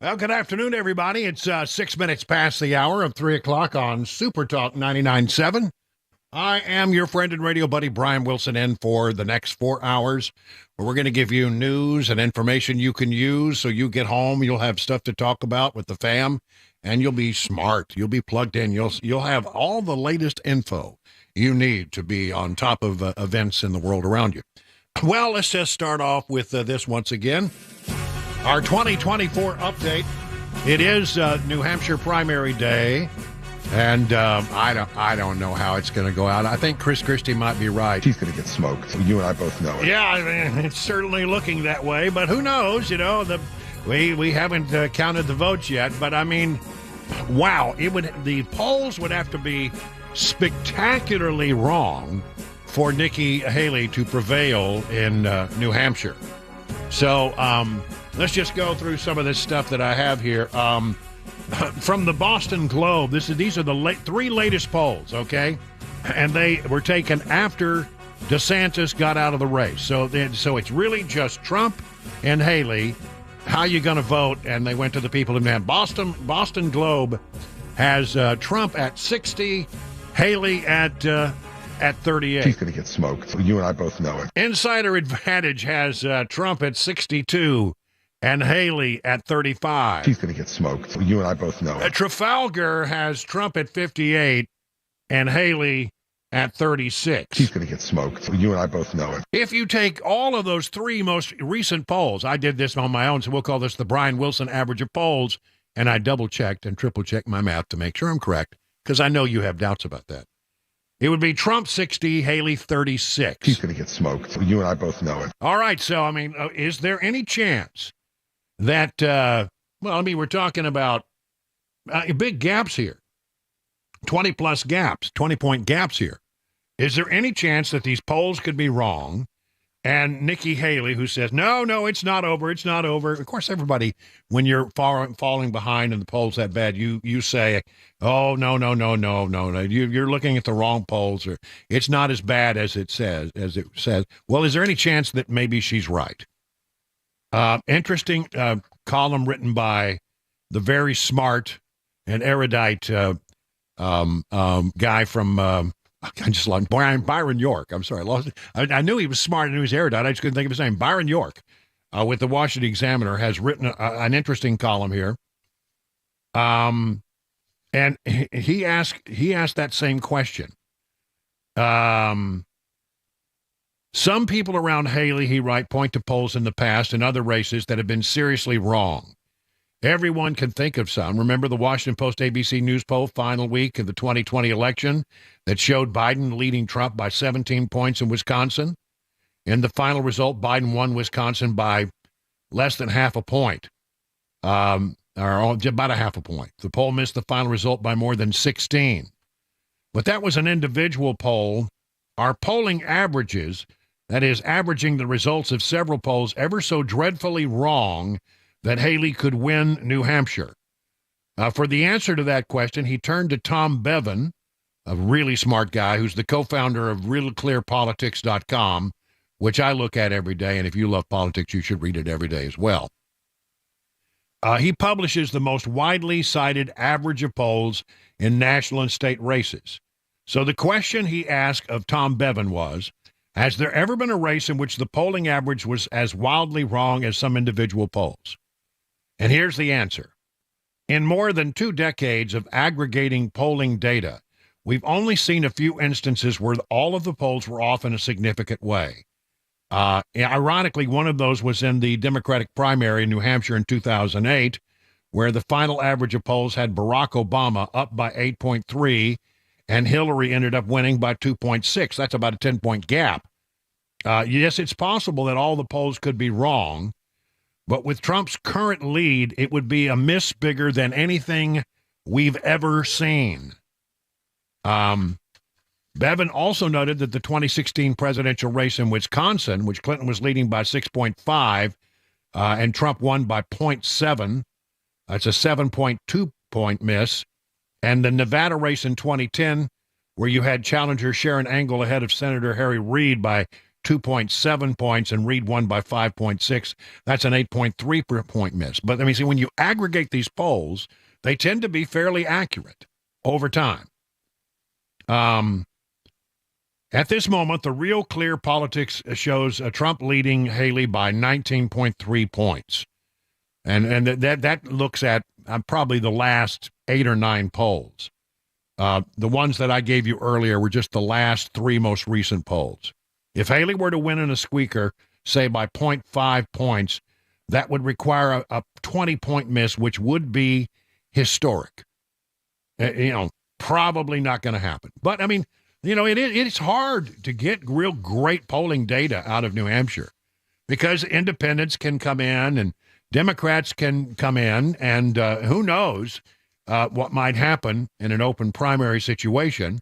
Well, good afternoon, everybody. It's 6 minutes past the hour of 3 o'clock on Super Talk 99.7. I am your friend and radio buddy, Brian Wilson, in for the next 4 hours, where we're going to give you news and information you can use so you get home. You'll have stuff to talk about with the fam, and you'll be smart. You'll be plugged in. You'll have all the latest info you need to be on top of events in the world around you. Well, let's just start off with this once again. Our 2024 update. It is New Hampshire primary day, and I don't know how it's going to go out. I think Chris Christie might be right. She's going to get smoked. You and I both know it. Yeah, I mean, it's certainly looking that way, but who knows? You know, we haven't counted the votes yet, but I mean, wow, the polls would have to be spectacularly wrong for Nikki Haley to prevail in New Hampshire. So, let's just go through some of this stuff that I have here. From the Boston Globe, these are the three latest polls, okay? And they were taken after DeSantis got out of the race. So it's really just Trump and Haley. How you going to vote? And they went to the people in Boston Globe has Trump at 60, Haley at 38. She's going to get smoked. You and I both know it. Insider Advantage has Trump at 62 and Haley at 35. She's going to get smoked. You and I both know it. Trafalgar has Trump at 58 and Haley at 36. She's going to get smoked. You and I both know it. If you take all of those three most recent polls, I did this on my own, so we'll call this the Brian Wilson average of polls, and I double-checked and triple-checked my math to make sure I'm correct, because I know you have doubts about that. It would be Trump 60, Haley 36. She's going to get smoked. You and I both know it. All right, so, I mean, is there any chance that, we're talking about big gaps here, 20-plus gaps, 20-point gaps here. Is there any chance that these polls could be wrong? And Nikki Haley, who says, no, it's not over, it's not over. Of course, everybody, when you're falling behind in the polls that bad, you say, oh, no. You're looking at the wrong polls, or it's not as bad as it says. Well, is there any chance that maybe she's right? Interesting column written by the very smart and erudite guy from I just lost Byron York. I'm sorry, I lost it. I knew he was smart and he was erudite. I just couldn't think of his name. Byron York, with the Washington Examiner, has written an interesting column here. And he asked that same question. Some people around Haley, he writes, point to polls in the past and other races that have been seriously wrong. Everyone can think of some. Remember the Washington Post ABC News poll final week of the 2020 election that showed Biden leading Trump by 17 points in Wisconsin? In the final result, Biden won Wisconsin by less than half a point, or about a half a point. The poll missed the final result by more than 16. But that was an individual poll. Our polling averages, that is, averaging the results of several polls, ever so dreadfully wrong that Haley could win New Hampshire? For the answer to that question, he turned to Tom Bevan, a really smart guy who's the co-founder of RealClearPolitics.com, which I look at every day, and if you love politics, you should read it every day as well. He publishes the most widely cited average of polls in national and state races. So the question he asked of Tom Bevan was, has there ever been a race in which the polling average was as wildly wrong as some individual polls? And here's the answer. In more than 2 decades of aggregating polling data, we've only seen a few instances where all of the polls were off in a significant way. Ironically, one of those was in the Democratic primary in New Hampshire in 2008, where the final average of polls had Barack Obama up by 8.3, and Hillary ended up winning by 2.6. That's about a 10-point gap. Yes, it's possible that all the polls could be wrong, but with Trump's current lead, it would be a miss bigger than anything we've ever seen. Bevan also noted that the 2016 presidential race in Wisconsin, which Clinton was leading by 6.5 and Trump won by 0.7, that's a 7.2-point miss. And the Nevada race in 2010, where you had challenger Sharon Angle ahead of Senator Harry Reid by 2.7 points and Reid won by 5.6. That's an 8.3 point miss. But I mean, see, when you aggregate these polls, they tend to be fairly accurate over time. At this moment, the Real Clear Politics shows Trump leading Haley by 19.3 points. And that looks at probably the last 8 or 9 polls. The ones that I gave you earlier were just the last 3 most recent polls. If Haley were to win in a squeaker, say by 0.5 points, that would require a 20-point miss, which would be historic. Probably not going to happen. But, I mean, it's hard to get real great polling data out of New Hampshire because independents can come in and Democrats can come in, and who knows what might happen in an open primary situation.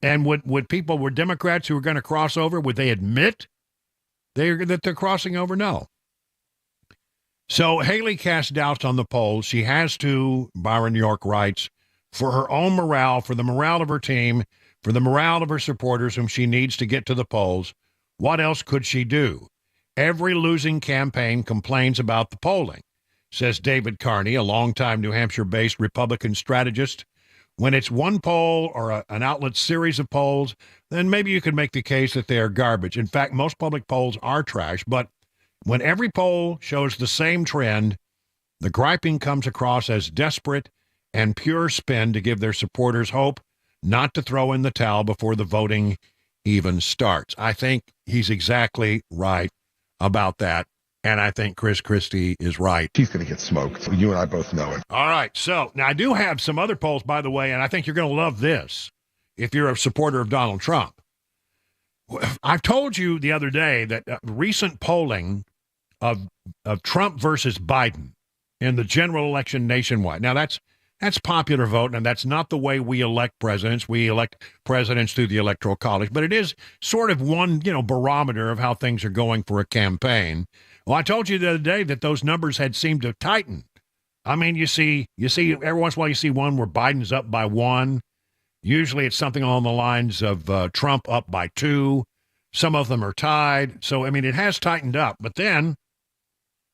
And would Democrats who are going to cross over, would they admit that they're crossing over? No. So Haley cast doubts on the polls. She has to, Byron York writes, for her own morale, for the morale of her team, for the morale of her supporters whom she needs to get to the polls. What else could she do? Every losing campaign complains about the polling, says David Carney, a longtime New Hampshire-based Republican strategist. When it's one poll or an outlet series of polls, then maybe you could make the case that they are garbage. In fact, most public polls are trash, but when every poll shows the same trend, the griping comes across as desperate and pure spin to give their supporters hope not to throw in the towel before the voting even starts. I think he's exactly right about that, and I think Chris Christie is right. He's going to get smoked. You and I both know it. All right, so now I do have some other polls, by the way, and I think you're going to love this if you're a supporter of Donald Trump. I've told you the other day that recent polling of Trump versus Biden in the general election nationwide. Now, that's popular vote, and that's not the way we elect presidents. We elect presidents through the Electoral College, but it is sort of one, barometer of how things are going for a campaign. Well, I told you the other day that those numbers had seemed to tighten. I mean, you see every once in a while you see one where Biden's up by 1. Usually it's something along the lines of Trump up by 2. Some of them are tied. So, I mean, it has tightened up. But then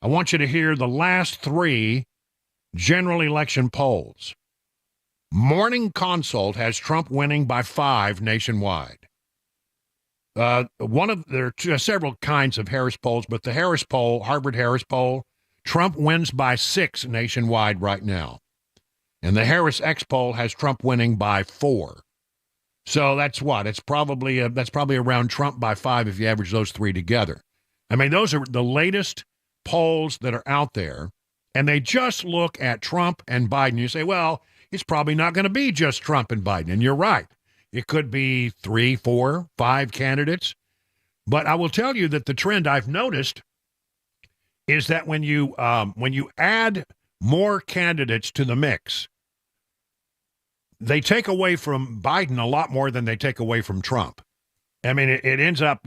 I want you to hear the last 3 general election polls. Morning Consult has Trump winning by 5 nationwide. There are several kinds of Harris polls, but the Harris poll, Harvard Harris poll, Trump wins by 6 nationwide right now. And the Harris X poll has Trump winning by 4. So that's what? It's probably around Trump by 5 if you average those 3 together. I mean, those are the latest polls that are out there. And they just look at Trump and Biden. You say, well, it's probably not going to be just Trump and Biden. And you're right. It could be 3, 4, 5 candidates. But I will tell you that the trend I've noticed is that when you add more candidates to the mix, they take away from Biden a lot more than they take away from Trump. I mean, it ends up,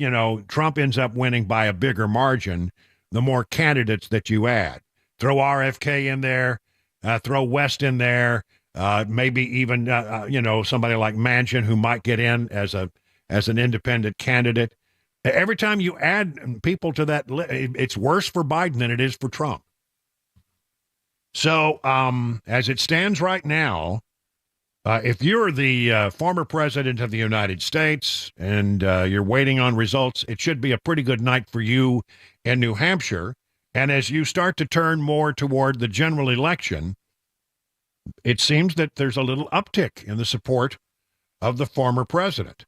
Trump ends up winning by a bigger margin the more candidates that you add. Throw RFK in there, throw West in there, maybe even, somebody like Manchin who might get in as an independent candidate. Every time you add people to that, it's worse for Biden than it is for Trump. So as it stands right now, if you're the former president of the United States and you're waiting on results, it should be a pretty good night for you in New Hampshire. And as you start to turn more toward the general election, it seems that there's a little uptick in the support of the former president.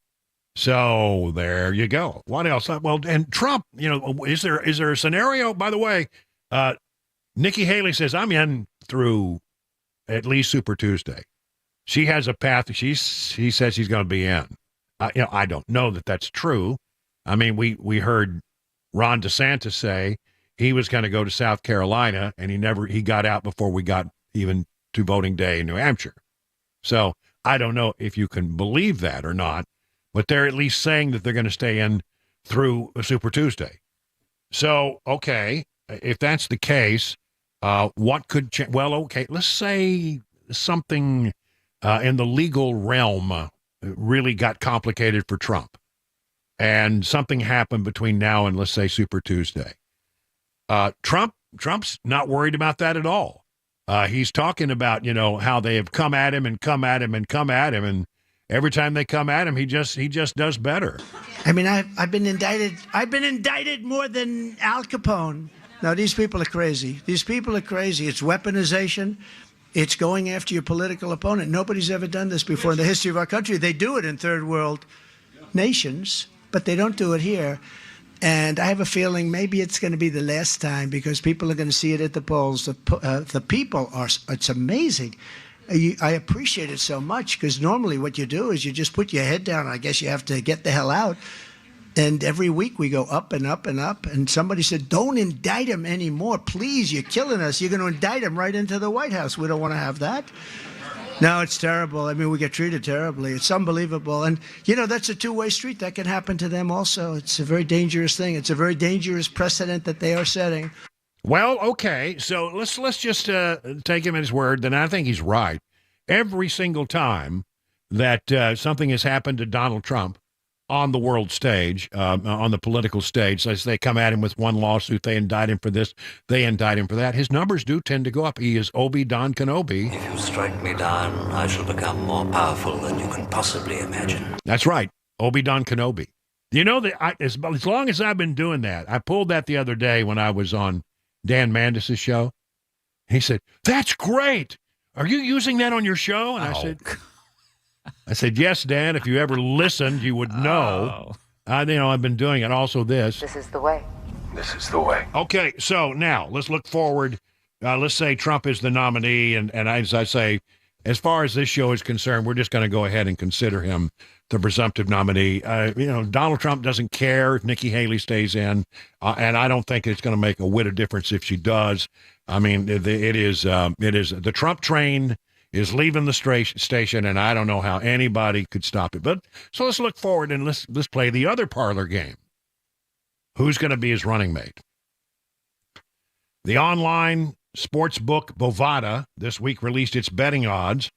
So there you go. What else? Well, and Trump, is there a scenario? By the way, Nikki Haley says, I'm in through at least Super Tuesday. She has a path. She says she's going to be in. I don't know that that's true. I mean, we heard Ron DeSantis say he was going to go to South Carolina, and he got out before we got even to voting day in New Hampshire. So I don't know if you can believe that or not, but they're at least saying that they're going to stay in through Super Tuesday. So, okay, if that's the case, what could change? Well, okay, let's say something in the legal realm really got complicated for Trump. and something happened between now and, let's say, Super Tuesday. Trump's not worried about that at all. He's talking about, how they have come at him and come at him and come at him, and every time they come at him, he just does better. I mean, I've been indicted. I've been indicted more than Al Capone. No, these people are crazy. These people are crazy. It's weaponization. It's going after your political opponent. Nobody's ever done this before in the history of our country. They do it in third world nations, but they don't do it here. And I have a feeling maybe it's going to be the last time because people are going to see it at the polls. The people are, it's amazing. I appreciate it so much because normally what you do is you just put your head down. I guess you have to get the hell out. And every week we go up and up and up. And somebody said, don't indict him anymore. Please, you're killing us. You're going to indict him right into the White House. We don't want to have that. No, it's terrible. I mean, we get treated terribly. It's unbelievable. And, that's a two-way street. That can happen to them also. It's a very dangerous thing. It's a very dangerous precedent that they are setting. Well, okay, so let's just take him at his word. Then I think he's right. Every single time that something has happened to Donald Trump on the world stage, on the political stage, as they come at him with one lawsuit, they indict him for this, they indict him for that, his numbers do tend to go up. He is Obi-Don Kenobi. If you strike me down, I shall become more powerful than you can possibly imagine. That's right, Obi-Don Kenobi. You know, that as long as I've been doing that, I pulled that the other day when I was on Dan Mandis' show. He said, "That's great. Are you using that on your show?" And I said, "Yes, Dan. If you ever listened, you would know. I've been doing it. Also, this is the way. This is the way. Okay, so now let's look forward. Let's say Trump is the nominee, and as I say, as far as this show is concerned, we're just going to go ahead and consider him the presumptive nominee. Donald Trump doesn't care if Nikki Haley stays in, and I don't think it's going to make a whit of difference if she does. I mean, it is the Trump train is leaving the station, and I don't know how anybody could stop it. But so let's look forward and let's play the other parlor game. Who's going to be his running mate? The online sports book Bovada this week released its betting odds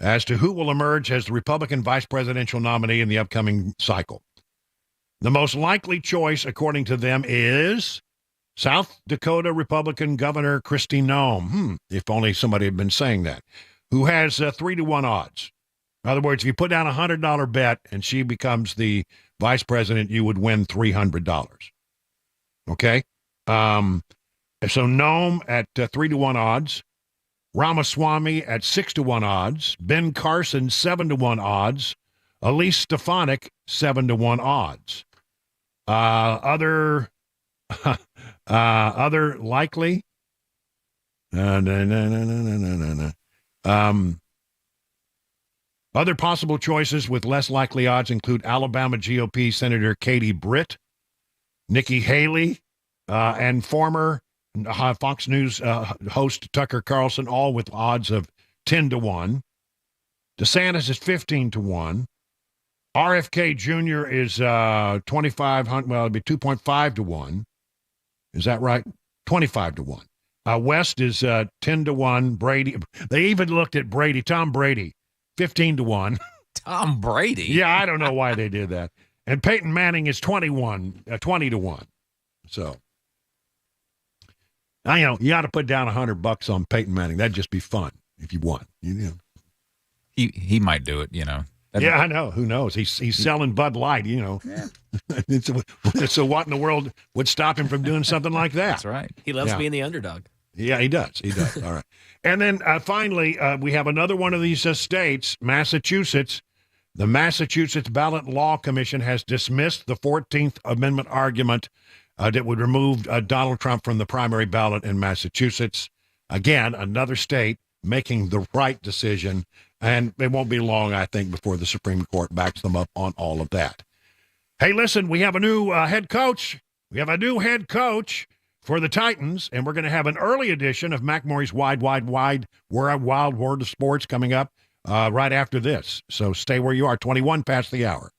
as to who will emerge as the Republican vice presidential nominee in the upcoming cycle. The most likely choice, according to them, is South Dakota Republican Governor Kristi Noem. If only somebody had been saying that. Who has 3-1 odds. In other words, if you put down a $100 bet and she becomes the vice president, you would win $300. Okay? So Noem at 3-1 odds. Ramaswamy at 6-1 odds. Ben Carson 7-1 odds. Elise Stefanik 7-1 odds. Other likely. Other possible choices with less likely odds include Alabama GOP Senator Katie Britt, Nikki Haley, and former Fox News host Tucker Carlson, all with odds of 10-1. DeSantis is 15-1. RFK Jr. is 2,500. Well, it'd be 2.5-1. Is that right? 25-1. West is 10-1. Brady. They even looked at Brady. Tom Brady, 15-1. Tom Brady. Yeah, I don't know why they did that. And Peyton Manning is 20-1. So, you ought to put down $100 on Peyton Manning. That'd just be fun if you won. He might do it. Yeah, I know. Who knows? He's selling Bud Light. Yeah. So what in the world would stop him from doing something like that? That's right. He loves being the underdog. Yeah, he does. All right. And then finally, we have another one of these states, Massachusetts. The Massachusetts Ballot Law Commission has dismissed the 14th Amendment argument that would remove Donald Trump from the primary ballot in Massachusetts. Again, another state making the right decision. And it won't be long, I think, before the Supreme Court backs them up on all of that. Hey, listen, we have a new head coach. We have a new head coach for the Titans, and we're going to have an early edition of McMurray's Wild World of Sports coming up right after this. So stay where you are, 21 past the hour.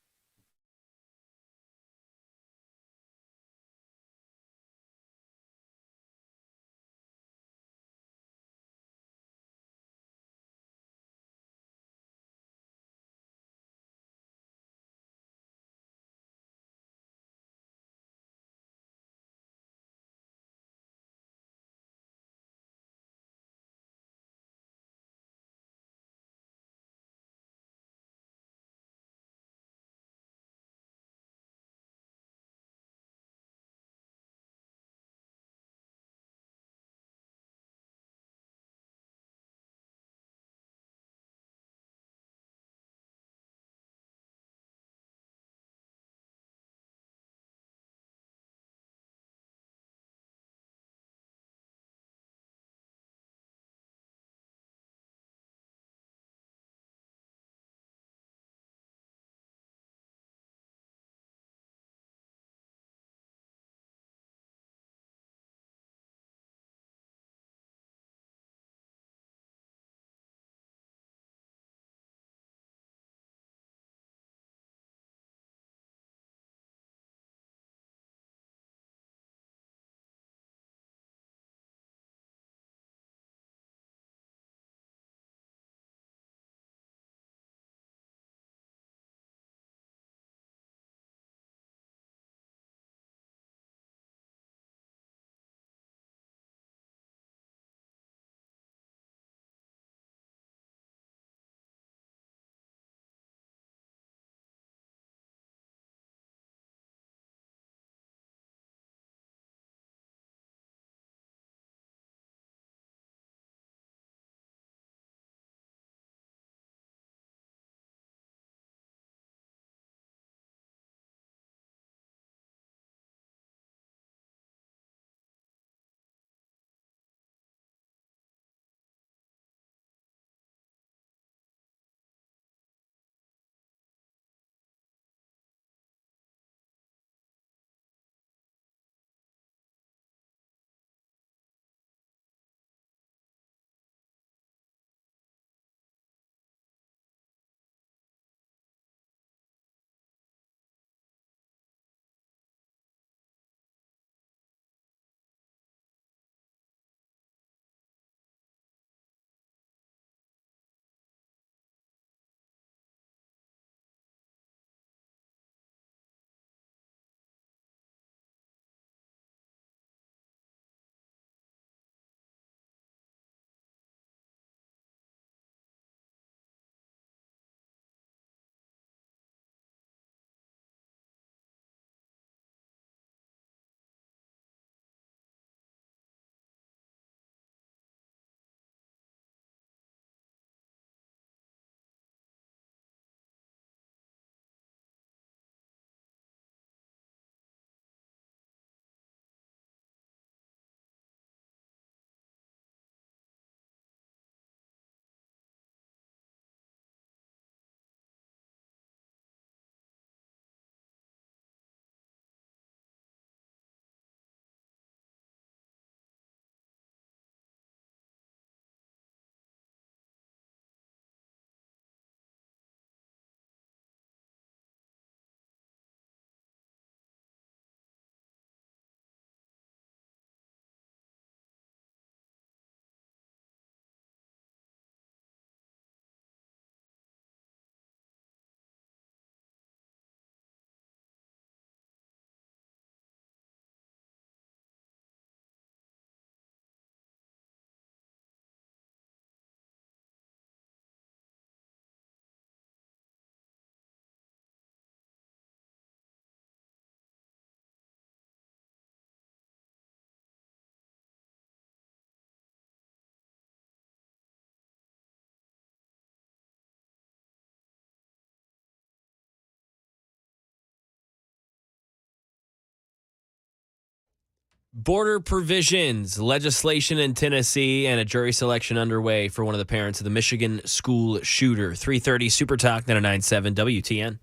Border provisions, legislation in Tennessee, and a jury selection underway for one of the parents of the Michigan school shooter. 3:30 Super Talk 99.7 WTN.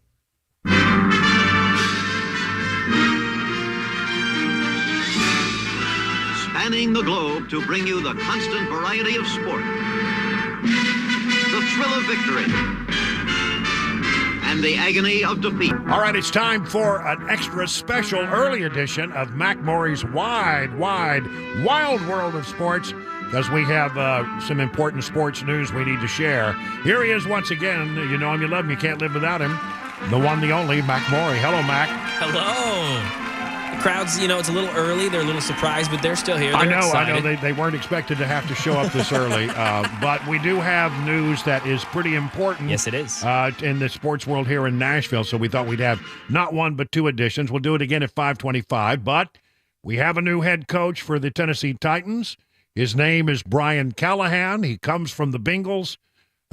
Spanning the globe to bring you the constant variety of sport, the thrill of victory, and the agony of defeat. All right, it's time for an extra special early edition of Mac Maury's Wild World of Sports, because we have some important sports news we need to share. Here he is once again. You know him, you love him, you can't live without him. The one, the only, Mac Maury. Hello, Mac. Hello. The crowd's, it's a little early. They're a little surprised, but they're still here. They're excited. They weren't expected to have to show up this early. But we do have news that is pretty important. Yes, it is. In the sports world here in Nashville. So we thought we'd have not one but two editions. We'll do it again at 5:25. But we have a new head coach for the Tennessee Titans. His name is Brian Callahan. He comes from the Bengals.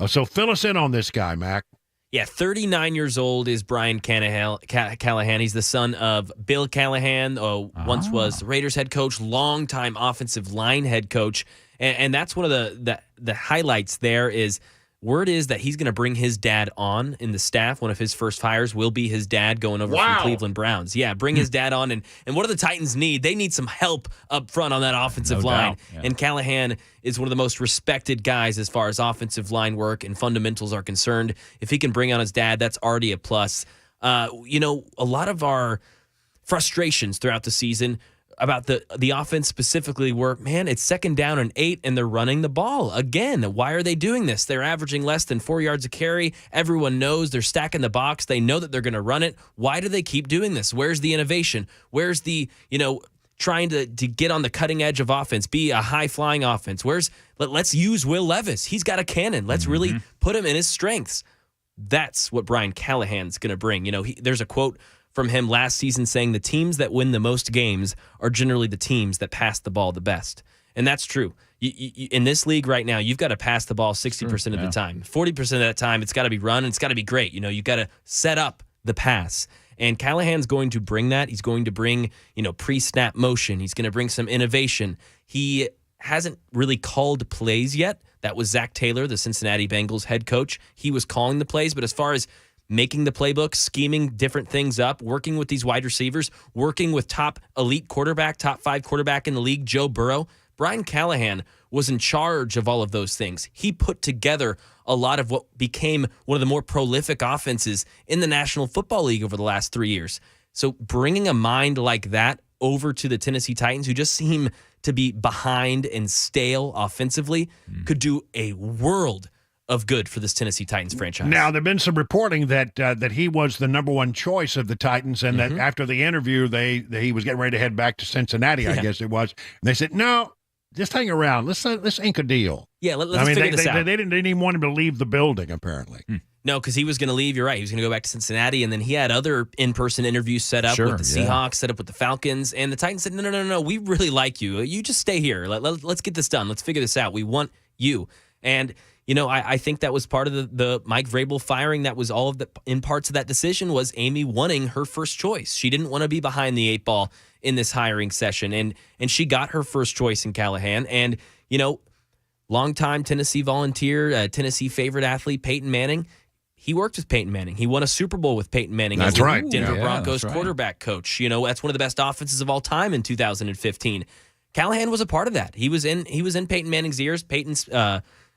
So fill us in on this guy, Mac. Yeah, 39 years old is Brian Callahan. He's the son of Bill Callahan, once was the Raiders head coach, longtime offensive line head coach. And that's one of the highlights there is word is that he's going to bring his dad on in the staff. One of his first hires will be his dad going over from Cleveland Browns. Yeah, bring his dad on. And what do the Titans need? They need some help up front on that offensive line. Yeah. And Callahan is one of the most respected guys as far as offensive line work and fundamentals are concerned. If he can bring on his dad, that's already a plus. A lot of our frustrations throughout the season about the offense specifically were, man, it's 2nd down and 8, and they're running the ball. Again, why are they doing this? They're averaging less than 4 yards a carry. Everyone knows they're stacking the box. They know that they're going to run it. Why do they keep doing this? Where's the innovation? Where's the, trying to get on the cutting edge of offense, be a high-flying offense? Let's use Will Levis. He's got a cannon. Let's really put him in his strengths. That's what Brian Callahan's going to bring. There's a quote from him last season saying the teams that win the most games are generally the teams that pass the ball the best. And that's true. In this league right now, you've got to pass the ball 60% of the time. 40% of that time, it's got to be run, and it's got to be great. You've got to set up the pass. And Callahan's going to bring that. He's going to bring, pre-snap motion. He's going to bring some innovation. He hasn't really called plays yet. That was Zach Taylor, the Cincinnati Bengals head coach. He was calling the plays, but as far as making the playbook, scheming different things up, working with these wide receivers, working with top elite quarterback, top 5 quarterback in the league, Joe Burrow. Brian Callahan was in charge of all of those things. He put together a lot of what became one of the more prolific offenses in the National Football League over the last 3 years. So bringing a mind like that over to the Tennessee Titans, who just seem to be behind and stale offensively, could do a world of good for this Tennessee Titans franchise. Now, there've been some reporting that he was the number one choice of the Titans, and that after the interview, he was getting ready to head back to Cincinnati, I guess it was. And they said, no, just hang around. Let's ink a deal. Yeah, let's figure this out. They didn't even want him to leave the building, apparently. No, because he was going to leave. You're right. He was going to go back to Cincinnati, and then he had other in-person interviews set up with the Seahawks, set up with the Falcons, and the Titans said, no, we really like you. You just stay here. Let's get this done. Let's figure this out. We want you. And I think that was part of the Mike Vrabel firing. That was all of in parts of that decision was Amy wanting her first choice. She didn't want to be behind the 8 ball in this hiring session, and she got her first choice in Callahan. And longtime Tennessee volunteer, Tennessee favorite athlete Peyton Manning. He worked with Peyton Manning. He won a Super Bowl with Peyton Manning as the Denver Broncos quarterback coach. That's one of the best offenses of all time in 2015. Callahan was a part of that. He was in Peyton Manning's ears. Peyton's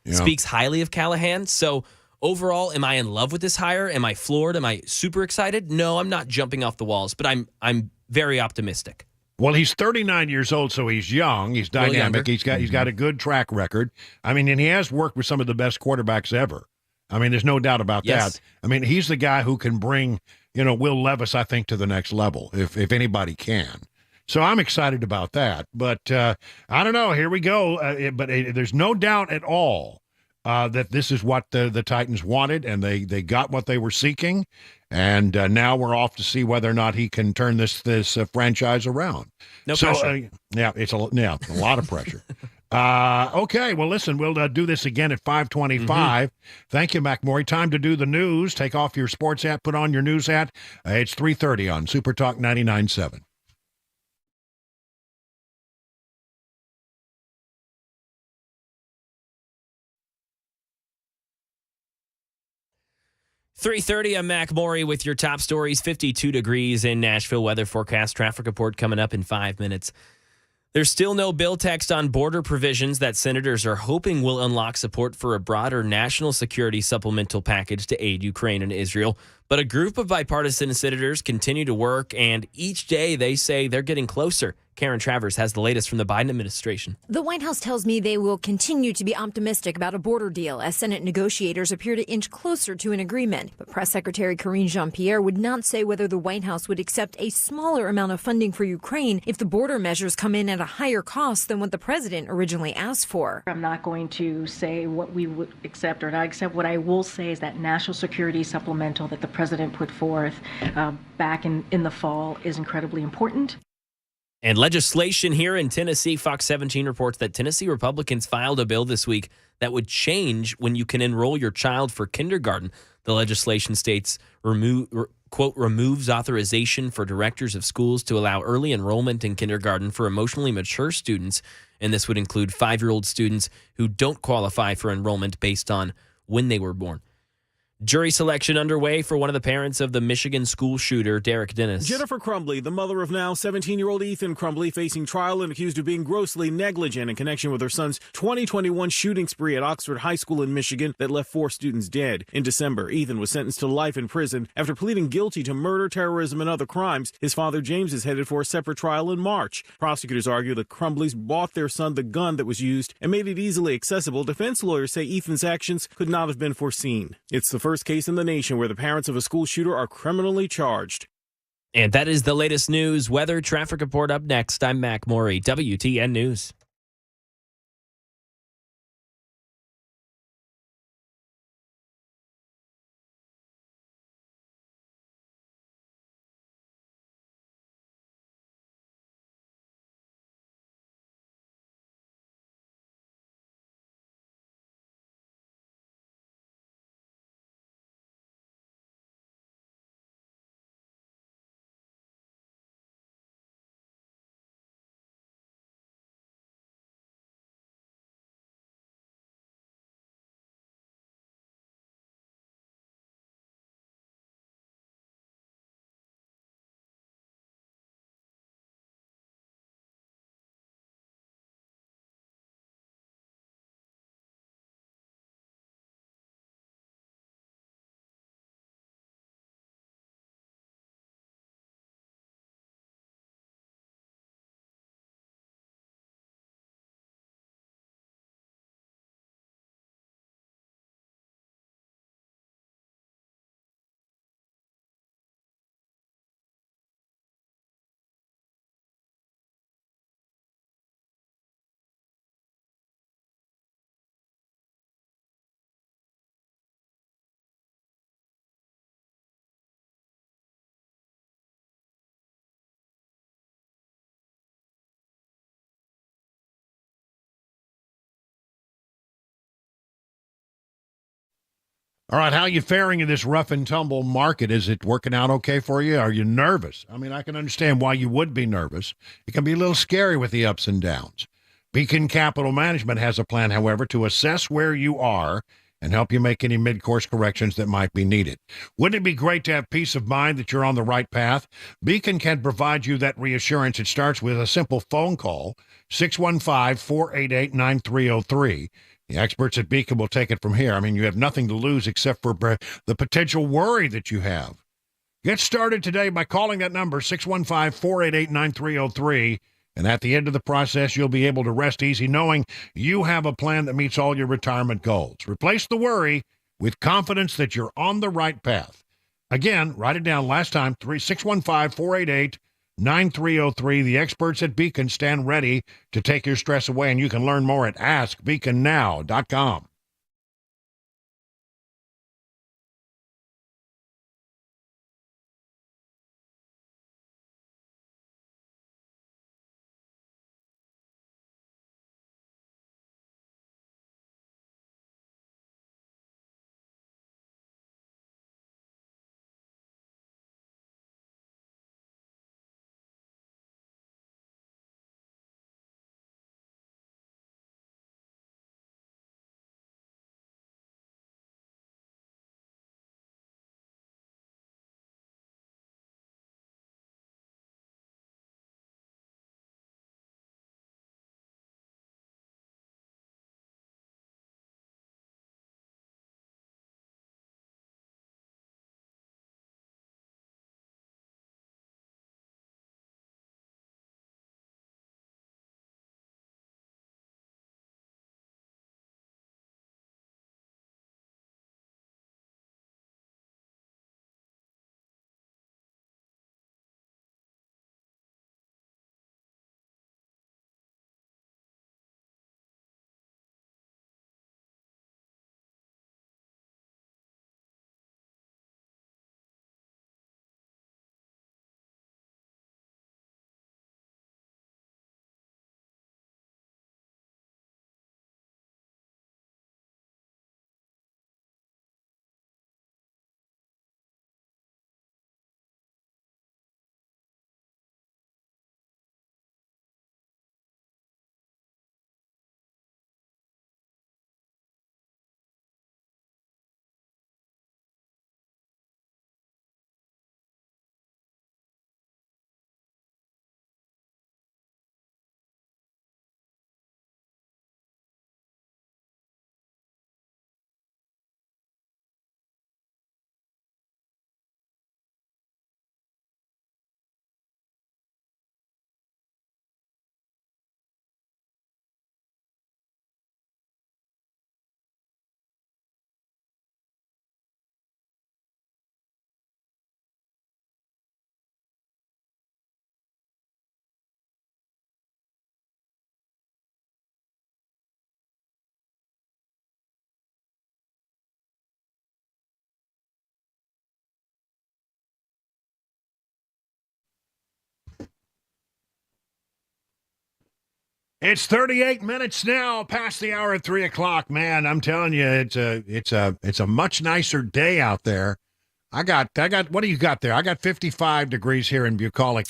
speaks highly of Callahan. So overall, am I in love with this hire? Am I floored? Am I super excited? No, I'm not jumping off the walls, but I'm very optimistic. Well, he's 39 years old, so he's young. He's dynamic. He's got a good track record. And he has worked with some of the best quarterbacks ever. There's no doubt about that. He's the guy who can bring, Will Levis, I think, to the next level, if anybody can. So I'm excited about that. But I don't know. Here we go. But there's no doubt at all that this is what the Titans wanted, and they got what they were seeking. And now we're off to see whether or not he can turn this franchise around. No pressure. It's a lot of pressure. Okay, well, listen, we'll do this again at 5:25. Thank you, Mac Maury. Time to do the news. Take off your sports hat, put on your news hat. It's 3:30 on Super Talk 99.7. 3:30, I'm Mac Maury with your top stories. 52 degrees in Nashville. Weather forecast traffic report coming up in 5 minutes. There's still no bill text on border provisions that senators are hoping will unlock support for a broader national security supplemental package to aid Ukraine and Israel. But a group of bipartisan senators continue to work, and each day they say they're getting closer. Karen Travers has the latest from the Biden administration. The White House tells me they will continue to be optimistic about a border deal as Senate negotiators appear to inch closer to an agreement. But Press Secretary Karine Jean-Pierre would not say whether the White House would accept a smaller amount of funding for Ukraine if the border measures come in at a higher cost than what the president originally asked for. I'm not going to say what we would accept or not accept. What I will say is that national security supplemental that the president put forth back in the fall is incredibly important. And legislation here in Tennessee, Fox 17 reports that Tennessee Republicans filed a bill this week that would change when you can enroll your child for kindergarten. The legislation states, removes authorization for directors of schools to allow early enrollment in kindergarten for emotionally mature students. And this would include 5-year-old students who don't qualify for enrollment based on when they were born. Jury selection underway for one of the parents of the Michigan school shooter, Derek Dennis. Jennifer Crumbly, the mother of now 17-year-old Ethan Crumbly, facing trial and accused of being grossly negligent in connection with her son's 2021 shooting spree at Oxford High School in Michigan that left 4 students dead. In December, Ethan was sentenced to life in prison after pleading guilty to murder, terrorism, and other crimes. His father, James, is headed for a separate trial in March. Prosecutors argue that Crumblys bought their son the gun that was used and made it easily accessible. Defense lawyers say Ethan's actions could not have been foreseen. It's the first case in the nation where the parents of a school shooter are criminally charged. And that is the latest news. Weather traffic report up next. I'm Mac Maury, WTN News. All right, how are you faring in this rough and tumble market? Is it working out okay for you? Are you nervous? I mean, I can understand why you would be nervous. It can be a little scary with the ups and downs. Beacon Capital Management has a plan, however, to assess where you are and help you make any mid-course corrections that might be needed. Wouldn't it be great to have peace of mind that you're on the right path? Beacon can provide you that reassurance. It starts with a simple phone call, 615-488-9303. The experts at Beacon will take it from here. I mean, you have nothing to lose except for the potential worry that you have. Get started today by calling that number, 615-488-9303. And at the end of the process, you'll be able to rest easy knowing you have a plan that meets all your retirement goals. Replace the worry with confidence that you're on the right path. Again, write it down last time, 615-488-9303. The experts at Beacon stand ready to take your stress away, and you can learn more at askbeaconnow.com. It's 38 minutes now past the hour at 3 o'clock. Man, I'm telling you, it's a much nicer day out there. I got. What do you got there? I got 55 degrees here in bucolic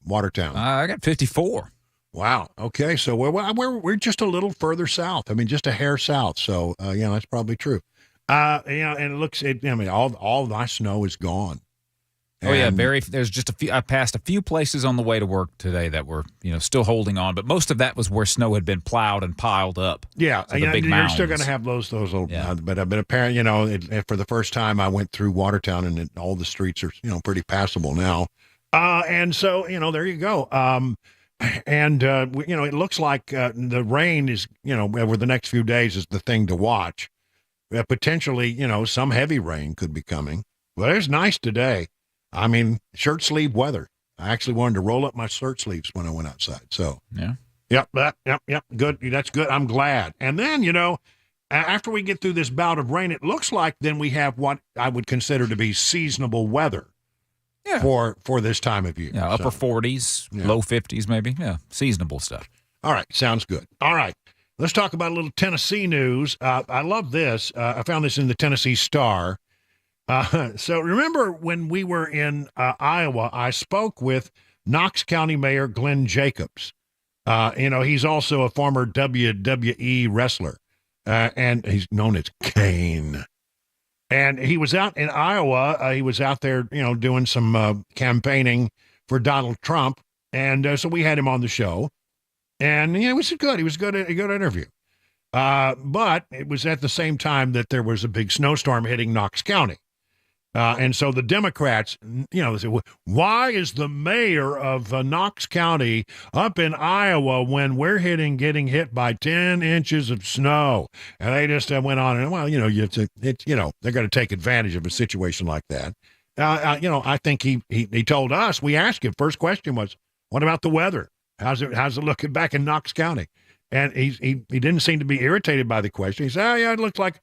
Watertown. I got 54. Wow. Okay, so we're just a little further south. I mean, just a hair south. So that's probably true. And it looks. All my snow is gone. There's just a few. I passed a few places on the way to work today that were, still holding on, but most of that was where snow had been plowed and piled up. Yeah, so you're still going to have those little. Yeah. But apparently, for the first time, I went through Watertown, and all the streets are, pretty passable now. And so, there you go. It looks like the rain is, over the next few days is the thing to watch. Potentially, some heavy rain could be coming. But it's nice today. I mean, shirt sleeve weather. I actually wanted to roll up my shirt sleeves when I went outside. So, yeah. Yep. Good. That's good. I'm glad. And then, after we get through this bout of rain, it looks like then we have what I would consider to be seasonable weather for this time of year. Yeah, upper 40s, low 50s maybe. Yeah, seasonable stuff. All right. Sounds good. All right. Let's talk about a little Tennessee news. I love this. I found this in the Tennessee Star. So remember when we were in Iowa, I spoke with Knox County Mayor Glenn Jacobs. He's also a former WWE wrestler, and he's known as Kane. And he was out in Iowa. He was out there, doing some campaigning for Donald Trump. And so we had him on the show. And it was good. He was a good interview. But it was at the same time that there was a big snowstorm hitting Knox County. And so the Democrats, they say, why is the mayor of Knox County up in Iowa when we're getting hit by 10 inches of snow? And they just went on and, they're going to take advantage of a situation like that. I think he told us, we asked him, first question was, what about the weather? How's it looking back in Knox County? And he didn't seem to be irritated by the question. He said, it looks like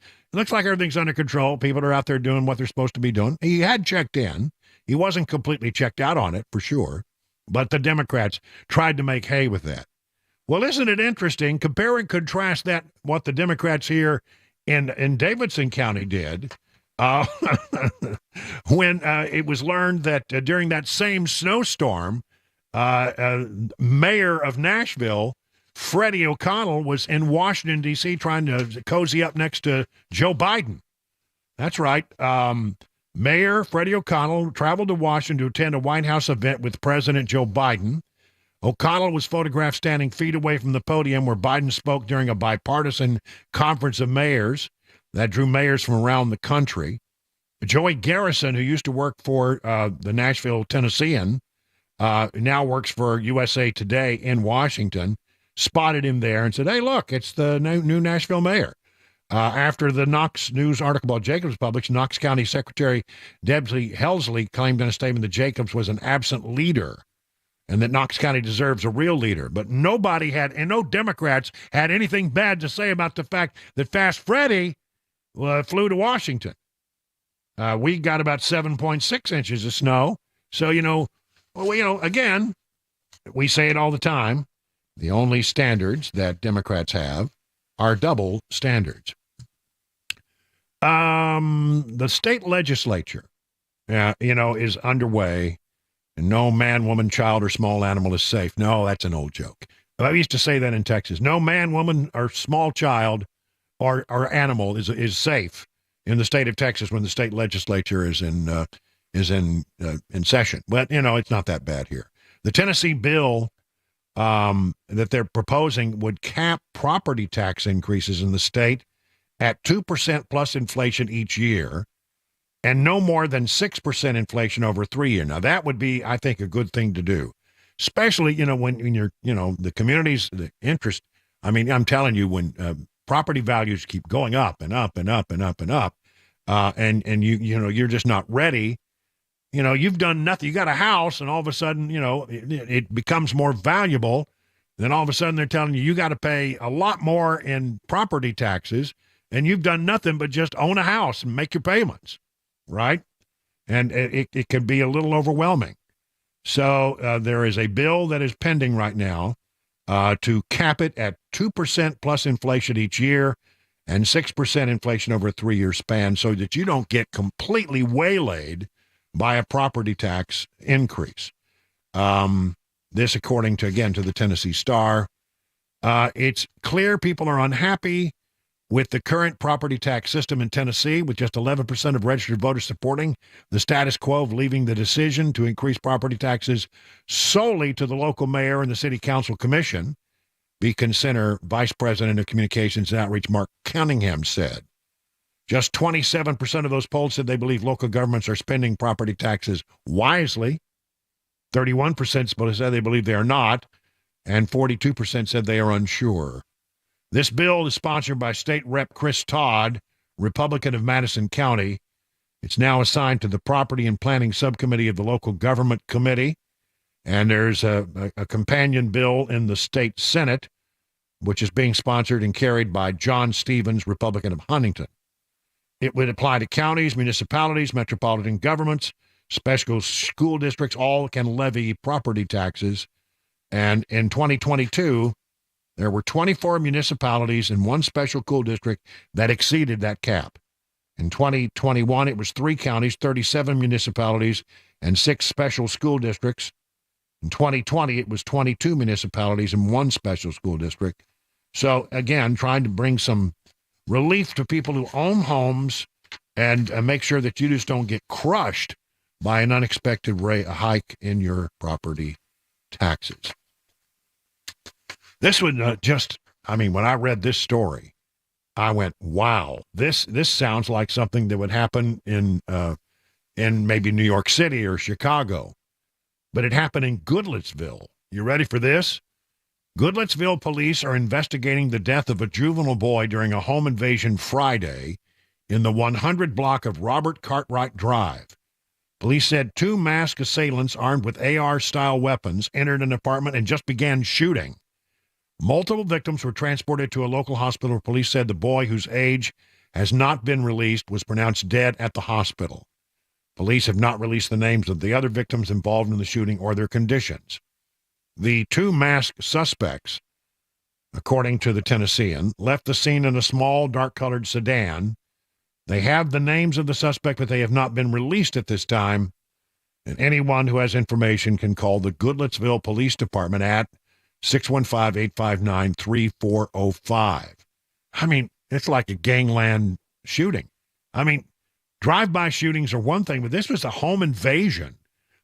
everything's under control. People are out there doing what they're supposed to be doing. He had checked in. He wasn't completely checked out on it, for sure. But the Democrats tried to make hay with that. Well, isn't it interesting? Compare and contrast that, what the Democrats here in Davidson County did when it was learned that during that same snowstorm, mayor of Nashville, Freddie O'Connell, was in Washington, D.C., trying to cozy up next to Joe Biden. That's right. Mayor Freddie O'Connell traveled to Washington to attend a White House event with President Joe Biden. O'Connell was photographed standing feet away from the podium where Biden spoke during a bipartisan conference of mayors that drew mayors from around the country. Joey Garrison, who used to work for the Nashville Tennessean, now works for USA Today in Washington, spotted him there and said, hey, look, it's the new Nashville mayor. After the Knox News article about Jacobs published, Knox County Secretary Debsley Helsley claimed in a statement that Jacobs was an absent leader and that Knox County deserves a real leader. But no Democrats had anything bad to say about the fact that Fast Freddie flew to Washington. We got about 7.6 inches of snow. So, again, we say it all the time. The only standards that Democrats have are double standards. The state legislature, is underway, and no man, woman, child, or small animal is safe. No, that's an old joke. I used to say that in Texas. No man, woman, or small child or animal is safe in the state of Texas when the state legislature is in session. But, it's not that bad here. The Tennessee bill that they're proposing would cap property tax increases in the state at 2% plus inflation each year and no more than 6% inflation over 3 years. Now, that would be, I think, a good thing to do, especially, when you're, the community's the interest. I mean, I'm telling you, when property values keep going up and up and up and up and up, and you're just not ready. You've done nothing. You got a house, and all of a sudden, it becomes more valuable. Then all of a sudden, they're telling you got to pay a lot more in property taxes, and you've done nothing but just own a house and make your payments, right? And it can be a little overwhelming. So there is a bill that is pending right now to cap it at 2% plus inflation each year and 6% inflation over a 3-year span so that you don't get completely waylaid by a property tax increase. This, according to the Tennessee Star. It's clear people are unhappy with the current property tax system in Tennessee, with just 11% of registered voters supporting the status quo of leaving the decision to increase property taxes solely to the local mayor and the city council commission. Beacon Center Vice President of Communications and Outreach Mark Cunningham said. Just 27% of those polled said they believe local governments are spending property taxes wisely. 31% said they believe they are not, and 42% said they are unsure. This bill is sponsored by State Rep Chris Todd, Republican of Madison County. It's now assigned to the Property and Planning Subcommittee of the Local Government Committee, and there's a companion bill in the state Senate, which is being sponsored and carried by John Stevens, Republican of Huntington. It would apply to counties, municipalities, metropolitan governments, special school districts. All can levy property taxes. And in 2022, there were 24 municipalities and one special school district that exceeded that cap. In 2021, it was 3 counties, 37 municipalities, and 6 special school districts. In 2020, it was 22 municipalities and 1 special school district. So, again, trying to bring some relief to people who own homes and make sure that you just don't get crushed by an unexpected hike in your property taxes. This would when I read this story, I went, wow, this sounds like something that would happen in maybe New York City or Chicago. But it happened in Goodlettsville. You ready for this? Goodlettsville police are investigating the death of a juvenile boy during a home invasion Friday in the 100 block of Robert Cartwright Drive. Police said 2 masked assailants armed with AR-style weapons entered an apartment and just began shooting. Multiple victims were transported to a local hospital. Police said the boy, whose age has not been released, was pronounced dead at the hospital. Police have not released the names of the other victims involved in the shooting or their conditions. The 2 masked suspects, according to the Tennessean, left the scene in a small, dark-colored sedan. They have the names of the suspect, but they have not been released at this time. And anyone who has information can call the Goodlettsville Police Department at 615-859-3405. I mean, it's like a gangland shooting. I mean, drive-by shootings are one thing, but this was a home invasion.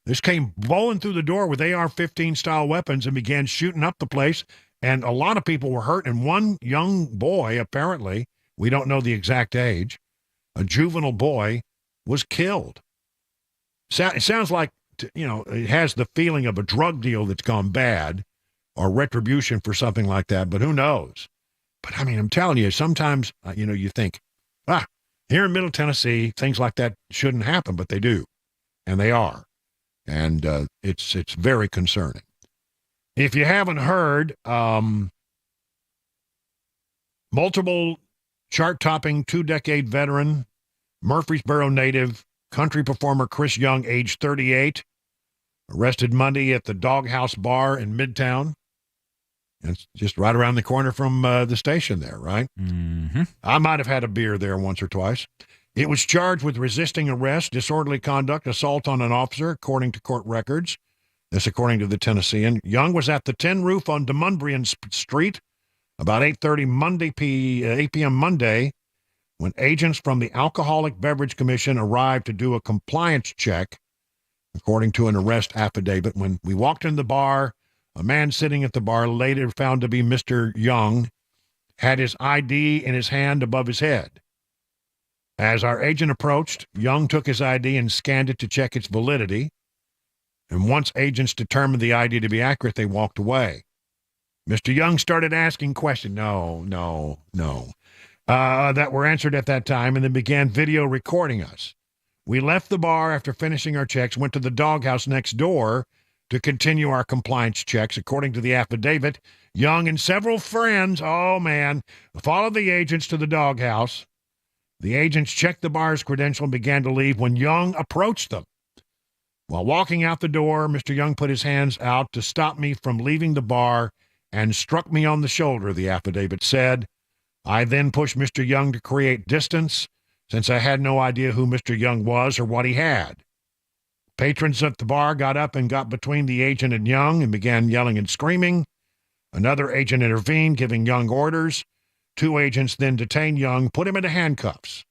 This came blowing through the door with AR-15 style weapons and began shooting up the place, and a lot of people were hurt, and one young boy, apparently, we don't know the exact age, a juvenile boy, was killed. It sounds like, it has the feeling of a drug deal that's gone bad, or retribution for something like that, but who knows? But, I mean, I'm telling you, sometimes, you think, here in Middle Tennessee, things like that shouldn't happen, but they do, and they are, and it's very concerning. If you haven't heard, multiple chart-topping 2-decade veteran, Murfreesboro native, country performer Chris Young, age 38, arrested Monday at the Doghouse Bar in Midtown. It's just right around the corner from the station there, right? Mm-hmm. I might have had a beer there once or twice. It was charged with resisting arrest, disorderly conduct, assault on an officer, according to court records. This according to the Tennessean. Young was at the Tin Roof on Demonbreun Street about 8 p.m. Monday when agents from the Alcoholic Beverage Commission arrived to do a compliance check, according to an arrest affidavit. When we walked in the bar, a man sitting at the bar, later found to be Mr. Young, had his ID in his hand above his head. As our agent approached, Young took his ID and scanned it to check its validity. And once agents determined the ID to be accurate, they walked away. Mr. Young started asking questions. No. That were answered at that time, and then began video recording us. We left the bar after finishing our checks, went to the doghouse next door to continue our compliance checks. According to the affidavit, Young and several friends, followed the agents to the doghouse. The agents checked the bar's credential and began to leave when Young approached them. While walking out the door, Mr. Young put his hands out to stop me from leaving the bar and struck me on the shoulder, the affidavit said. I then pushed Mr. Young to create distance since I had no idea who Mr. Young was or what he had. Patrons at the bar got up and got between the agent and Young and began yelling and screaming. Another agent intervened, giving Young orders. 2 agents then detained Young, put him into handcuffs.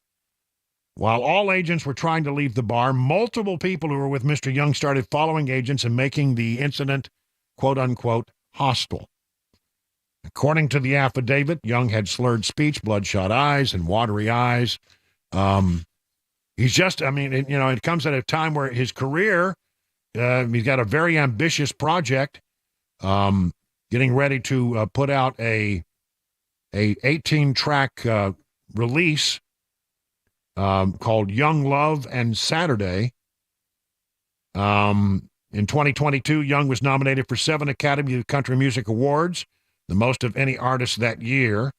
While all agents were trying to leave the bar, multiple people who were with Mr. Young started following agents and making the incident, quote-unquote, hostile. According to the affidavit, Young had slurred speech, bloodshot eyes, and watery eyes. He's just, it comes at a time where his career, he's got a very ambitious project, getting ready to put out a 18-track release called Young Love and Saturday. In 2022, Young was nominated for 7 Academy of Country Music Awards, the most of any artist that year.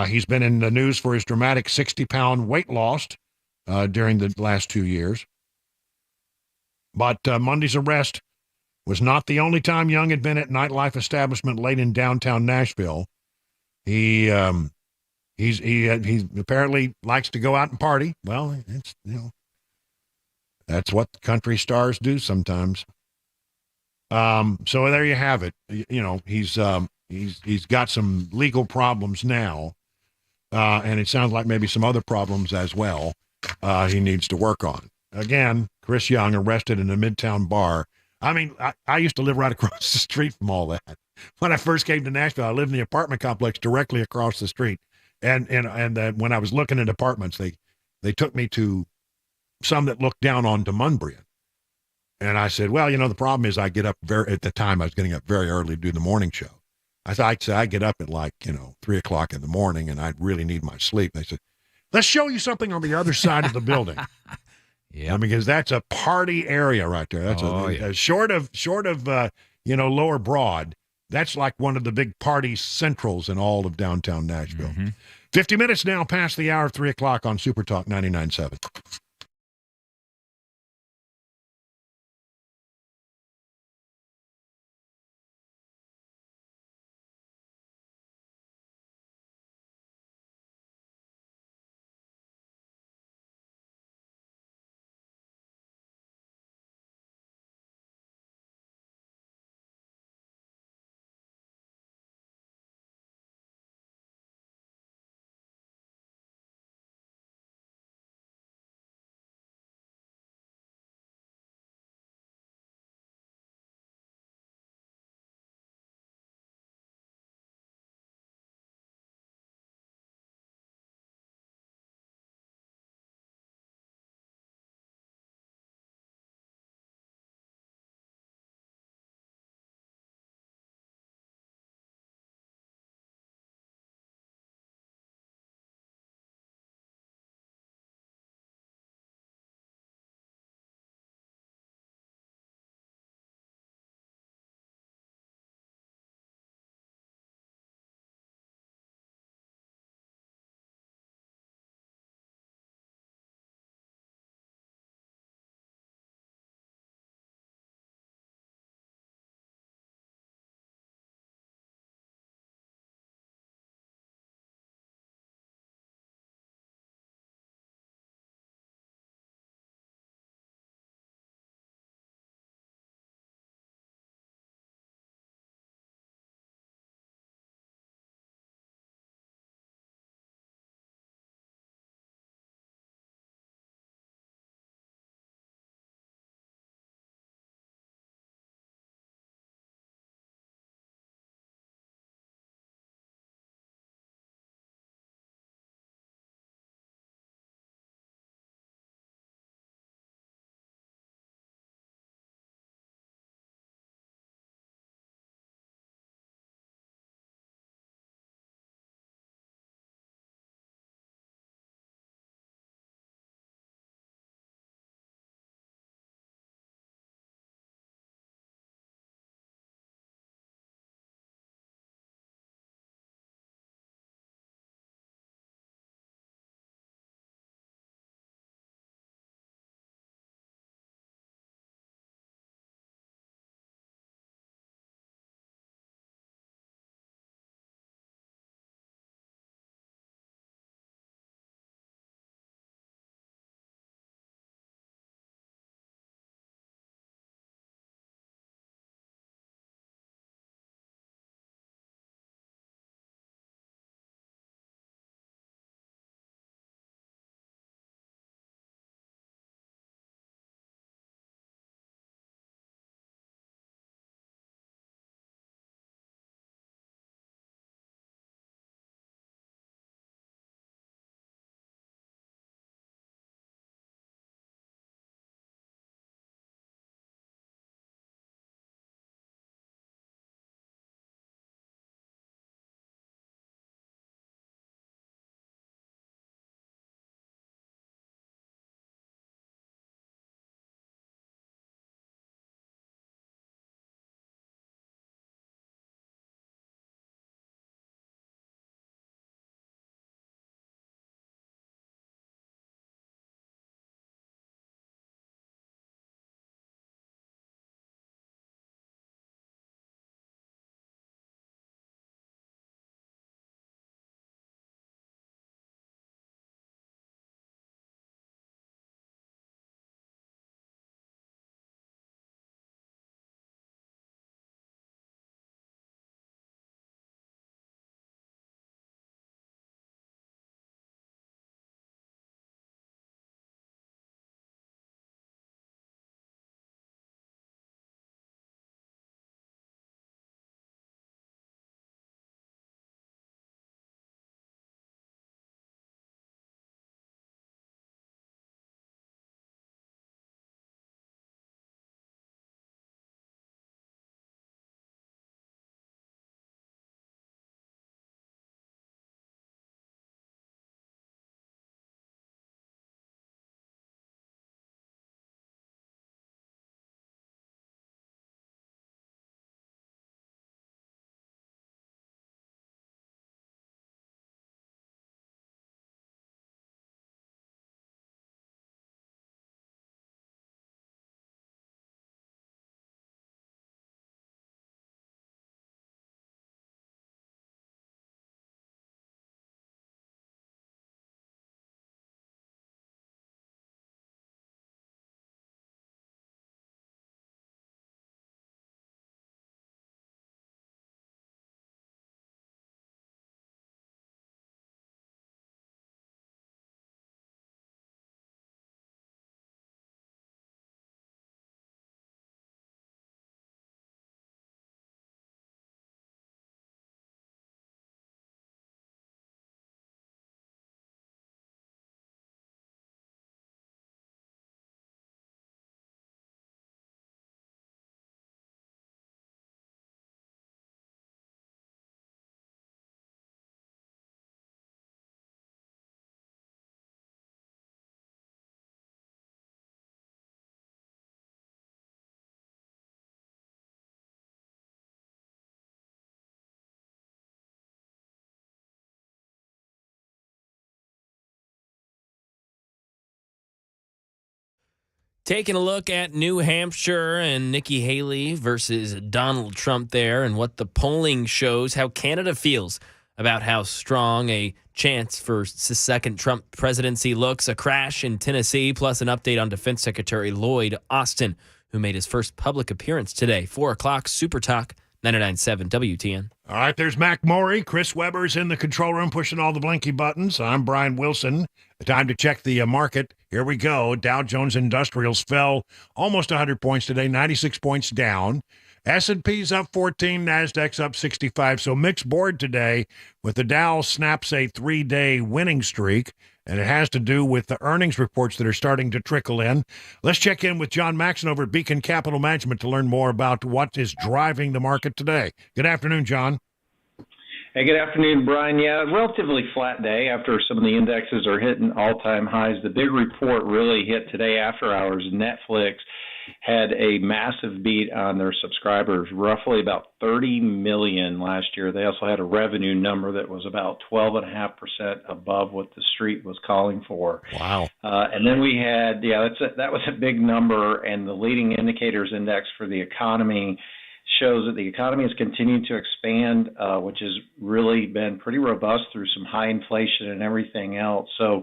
He's been in the news for his dramatic 60-pound weight loss during the last 2 years. But Monday's arrest was not the only time Young had been at nightlife establishment late in downtown Nashville. He apparently likes to go out and party. Well, it's, that's what country stars do sometimes. So there you have it. He's got some legal problems now, and it sounds like maybe some other problems as well he needs to work on. Again, Chris Young arrested in a Midtown bar. I used to live right across the street from all that. When I first came to Nashville, I lived in the apartment complex directly across the street. And when I was looking at apartments, they took me to some that looked down onto Munbrian. And I said, well, the problem is I get up at the time I was getting up very early to do the morning show. I get up at 3 o'clock in the morning and I really need my sleep. They said, let's show you something on the other side of the building. Yeah, because that's a party area right there. That's short of Lower Broad. That's like one of the big party centrals in all of downtown Nashville. 50 minutes now past the hour of 3 o'clock on Super Talk 99.7. Taking a look at New Hampshire and Nikki Haley versus Donald Trump there, and what the polling shows how Canada feels about how strong a chance for the second Trump presidency looks. A crash in Tennessee, plus an update on Defense Secretary Lloyd Austin, who made his first public appearance today. 4 o'clock, Super Talk, 99.7 WTN. All right, there's Mac Maury. Chris Webber's in the control room pushing all the blinky buttons. I'm Brian Wilson. Time to check the market. Here we go. Dow Jones Industrials fell almost 100 points today, 96 points down. S&P's up 14, NASDAQ's up 65. So mixed board today with the Dow snaps a 3-day winning streak, and it has to do with the earnings reports that are starting to trickle in. Let's check in with John Maxon over at Beacon Capital Management to learn more about what is driving the market today. Good afternoon, John. Hey, good afternoon, Brian. Yeah, relatively flat day after some of the indexes are hitting all-time highs. The big report really hit today after hours. Netflix had a massive beat on their subscribers, roughly about 30 million last year. They also had a revenue number that was about 12.5% above what the street was calling for. Wow. And then we had, that was a big number, and the leading indicators index for the economy shows that the economy has continued to expand, which has really been pretty robust through some high inflation and everything else. So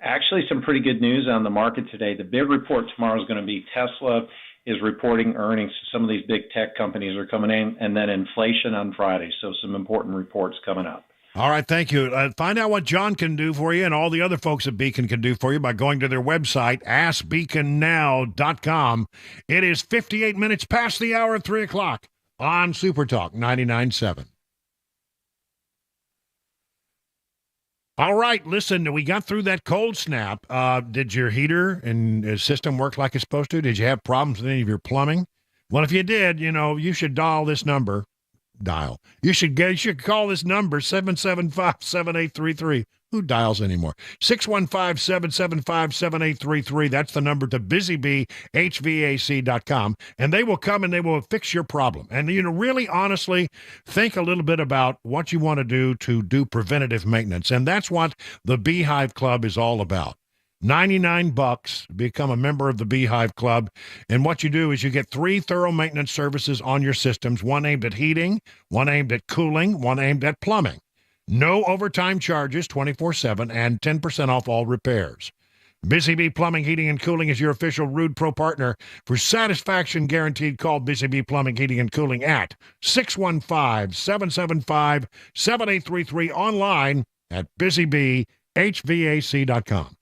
actually some pretty good news on the market today. The big report tomorrow is going to be Tesla is reporting earnings. Some of these big tech companies are coming in, and then inflation on Friday. So some important reports coming up. All right, thank you. Find out what John can do for you and all the other folks at Beacon can do for you by going to their website, askbeaconnow.com. It is 58 minutes past the hour of 3 o'clock on Super Talk 99.7. All right, listen, we got through that cold snap. Did your heater and system work like it's supposed to? Did you have problems with any of your plumbing? Well, if you did, you should dial this number. You should call this number, 775-7833. Who dials anymore? 615-775-7833. That's the number to busybhvac.com. And they will come and they will fix your problem. And, really honestly, think a little bit about what you want to do preventative maintenance. And that's what the Beehive Club is all about. $99, become a member of the Beehive Club. And what you do is you get 3 thorough maintenance services on your systems, one aimed at heating, one aimed at cooling, one aimed at plumbing. No overtime charges 24/7 and 10% off all repairs. Busy Bee Plumbing, Heating, and Cooling is your official Rude Pro partner. For satisfaction guaranteed, call Busy Bee Plumbing, Heating, and Cooling at 615-775-7833, online at busybhvac.com.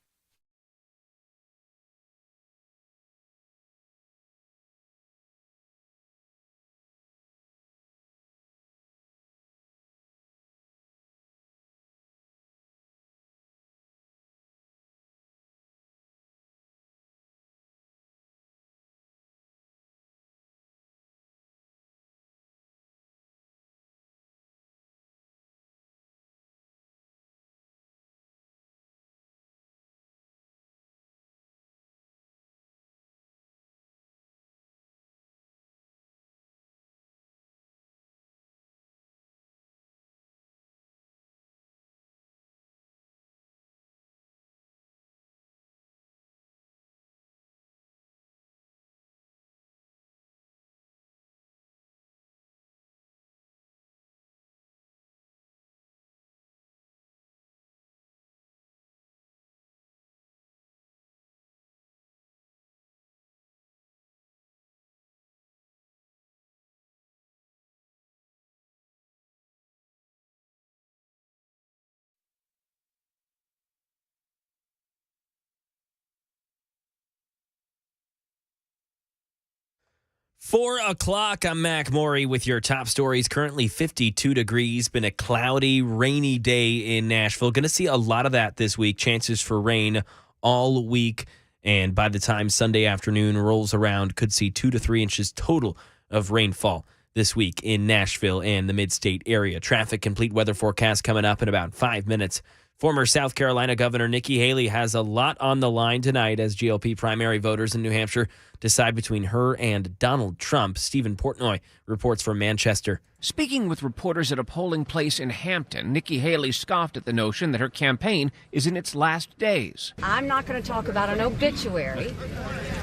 Four o'clock, I'm Mac Maury with your top stories. Currently 52 degrees, been a cloudy, rainy day in Nashville. Going to see a lot of that this week. Chances for rain all week. And by the time Sunday afternoon rolls around, could see 2 to 3 inches total of rainfall this week in Nashville and the mid-state area. Traffic complete weather forecast coming up in about 5 minutes. Former South Carolina Governor Nikki Haley has a lot on the line tonight as GOP primary voters in New Hampshire decide between her and Donald Trump. Stephen Portnoy reports from Manchester. Speaking with reporters at a polling place in Hampton, Nikki Haley scoffed at the notion that her campaign is in its last days. I'm not going to talk about an obituary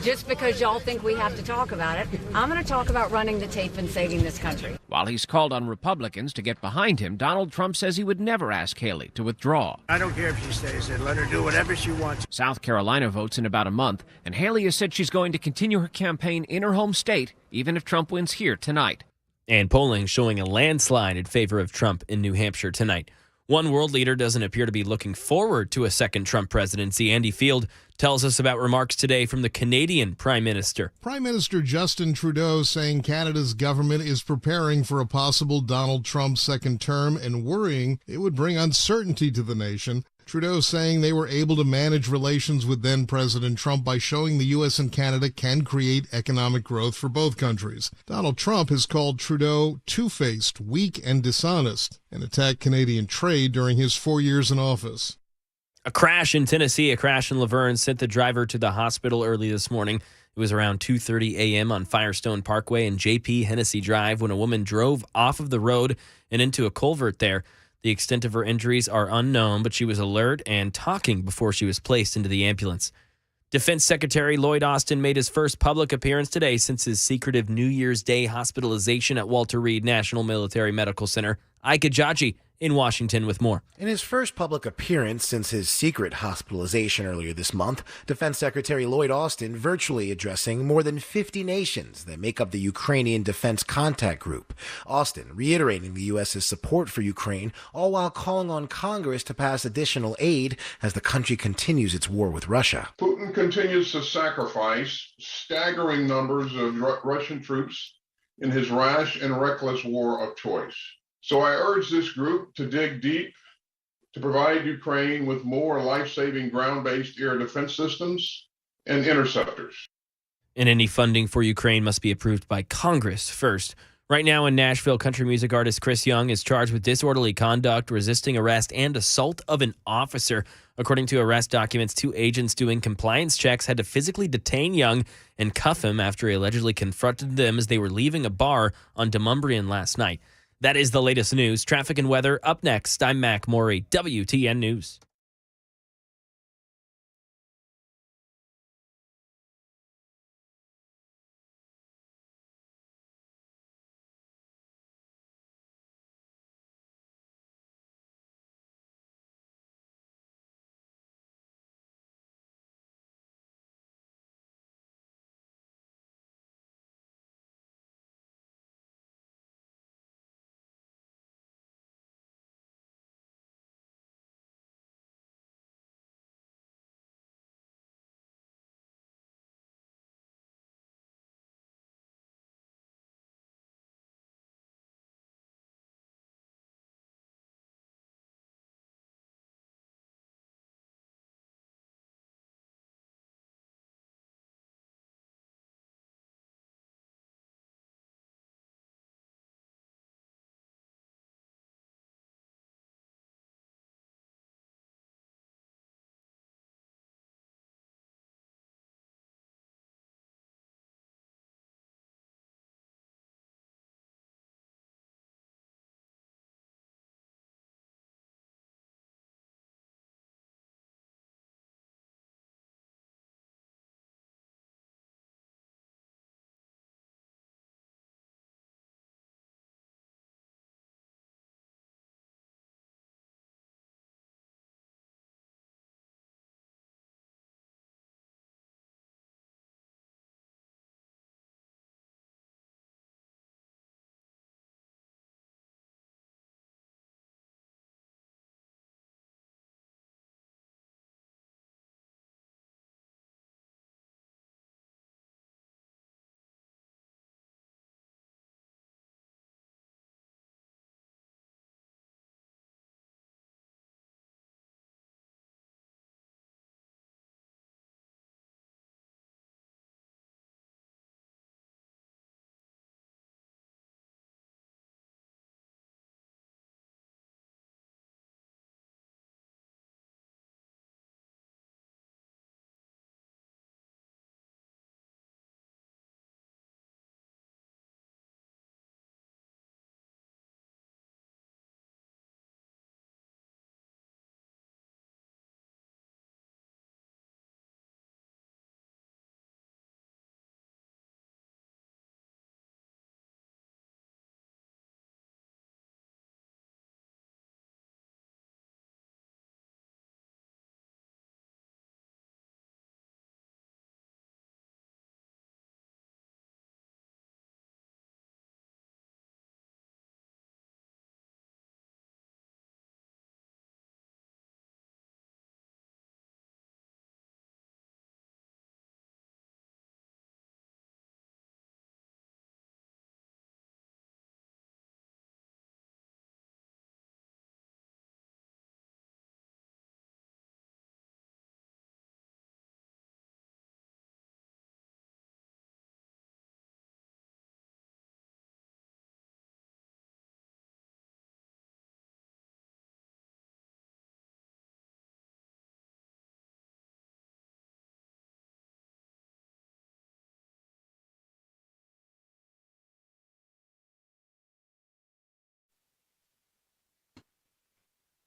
just because y'all think we have to talk about it. I'm going to talk about running the tape and saving this country. While he's called on Republicans to get behind him, Donald Trump says he would never ask Haley to withdraw. I don't care if she stays in. Let her do whatever she wants. South Carolina votes in about a month, and Haley has said she's going to continue her campaign in her home state, even if Trump wins here tonight. And polling showing a landslide in favor of Trump in New Hampshire tonight. One world leader doesn't appear to be looking forward to a second Trump presidency. Andy Field tells us about remarks today from the Canadian Prime Minister. Prime Minister Justin Trudeau saying Canada's government is preparing for a possible Donald Trump second term and worrying it would bring uncertainty to the nation. Trudeau saying they were able to manage relations with then-President Trump by showing the U.S. and Canada can create economic growth for both countries. Donald Trump has called Trudeau two-faced, weak, and dishonest, and attacked Canadian trade during his 4 years in office. A crash in Tennessee, a crash in Laverne, sent the driver to the hospital early this morning. It was around 2:30 a.m. on Firestone Parkway and J.P. Hennessy Drive when a woman drove off of the road and into a culvert there. The extent of her injuries are unknown, but she was alert and talking before she was placed into the ambulance. Defense Secretary Lloyd Austin made his first public appearance today since his secretive New Year's Day hospitalization at Walter Reed National Military Medical Center. Ike Ajaji in Washington with more. In his first public appearance since his secret hospitalization earlier this month, Defense Secretary Lloyd Austin virtually addressing more than 50 nations that make up the Ukrainian Defense Contact Group. Austin reiterating the U.S.'s support for Ukraine, all while calling on Congress to pass additional aid as the country continues its war with Russia. Putin continues to sacrifice staggering numbers of Russian troops in his rash and reckless war of choice. So I urge this group to dig deep to provide Ukraine with more life-saving ground-based air defense systems and interceptors. And any funding for Ukraine must be approved by Congress first. Right now in Nashville, country music artist Chris Young is charged with disorderly conduct, resisting arrest, and assault of an officer. According to arrest documents, 2 agents doing compliance checks had to physically detain Young and cuff him after he allegedly confronted them as they were leaving a bar on Demumbrian last night. That is the latest news. Traffic and weather up next. I'm Mac Morey, WTN News.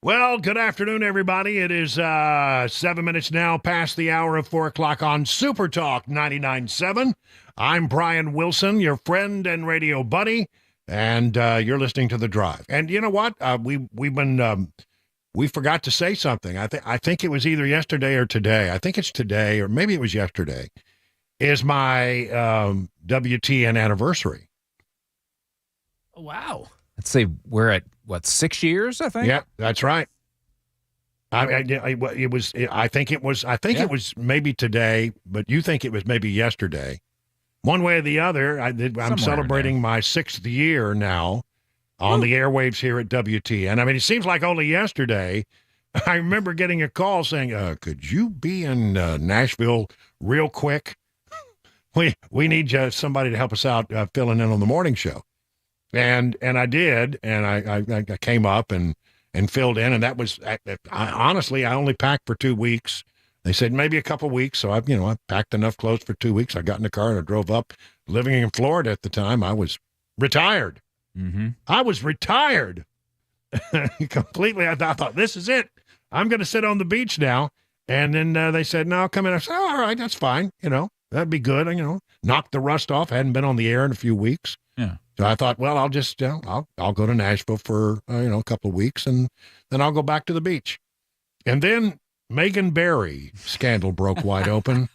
Well, good afternoon, everybody. It is 7 minutes now past the hour of 4 o'clock on Super Talk 99.7. I'm Brian Wilson, your friend and radio buddy, and you're listening to The Drive. And you know what? We forgot to say something. I think it was either yesterday or today. I think it's today, or maybe it was yesterday, is my WTN anniversary. Oh, wow. Let's see, we're at, 6 years, I think? Yeah, that's right. I think it was maybe today, but you think it was maybe yesterday. One way or the other, I'm celebrating my 6th year now on the airwaves here at WTN. I mean, it seems like only yesterday I remember getting a call saying, could you be in Nashville real quick? We need somebody to help us out filling in on the morning show. And I did, and I came up and filled in, and that was, honestly, I only packed for 2 weeks. They said maybe a couple weeks, so I packed enough clothes for 2 weeks. I got in the car and I drove up. Living in Florida at the time, I was retired. Mm-hmm. I was retired completely. I thought, this is it. I'm going to sit on the beach now. And then they said, no, come in. I said, oh, all right, that's fine. That'd be good. Knock the rust off. Hadn't been on the air in a few weeks. Yeah. So I thought, well, I'll just, I'll go to Nashville for, a couple of weeks, and then I'll go back to the beach. And then Megan Barry scandal broke wide open.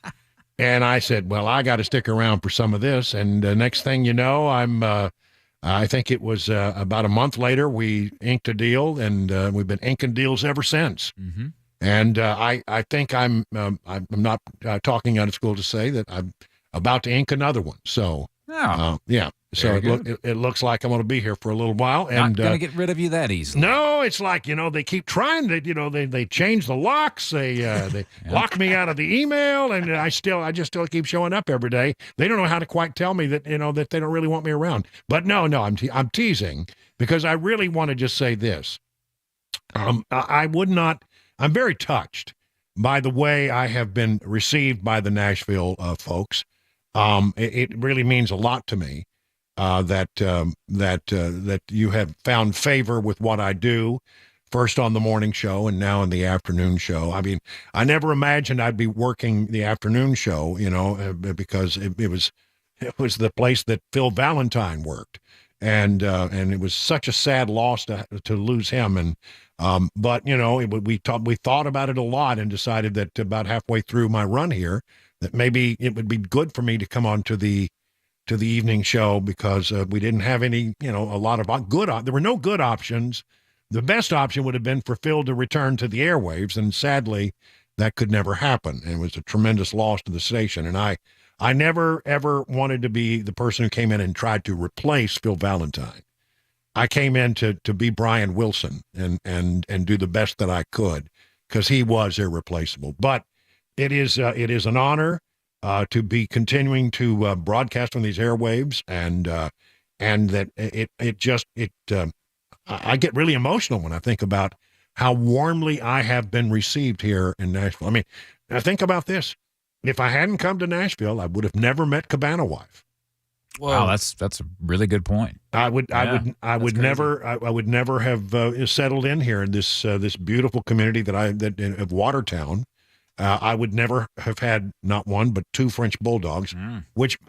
And I said, well, I got to stick around for some of this. And next thing you know, I think it was about a month later, we inked a deal, and we've been inking deals ever since. Mm-hmm. And I think I'm not talking out of school to say that I'm about to ink another one. So, yeah. So it looks like I'm going to be here for a little while. And not going to get rid of you that easily. No, it's like, they keep trying. They change the locks. They lock me out of the email, and I just still keep showing up every day. They don't know how to quite tell me that, that they don't really want me around. But no, I'm teasing, because I really want to just say this. I'm very touched by the way I have been received by the Nashville folks. It really means a lot to me that you have found favor with what I do, first on the morning show and now in the afternoon show. I mean, I never imagined I'd be working the afternoon show, because it was the place that Phil Valentine worked, and it was such a sad loss to lose him. And but we thought about it a lot and decided that about halfway through my run here, that maybe it would be good for me to come on to the evening show, because we didn't have any, a lot of there were no good options. The best option would have been for Phil to return to the airwaves, and sadly, that could never happen. And it was a tremendous loss to the station. And I never, ever wanted to be the person who came in and tried to replace Phil Valentine. I came in to be Brian Wilson and do the best that I could, because he was irreplaceable. But it is an honor to be continuing to broadcast on these airwaves, and that I get really emotional when I think about how warmly I have been received here in Nashville. I mean, I think about this. If I hadn't come to Nashville, I would have never met Cabana Wife. Wow, that's a really good point. I would never have settled in here in this beautiful community of Watertown. I would never have had not one but two French bulldogs, which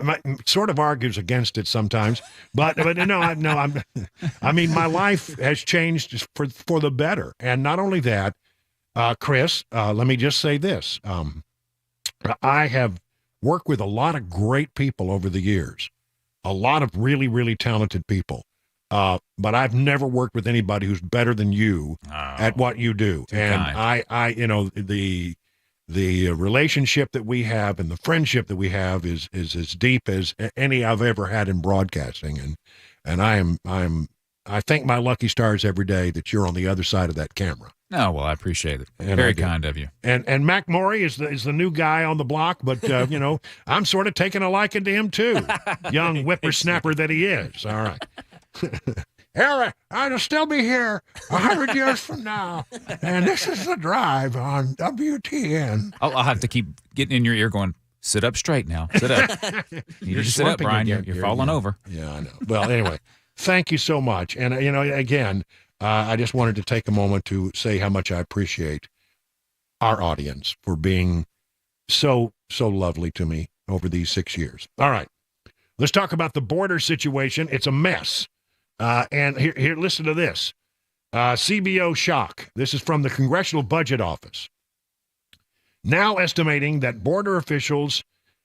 sort of argues against it sometimes. But no, I mean, my life has changed for the better. And not only that, Chris, let me just say this: I have worked with a lot of great people over the years, a lot of really, really talented people. But I've never worked with anybody who's better than you at what you do. And the relationship that we have and the friendship that we have is as deep as any I've ever had in broadcasting. And I thank my lucky stars every day that you're on the other side of that camera. Oh, well, I appreciate it. And very kind of you. And Mac Morey is the new guy on the block, but I'm sort of taking a liking to him too. Young whippersnapper that he is. All right. Eric, I'll still be here 100 years from now, and this is The Drive on WTN. I'll have to keep getting in your ear going, sit up straight now. Sit up. You just sit up, Brian. You're falling over. Yeah, I know. Well, anyway, thank you so much. And, again, I just wanted to take a moment to say how much I appreciate our audience for being so lovely to me over these 6 years. All right, let's talk about the border situation. It's a mess. And here, listen to this. CBO shock. This is from the Congressional Budget Office. Now estimating that border officials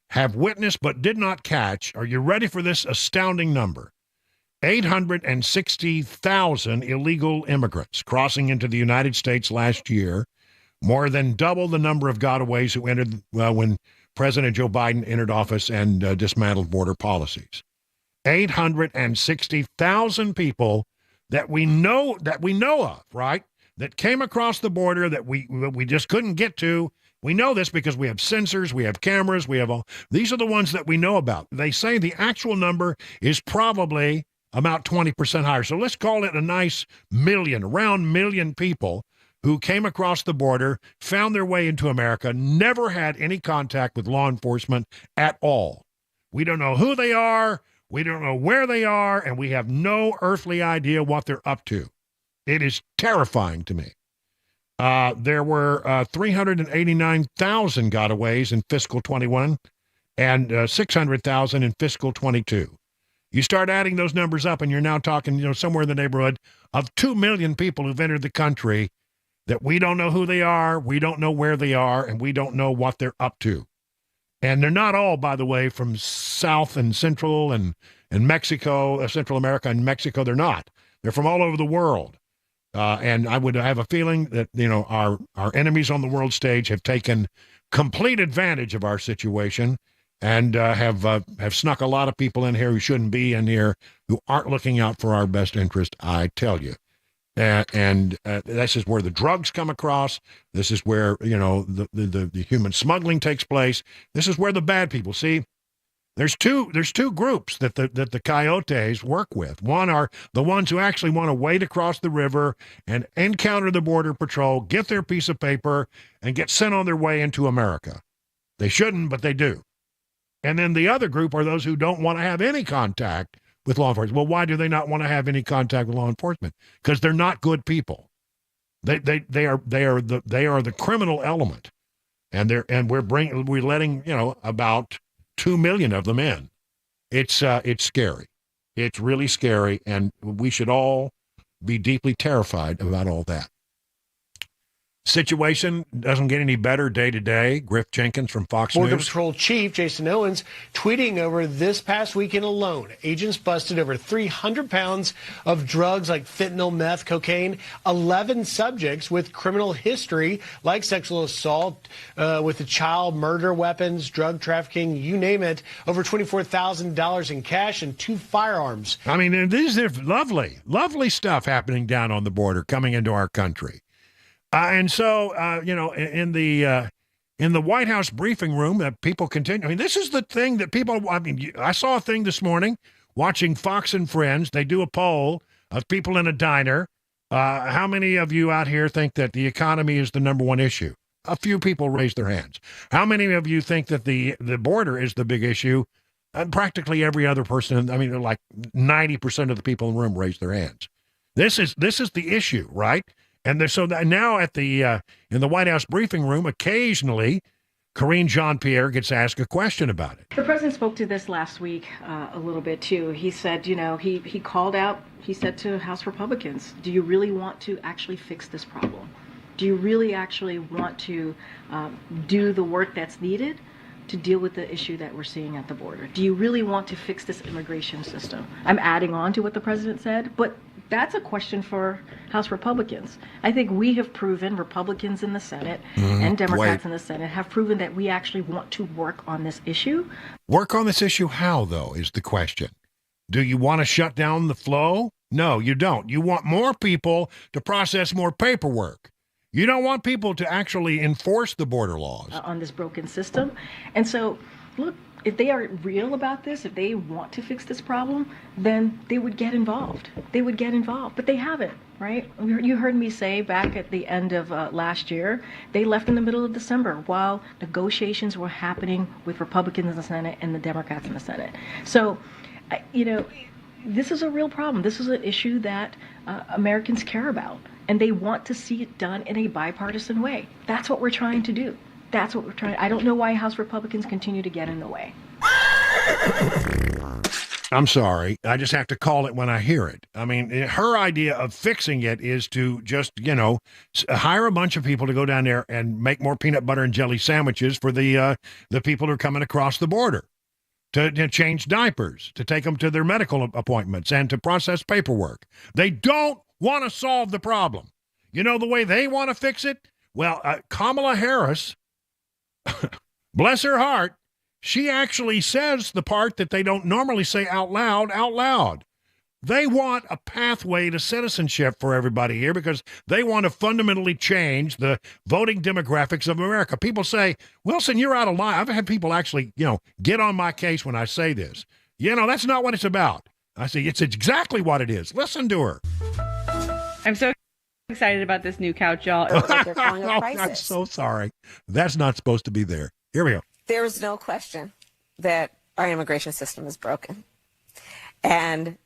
have witnessed but did not catch, are you ready for this astounding number? 860,000 illegal immigrants crossing into the United States last year, more than double the number of gotaways who entered when President Joe Biden entered office and dismantled border policies. 860,000 people that we know of, right? That came across the border that we just couldn't get to. We know this because we have sensors, we have cameras, we have all. These are the ones that we know about. They say the actual number is probably about 20% higher. So let's call it a nice around million people who came across the border, found their way into America, never had any contact with law enforcement at all. We don't know who they are, we don't know where they are, and we have no earthly idea what they're up to. It is terrifying to me. There were 389,000 gotaways in fiscal 21 and 600,000 in fiscal 22. You start adding those numbers up, and you're now talking, somewhere in the neighborhood of 2 million people who've entered the country that we don't know who they are, we don't know where they are, and we don't know what they're up to. And they're not all, by the way, from South and Central and Mexico, Central America and Mexico. They're not. They're from all over the world. And I would have a feeling that, our enemies on the world stage have taken complete advantage of our situation and have snuck a lot of people in here who shouldn't be in here, who aren't looking out for our best interest, I tell you. And this is where the drugs come across. This is where, the human smuggling takes place. This is where the bad people, see, there's two groups that the coyotes work with. One are the ones who actually want to wade across the river and encounter the Border Patrol, get their piece of paper, and get sent on their way into America. They shouldn't, but they do. And then the other group are those who don't want to have any contact with law enforcement. Well, why do they not want to have any contact with law enforcement? Because they're not good people. They are the criminal element, and we're letting about 2 million of them in. It's scary. It's really scary, and we should all be deeply terrified about all that. Situation doesn't get any better day to day. Griff Jenkins from Fox Border News. Patrol Chief Jason Owens tweeting over this past weekend alone, agents busted over 300 pounds of drugs like fentanyl, meth, cocaine, 11 subjects with criminal history like sexual assault, with a child, murder, weapons, drug trafficking, you name it, over $24,000 in cash and 2 firearms. I mean, these are lovely stuff happening down on the border coming into our country. And so, in the White House briefing room, that people continue. I mean, this is the thing that people. I mean, I saw a thing this morning watching Fox and Friends. They do a poll of people in a diner. How many of you out here think that the economy is the number one issue? A few people raised their hands. How many of you think that the border is the big issue? Practically every other person. I mean, like 90% of the people in the room raised their hands. This is the issue, right? And so now at in the White House briefing room, occasionally, Karine Jean-Pierre gets asked a question about it. The president spoke to this last week a little bit, too. He said, he called out, he said to House Republicans, do you really want to actually fix this problem? Do you really actually want to do the work that's needed to deal with the issue that we're seeing at the border? Do you really want to fix this immigration system? I'm adding on to what the president said, but that's a question for House Republicans. I think we have proven, Republicans in the Senate and Democrats in the Senate have proven that we actually want to work on this issue. Work on this issue how, though, is the question. Do you want to shut down the flow? No, you don't. You want more people to process more paperwork. You don't want people to actually enforce the border laws. On this broken system. And so, look, if they are real about this, if they want to fix this problem, then they would get involved. They would get involved, but they haven't, right? You heard me say back at the end of last year, they left in the middle of December while negotiations were happening with Republicans in the Senate and the Democrats in the Senate. So, this is a real problem. This is an issue that Americans care about. And they want to see it done in a bipartisan way. That's what we're trying to do. That's what we're trying. I don't know why House Republicans continue to get in the way. I'm sorry. I just have to call it when I hear it. I mean, her idea of fixing it is to just, hire a bunch of people to go down there and make more peanut butter and jelly sandwiches for the people who are coming across the border, to change diapers, to take them to their medical appointments, and to process paperwork. They don't want to solve the problem. You know the way they want to fix it? Well, Kamala Harris, bless her heart, she actually says the part that they don't normally say out loud. They want a pathway to citizenship for everybody here because they want to fundamentally change the voting demographics of America. People say, Wilson, you're out of line. I've had people actually, get on my case when I say this. That's not what it's about. I say, it's exactly what it is. Listen to her. I'm so excited about this new couch, y'all. I'm so sorry. That's not supposed to be there. Here we go. There is no question that our immigration system is broken. And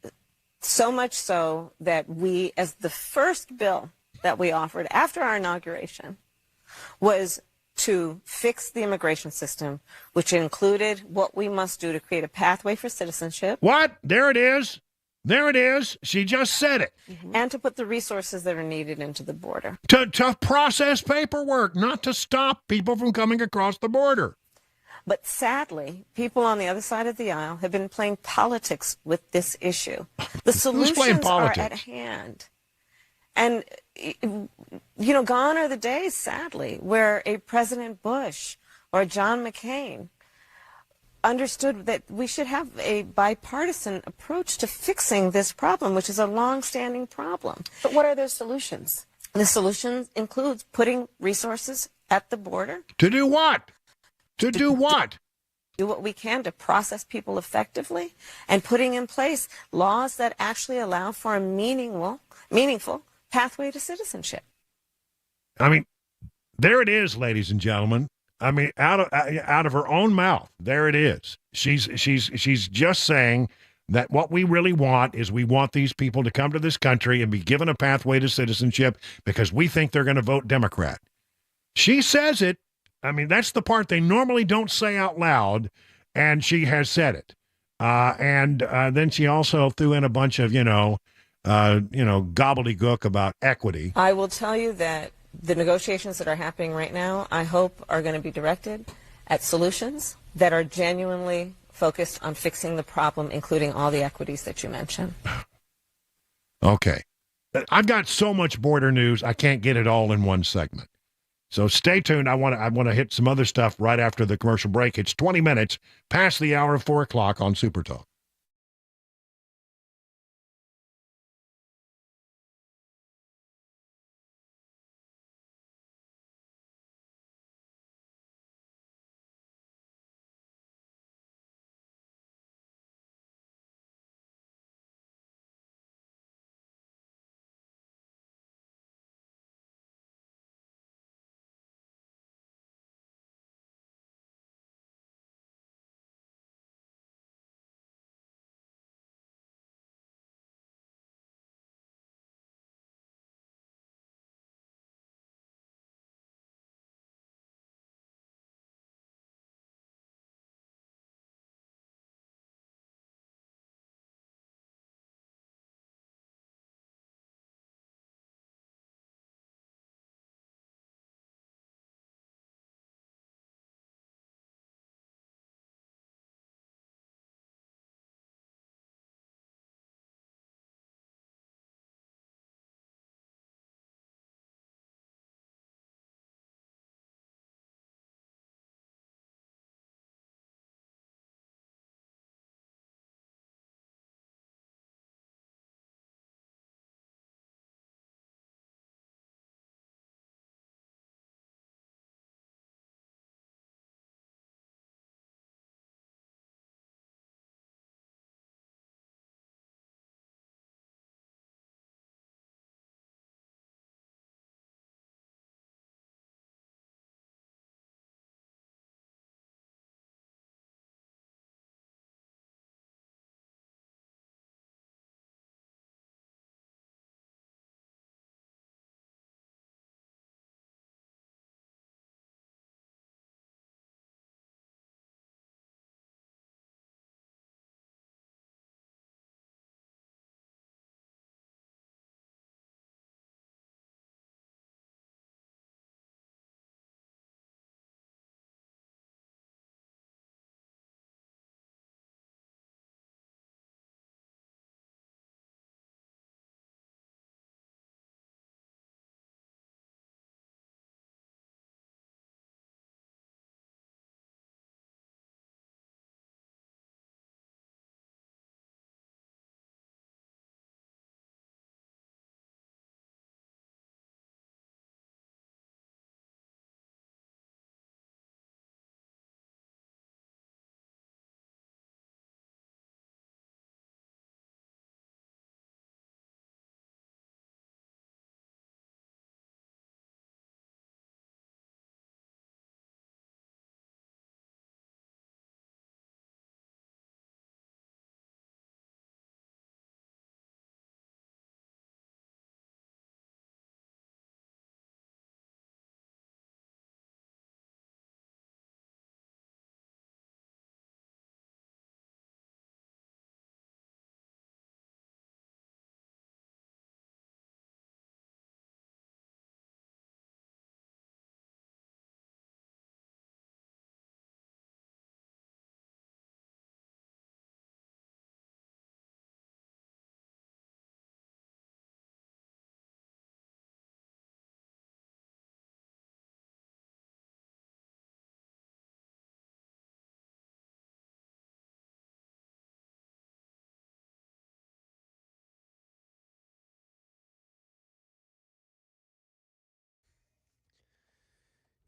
so much so that we, as the first bill that we offered after our inauguration, was to fix the immigration system, which included what we must do to create a pathway for citizenship. What? There it is. There it is. She just said it. And to put the resources that are needed into the border. To process paperwork, not to stop people from coming across the border. But sadly, people on the other side of the aisle have been playing politics with this issue. The solutions are at hand. And, gone are the days, sadly, where a President Bush or John McCain understood that we should have a bipartisan approach to fixing this problem, which is a long-standing problem. But what are those solutions? The solution includes putting resources at the border. To do what? To do what? Do what we can to process people effectively and putting in place laws that actually allow for a meaningful pathway to citizenship. I mean, there it is, ladies and gentlemen. I mean, out of her own mouth, there it is. She's just saying that what we really want is we want these people to come to this country and be given a pathway to citizenship because we think they're going to vote Democrat. She says it. I mean, that's the part they normally don't say out loud, and she has said it. And then she also threw in a bunch of, gobbledygook about equity. I will tell you that the negotiations that are happening right now, I hope, are going to be directed at solutions that are genuinely focused on fixing the problem, including all the equities that you mentioned. Okay. I've got so much border news, I can't get it all in one segment. So stay tuned. I want to hit some other stuff right after the commercial break. It's 20 minutes past the hour of 4 o'clock on Super Talk.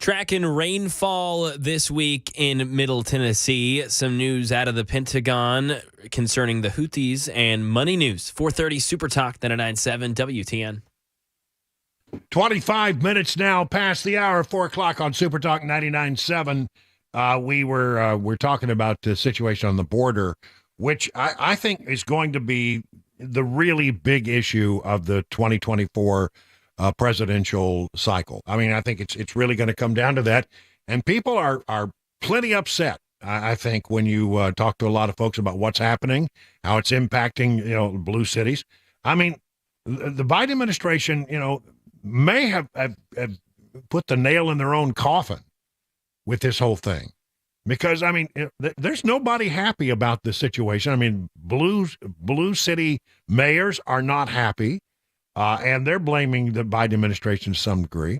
Tracking rainfall this week in Middle Tennessee. Some news out of the Pentagon concerning the Houthis and money news. 4:30 Super Talk 99.7 WTN. 25 minutes now past the hour, 4 o'clock on Super Talk 99.7. We're talking about the situation on the border, which I think is going to be the really big issue of the 2024 presidential cycle. I mean, I think it's really going to come down to that. And people are plenty upset, I think, when you talk to a lot of folks about what's happening, how it's impacting, blue cities. I mean, the Biden administration, may have put the nail in their own coffin with this whole thing. Because, I mean, there's nobody happy about the situation. I mean, blue city mayors are not happy. And they're blaming the Biden administration to some degree.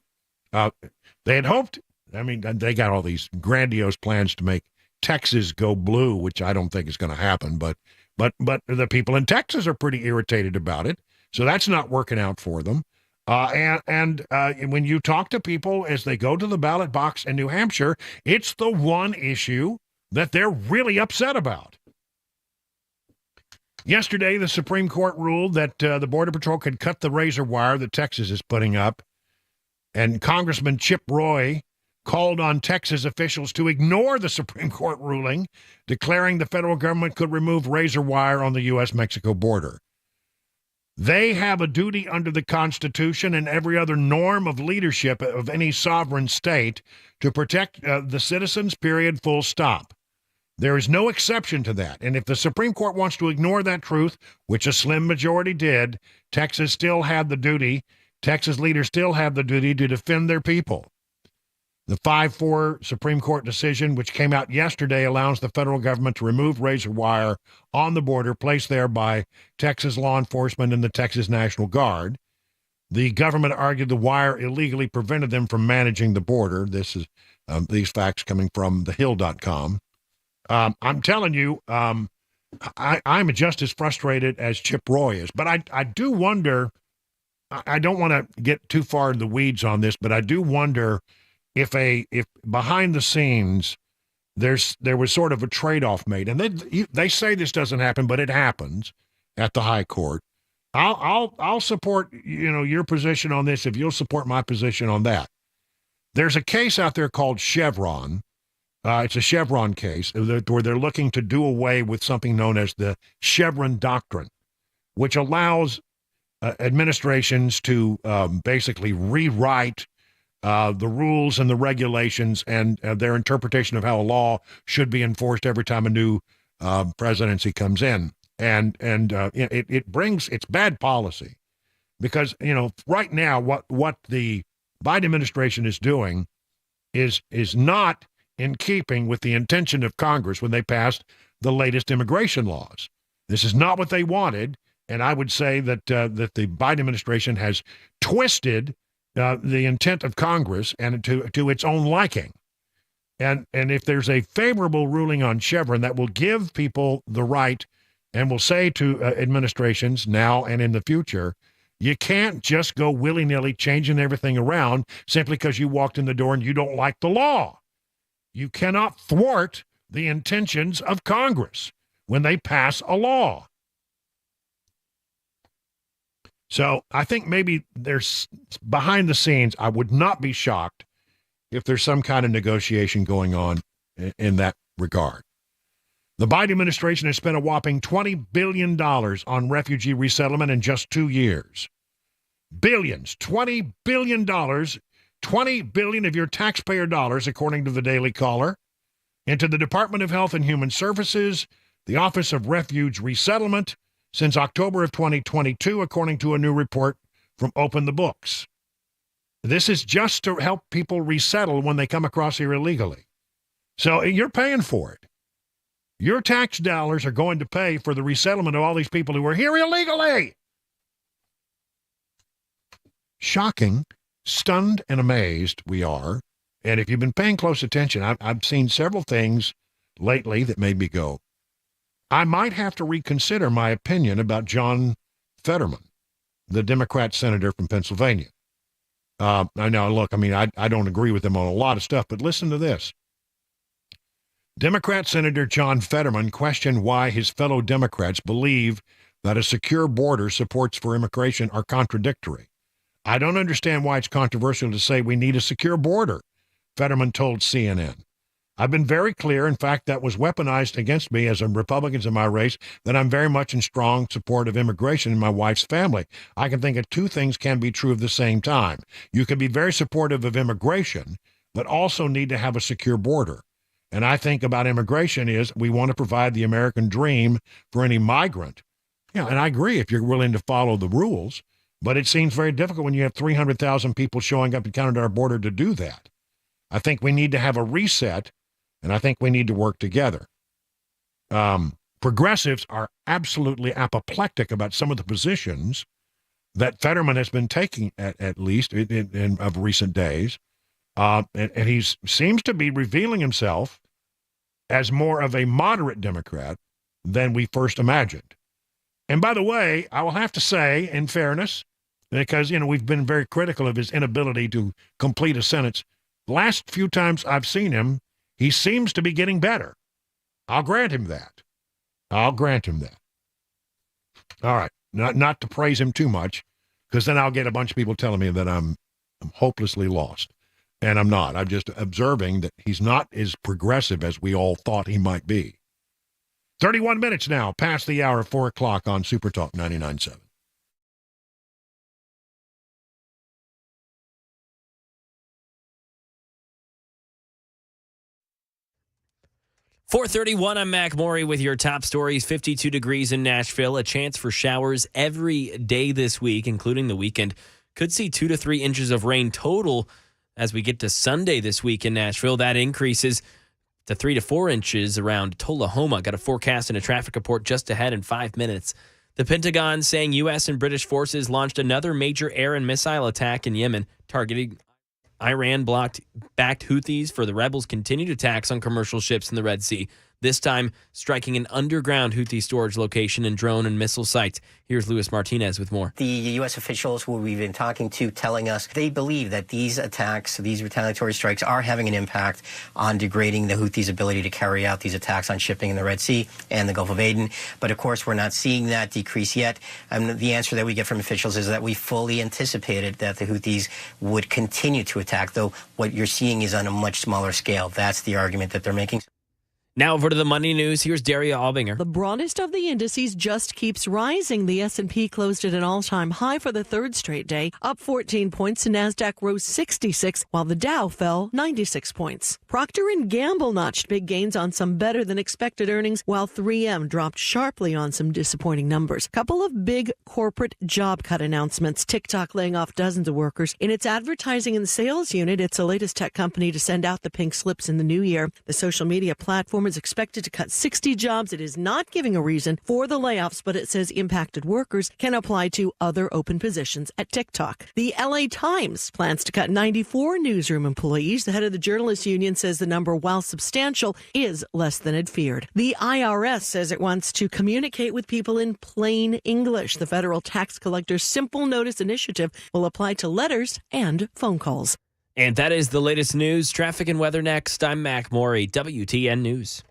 They had hoped, they got all these grandiose plans to make Texas go blue, which I don't think is going to happen. But the people in Texas are pretty irritated about it. So that's not working out for them. And when you talk to people as they go to the ballot box in New Hampshire, it's the one issue that they're really upset about. Yesterday, the Supreme Court ruled that the Border Patrol could cut the razor wire that Texas is putting up. And Congressman Chip Roy called on Texas officials to ignore the Supreme Court ruling, declaring the federal government could remove razor wire on the U.S.-Mexico border. They have a duty under the Constitution and every other norm of leadership of any sovereign state to protect the citizens, period, full stop. There is no exception to that. And if the Supreme Court wants to ignore that truth, which a slim majority did, Texas leaders still have the duty to defend their people. The 5-4 Supreme Court decision, which came out yesterday, allows the federal government to remove razor wire on the border placed there by Texas law enforcement and the Texas National Guard. The government argued the wire illegally prevented them from managing the border. This is these facts coming from thehill.com. I'm telling you, I'm just as frustrated as Chip Roy is. But I do wonder, I don't want to get too far in the weeds on this, but I do wonder if behind the scenes there was sort of a trade-off made. And they say this doesn't happen, but it happens at the high court. I'll support your position on this if you'll support my position on that. There's a case out there called Chevron. It's a Chevron case where they're looking to do away with something known as the Chevron Doctrine, which allows administrations to basically rewrite the rules and the regulations and their interpretation of how a law should be enforced every time a new presidency comes in. And it's bad policy because, right now what the Biden administration is doing is not in keeping with the intention of Congress when they passed the latest immigration laws. This is not what they wanted, and I would say that the Biden administration has twisted the intent of Congress and to its own liking. And if there's a favorable ruling on Chevron that will give people the right and will say to administrations now and in the future, you can't just go willy-nilly changing everything around simply because you walked in the door and you don't like the law. You cannot thwart the intentions of Congress when they pass a law. So I think maybe there's behind the scenes, I would not be shocked if there's some kind of negotiation going on in that regard. The Biden administration has spent a whopping $20 billion on refugee resettlement in just 2 years. Billions, $20 billion, $20 billion of your taxpayer dollars, according to the Daily Caller, into the Department of Health and Human Services, the Office of Refuge Resettlement, since October of 2022, according to a new report from Open the Books. This is just to help people resettle when they come across here illegally. So you're paying for it. Your tax dollars are going to pay for the resettlement of all these people who are here illegally. Shocking, stunned, and amazed we are. And if you've been paying close attention, I've seen several things lately that made me go, I might have to reconsider my opinion about John Fetterman, the Democrat senator from Pennsylvania. I know, look, I mean, I don't agree with them on a lot of stuff, but listen to this. Democrat Senator John Fetterman questioned why his fellow Democrats believe that a secure border supports for immigration are contradictory. I don't understand why it's controversial to say we need a secure border, Fetterman told CNN. I've been very clear, in fact, that was weaponized against me as a Republican in my race, that I'm very much in strong support of immigration in my wife's family. I can think of two things can be true at the same time. You can be very supportive of immigration, but also need to have a secure border. And I think about immigration is we want to provide the American dream for any migrant. Yeah, and I agree if you're willing to follow the rules, but it seems very difficult when you have 300,000 people showing up and counted at our border to do that. I think we need to have a reset, and I think we need to work together. Progressives are absolutely apoplectic about some of the positions that Fetterman has been taking, at least in of recent days. And he seems to be revealing himself as more of a moderate Democrat than we first imagined. And by the way, I will have to say, in fairness, because, we've been very critical of his inability to complete a sentence, the last few times I've seen him, he seems to be getting better. I'll grant him that. All right. Not to praise him too much, because then I'll get a bunch of people telling me that I'm hopelessly lost. And I'm not. I'm just observing that he's not as progressive as we all thought he might be. 31 minutes now, past the hour of 4 o'clock on Super Talk 99.7. .431, I'm Mac Maury with your top stories. 52 degrees in Nashville, a chance for showers every day this week, including the weekend. Could see 2 to 3 inches of rain total as we get to Sunday this week in Nashville. That increases to 3 to 4 inches around Tullahoma. Got a forecast and a traffic report just ahead in 5 minutes. The Pentagon saying U.S. and British forces launched another major air and missile attack in Yemen, targeting Iran-backed Houthis for the rebels' continued attacks on commercial ships in the Red Sea, this time striking an underground Houthi storage location and drone and missile sites. Here's Luis Martinez with more. The U.S. officials who we've been talking to telling us they believe that these attacks, these retaliatory strikes, are having an impact on degrading the Houthis' ability to carry out these attacks on shipping in the Red Sea and the Gulf of Aden. But of course, we're not seeing that decrease yet. And the answer that we get from officials is that we fully anticipated that the Houthis would continue to attack, though what you're seeing is on a much smaller scale. That's the argument that they're making. Now over to the money news. Here's Daria Albinger. The broadest of the indices just keeps rising. The S&P closed at an all-time high for the third straight day, up 14 points. The Nasdaq rose 66, while the Dow fell 96 points. Procter & Gamble notched big gains on some better-than-expected earnings, while 3M dropped sharply on some disappointing numbers. Couple of big corporate job cut announcements. TikTok laying off dozens of workers. In its advertising and sales unit, it's the latest tech company to send out the pink slips in the new year. The social media platform is expected to cut 60 jobs. It is not giving a reason for the layoffs, but it says impacted workers can apply to other open positions at TikTok. The LA Times plans to cut 94 newsroom employees. The head of the journalists union says the number, while substantial, is less than it feared. The IRS says it wants to communicate with people in plain English. The federal tax collector's simple notice initiative will apply to letters and phone calls. And that is the latest news. Traffic and weather next. I'm Mac Maury, WTN News.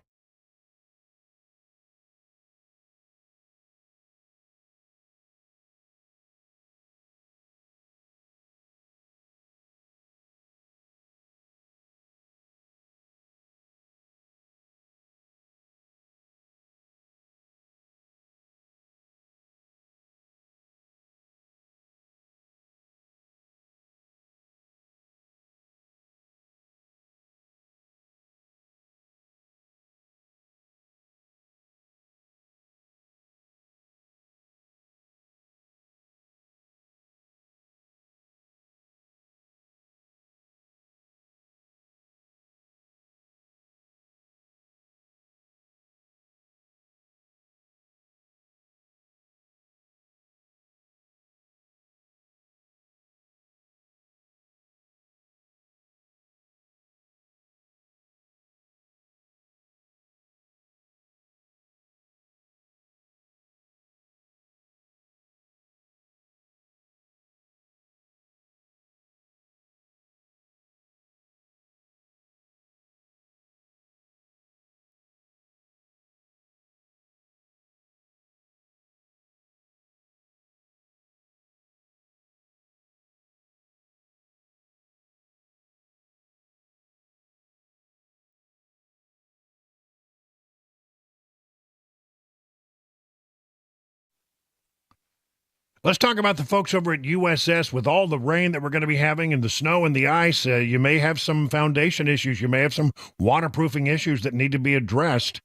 Let's talk about the folks over at USS. With all the rain that we're going to be having and the snow and the ice, you may have some foundation issues. You may have some waterproofing issues that need to be addressed.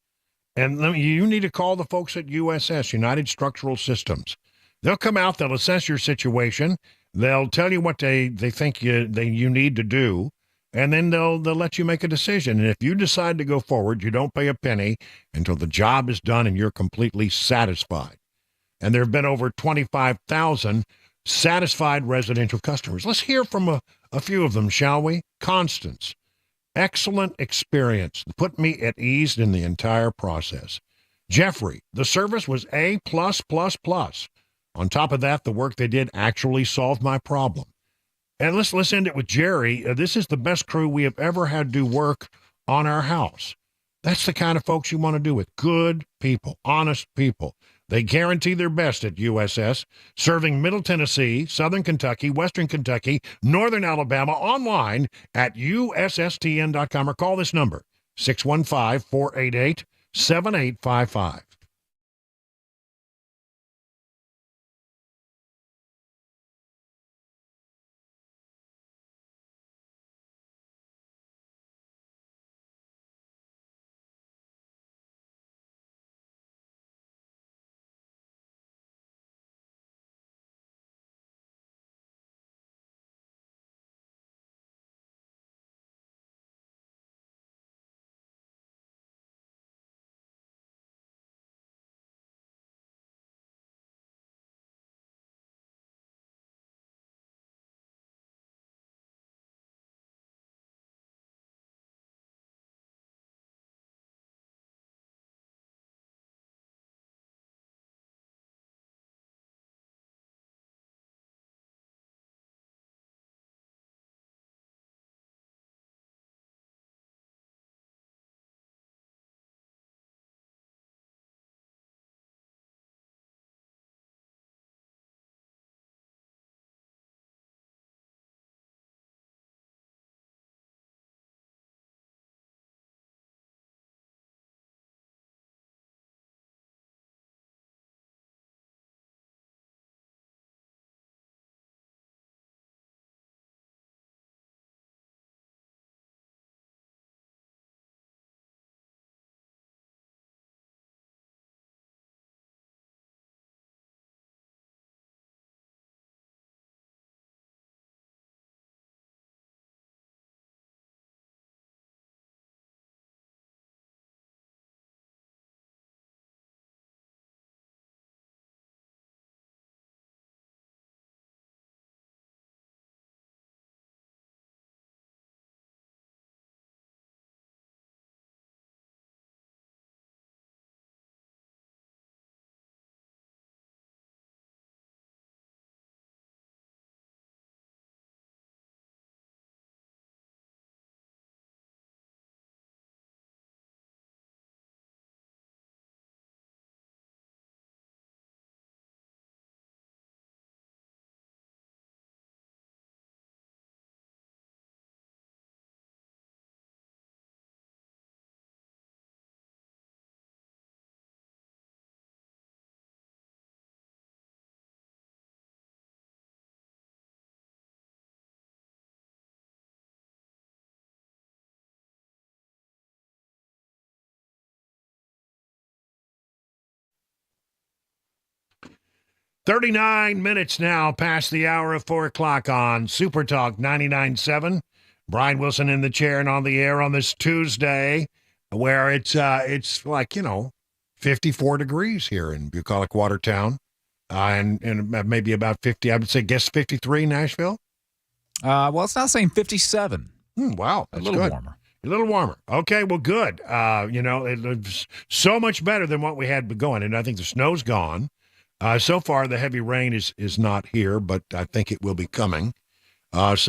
And you need to call the folks at USS, United Structural Systems. They'll come out, they'll assess your situation, they'll tell you what they think you need to do, and then they'll let you make a decision. And if you decide to go forward, you don't pay a penny until the job is done and you're completely satisfied. And there have been over 25,000 satisfied residential customers. Let's hear from a few of them, shall we? Constance. Excellent experience. Put me at ease in the entire process. Jeffrey, the service was A+++. On top of that, the work they did actually solved my problem. And let's end it with Jerry. This is the best crew we have ever had do work on our house. That's the kind of folks you want to do with. Good people, honest people. They guarantee their best at USS, serving Middle Tennessee, Southern Kentucky, Western Kentucky, Northern Alabama, online at USSTN.com, or call this number, 615-488-7855. "39 minutes now past the hour of 4 o'clock on Super Talk 99.7. Brian Wilson in the chair and on the air on this Tuesday, where it's like, 54 degrees here in bucolic Watertown, and maybe about 50, I would say, guess 53 Nashville? Well, it's now saying 57. Wow, that's a little good. warmer. A little warmer. Okay, well, good. It's so much better than what we had going, and I think the snow's gone. So far, the heavy rain is not here, but I think it will be coming. This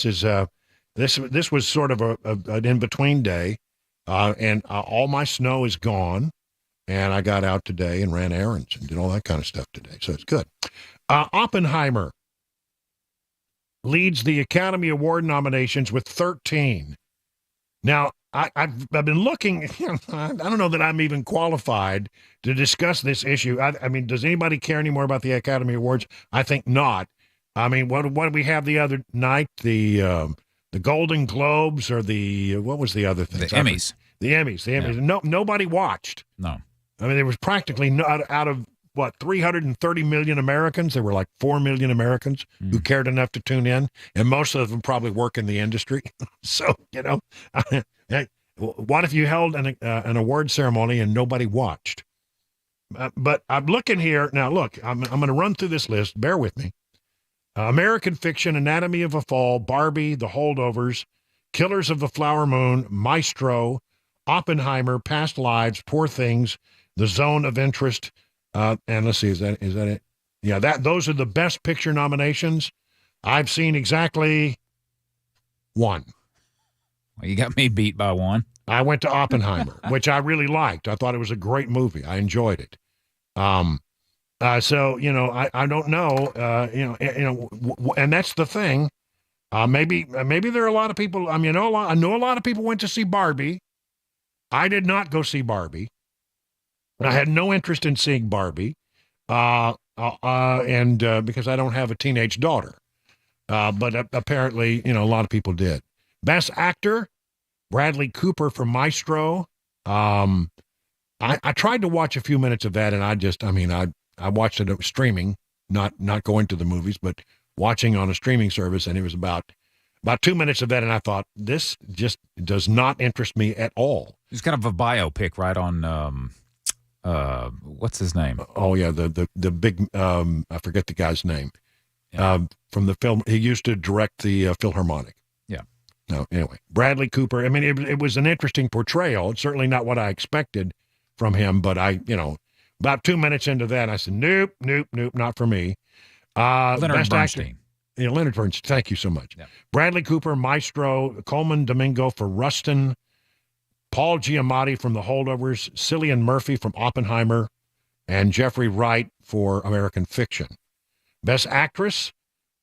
is this was sort of an in-between day, and all my snow is gone, and I got out today and ran errands and did all that kind of stuff today, so it's good. Oppenheimer leads the Academy Award nominations with 13. Now, I've been looking. I don't know that I'm even qualified to discuss this issue. I mean, does anybody care anymore about the Academy Awards? I think not. I mean, what did we have the other night? The Golden Globes or what was the other thing? The Emmys. The Emmys. No, nobody watched. No. I mean, there was practically out of what 330 million Americans. There were like 4 million Americans who cared enough to tune in, and most of them probably work in the industry. So what if you held an award ceremony and nobody watched? But I'm looking here now. Look, I'm going to run through this list. Bear with me. American Fiction, Anatomy of a Fall, Barbie, The Holdovers, Killers of the Flower Moon, Maestro, Oppenheimer, Past Lives, Poor Things, The Zone of Interest, and let's see, is that it? Yeah, those are the Best Picture nominations. I've seen exactly one. Well, you got me beat by one. I went to Oppenheimer, which I really liked. I thought it was a great movie. I enjoyed it. So I don't know. And that's the thing. Maybe there are a lot of people. I mean, I know a lot of people went to see Barbie. I did not go see Barbie. I had no interest in seeing Barbie, and because I don't have a teenage daughter. But apparently, a lot of people did. Best Actor, Bradley Cooper for Maestro. I tried to watch a few minutes of that, and I watched it streaming, not going to the movies, but watching on a streaming service, and it was about 2 minutes of that, and I thought, this just does not interest me at all. It's kind of a biopic, right, on what's his name? Oh yeah, the big I forget the guy's name. From the film, he used to direct the Philharmonic. Yeah. No, anyway, Bradley Cooper. I mean, it was an interesting portrayal. It's certainly not what I expected from him, but about 2 minutes into that, I said, nope, not for me. Leonard Bernstein. Leonard Bernstein. Thank you so much. Yeah. Bradley Cooper, Maestro, Coleman Domingo for Rustin, Paul Giamatti from The Holdovers, Cillian Murphy from Oppenheimer, and Jeffrey Wright for American Fiction. Best Actress,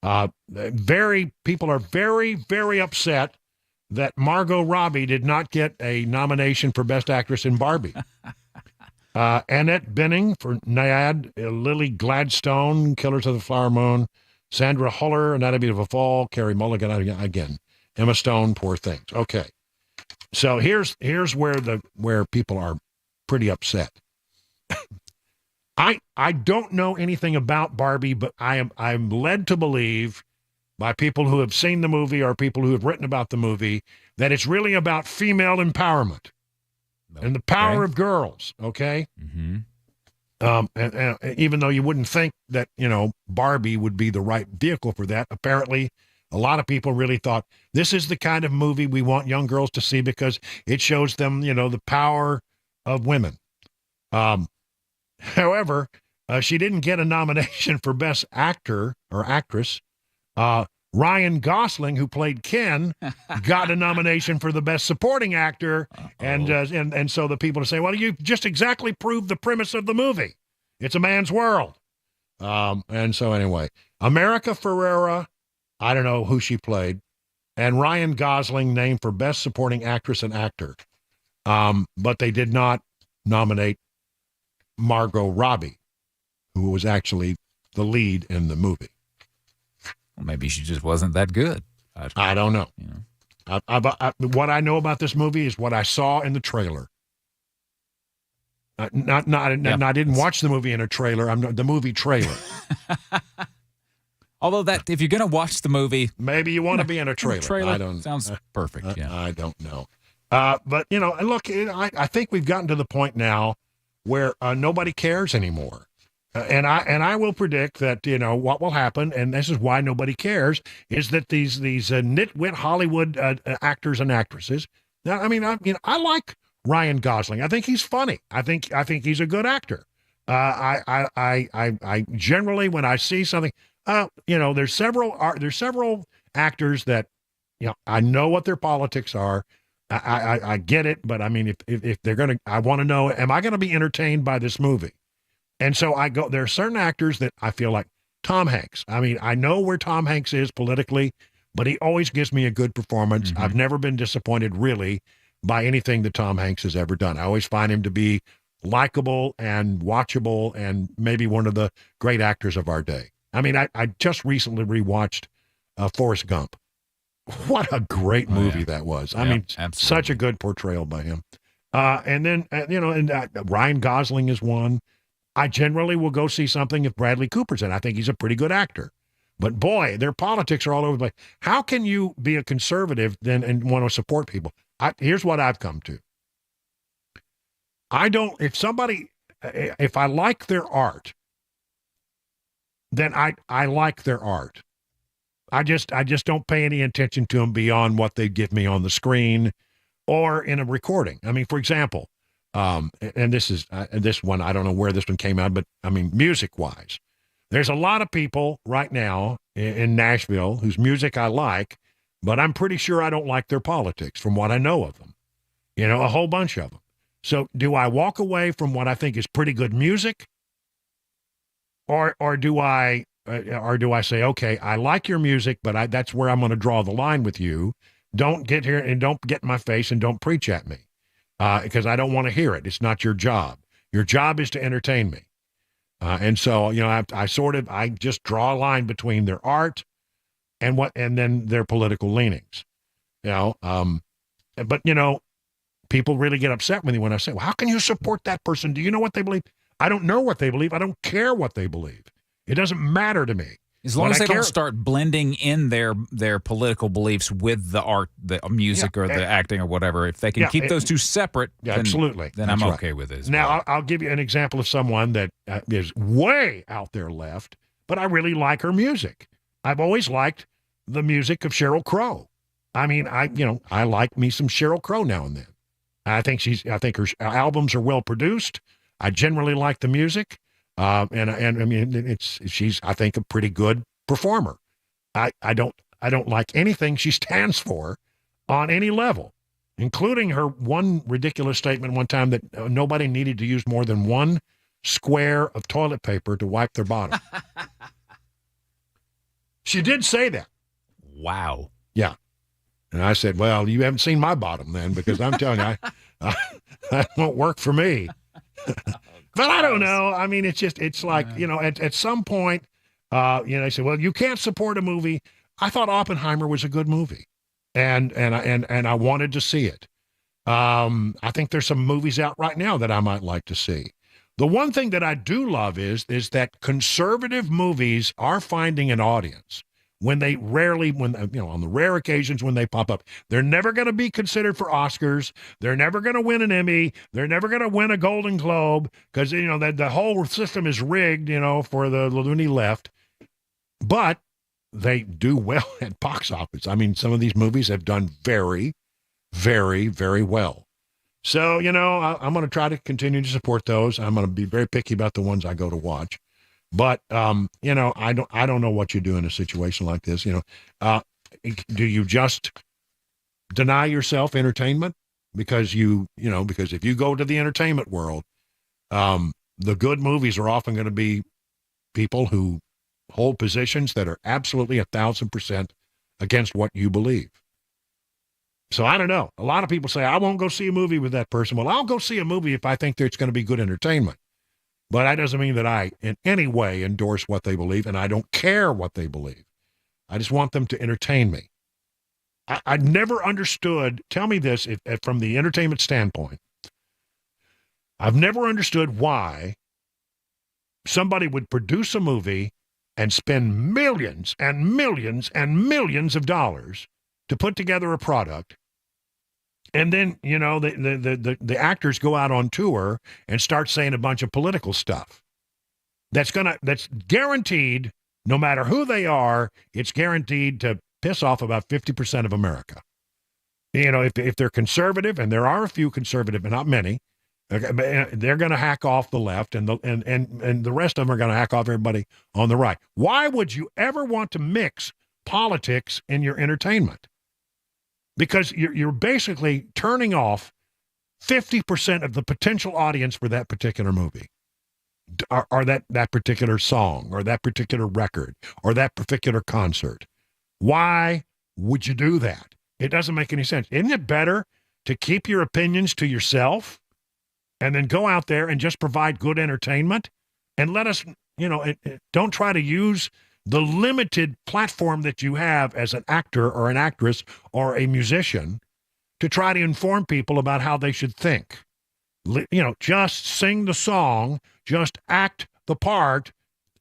people are very, very upset that Margot Robbie did not get a nomination for Best Actress in Barbie. Annette Bening for Nyad, Lily Gladstone, Killers of the Flower Moon, Sandra Huller, Anatomy of a Fall, Carey Mulligan again, Emma Stone, Poor Things. Okay, so here's where people are pretty upset. I don't know anything about Barbie, but I'm led to believe by people who have seen the movie or people who have written about the movie that it's really about female empowerment and the power of girls. Okay. Mm-hmm. And even though you wouldn't think that, Barbie would be the right vehicle for that, apparently a lot of people really thought this is the kind of movie we want young girls to see because it shows them, the power of women. However, she didn't get a nomination for Best Actor or Actress. Ryan Gosling, who played Ken, got a nomination for the Best Supporting Actor, and so the people say, well, you just exactly proved the premise of the movie. It's a man's world. And so anyway, America Ferrera, I don't know who she played, and Ryan Gosling named for Best Supporting Actress and Actor. But they did not nominate Margot Robbie, who was actually the lead in the movie. Well, maybe she just wasn't that good. I don't know. What I know about this movie is what I saw in the trailer. I didn't watch the movie in a trailer. The movie trailer. Although if you're going to watch the movie, maybe you want to be in a trailer. I don't. Sounds perfect. Yeah. I don't know. But look, I think we've gotten to the point now where nobody cares anymore. And I will predict that, what will happen, and this is why nobody cares, is that these nitwit Hollywood actors and actresses. Now, I like Ryan Gosling. I think he's funny. I think he's a good actor. I generally, when I see something, there's several actors that, I know what their politics are. I get it, but if they're gonna, I want to know, am I going to be entertained by this movie? And so there are certain actors that I feel like Tom Hanks. I know where Tom Hanks is politically, but he always gives me a good performance. Mm-hmm. I've never been disappointed, really. by anything that Tom Hanks has ever done. I always find him to be likable and watchable and maybe one of the great actors of our day. I mean, I just recently rewatched Forrest Gump. What a great movie that was. I mean, absolutely. Such a good portrayal by him. And then, Ryan Gosling is one. I generally will go see something if Bradley Cooper's in. I think he's a pretty good actor. But boy, their politics are all over the place. How can you be a conservative then and want to support people? Here's what I've come to. If I like their art, then I like their art. I just don't pay any attention to them beyond what they give me on the screen or in a recording. I mean, for example, and this one, I don't know where this one came out, but I mean, music-wise, there's a lot of people right now in Nashville whose music I like, but I'm pretty sure I don't like their politics from what I know of them. A whole bunch of them. So do I walk away from what I think is pretty good music, or do I say, okay, I like your music, but that's where I'm going to draw the line with you. Don't get here and don't get in my face and don't preach at me because I don't want to hear it. It's not your job. Your job is to entertain me. And so, I just draw a line between their art and then their political leanings, but people really get upset with me when I say, well, how can you support that person? Do you know what they believe? I don't know what they believe. I don't care what they believe. It doesn't matter to me. As long as they don't start blending in their political beliefs with the art, the music, or the acting or whatever. If they can keep those two separate, absolutely, then I'm okay with it. Now, I'll give you an example of someone that is way out there left, but I really like her music. I've always liked the music of Sheryl Crow. I mean, I like me some Sheryl Crow now and then. I think her albums are well produced. I generally like the music. And I mean, she's, I think, a pretty good performer. I don't like anything she stands for on any level, including her one ridiculous statement one time that nobody needed to use more than one square of toilet paper to wipe their bottom. She did say that. Wow. Yeah. And I said, well, you haven't seen my bottom then, because I'm telling you, that won't work for me. But I don't know. I mean, it's like, at some point, they say, well, you can't support a movie. I thought Oppenheimer was a good movie, and I wanted to see it. I think there's some movies out right now that I might like to see. The one thing that I do love is that conservative movies are finding an audience. On the rare occasions when they pop up, they're never going to be considered for Oscars. They're never going to win an Emmy. They're never going to win a Golden Globe because, the whole system is rigged, for the loony left. But they do well at box office. I mean, some of these movies have done very, very, very well. So, I'm going to try to continue to support those. I'm going to be very picky about the ones I go to watch. But, I don't know what you do in a situation like this. Do you just deny yourself entertainment? Because because if you go to the entertainment world, the good movies are often going to be people who hold positions that are absolutely 1,000% against what you believe. So I don't know. A lot of people say, I won't go see a movie with that person. Well, I'll go see a movie if I think there's going to be good entertainment. But that doesn't mean that I in any way endorse what they believe, and I don't care what they believe. I just want them to entertain me. I never understood, tell me this, if from the entertainment standpoint, I've never understood why somebody would produce a movie and spend millions and millions and millions of dollars to put together a product. And then, the actors go out on tour and start saying a bunch of political stuff. That's guaranteed, no matter who they are, it's guaranteed to piss off about 50% of America. If they're conservative, and there are a few conservative, but not many, they're going to hack off the left, and the rest of them are going to hack off everybody on the right. Why would you ever want to mix politics in your entertainment? Because you're basically turning off 50% of the potential audience for that particular movie, or that particular song, or that particular record, or that particular concert. Why would you do that? It doesn't make any sense. Isn't it better to keep your opinions to yourself and then go out there and just provide good entertainment and let us, don't try to use the limited platform that you have as an actor or an actress or a musician to try to inform people about how they should think. Just sing the song, just act the part,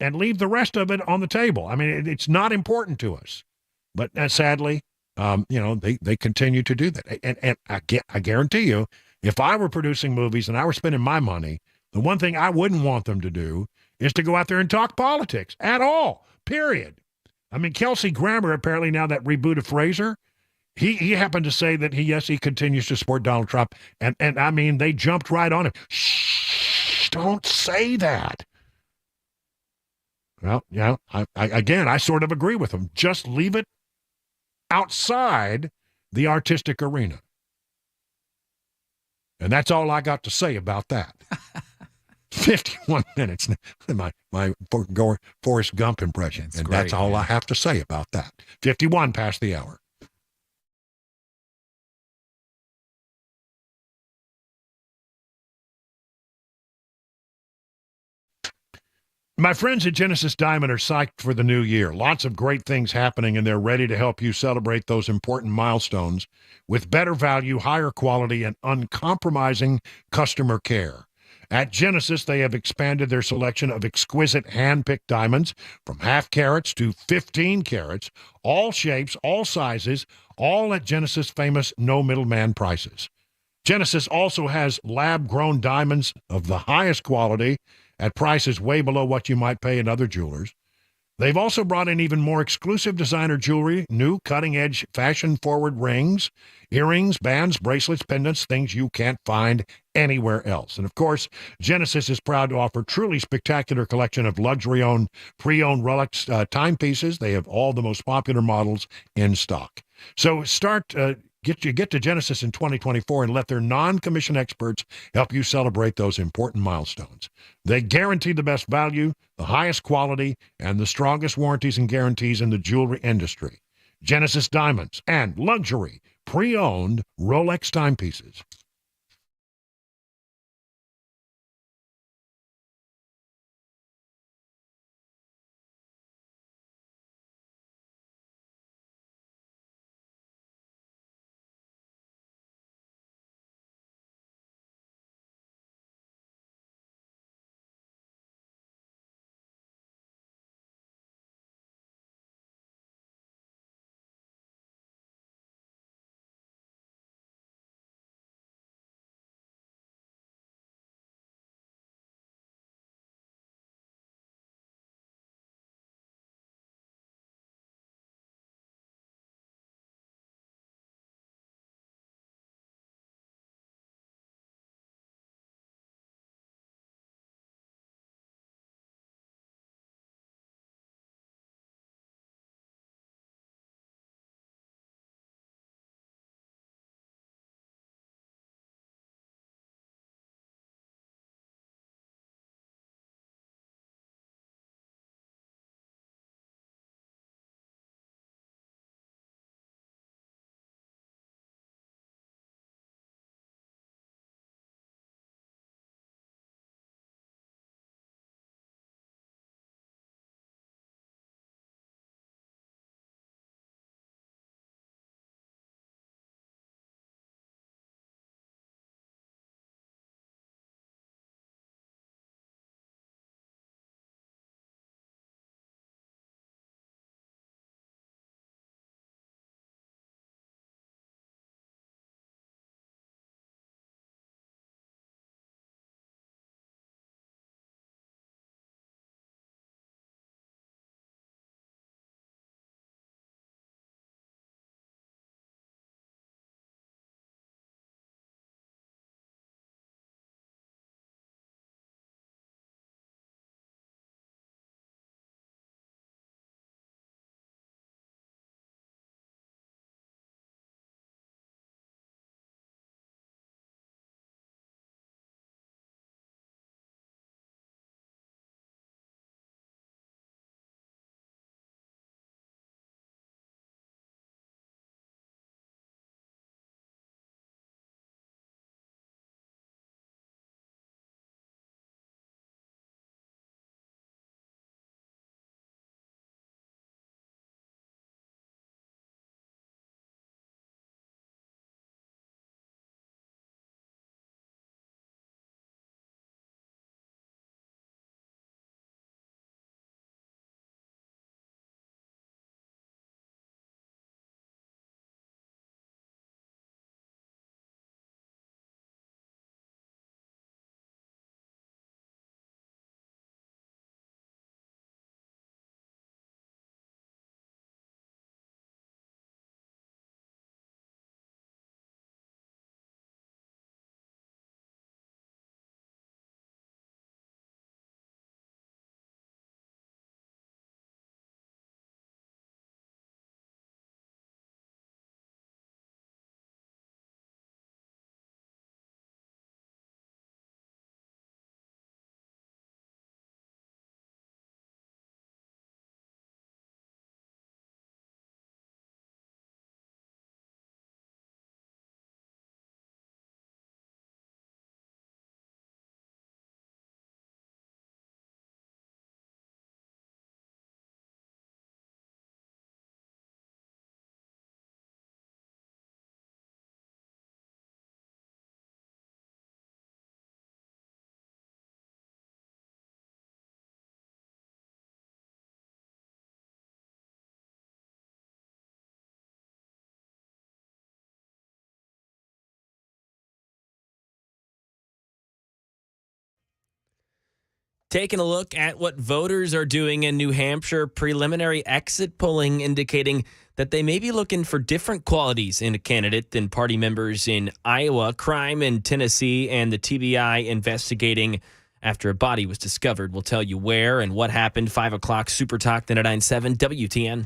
and leave the rest of it on the table. I mean, it's not important to us. But sadly, they continue to do that. And I guarantee you, if I were producing movies and I were spending my money, the one thing I wouldn't want them to do is to go out there and talk politics at all, period. I mean, Kelsey Grammer, apparently now that reboot of Frasier, he happened to say that he continues to support Donald Trump. And I mean, they jumped right on him. Shh, don't say that. Well, I sort of agree with him. Just leave it outside the artistic arena. And that's all I got to say about that. 51 minutes. My Forrest Gump impression. That's all I have to say about that. 51 past the hour. My friends at Genesis Diamond are psyched for the new year. Lots of great things happening, and they're ready to help you celebrate those important milestones with better value, higher quality, and uncompromising customer care. At Genesis, they have expanded their selection of exquisite hand-picked diamonds from half carats to 15 carats, all shapes, all sizes, all at Genesis' famous no middleman prices. Genesis also has lab-grown diamonds of the highest quality at prices way below what you might pay in other jewelers. They've also brought in even more exclusive designer jewelry, new cutting-edge fashion-forward rings, earrings, bands, bracelets, pendants, things you can't find anywhere else. And, of course, Genesis is proud to offer truly spectacular collection of luxury-owned, pre-owned Rolex timepieces. They have all the most popular models in stock. So get to Genesis in 2024 and let their non-commission experts help you celebrate those important milestones. They guarantee the best value, the highest quality, and the strongest warranties and guarantees in the jewelry industry. Genesis Diamonds and luxury pre-owned Rolex timepieces. Taking a look at what voters are doing in New Hampshire, preliminary exit polling indicating that they may be looking for different qualities in a candidate than party members in Iowa, crime in Tennessee, and the TBI investigating after a body was discovered. We'll tell you where and what happened. 5 o'clock, Super Talk 99.7 WTN.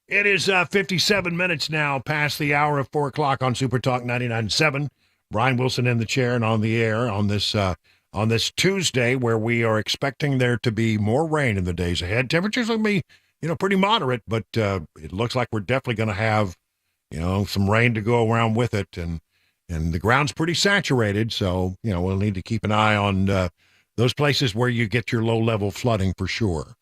It is 57 minutes now past the hour of 4 o'clock on Super Talk 99.7. Brian Wilson in the chair and on the air on this Tuesday, where we are expecting there to be more rain in the days ahead. Temperatures will be, pretty moderate, but it looks like we're definitely going to have, some rain to go around with it, and the ground's pretty saturated, so we'll need to keep an eye on those places where you get your low-level flooding for sure.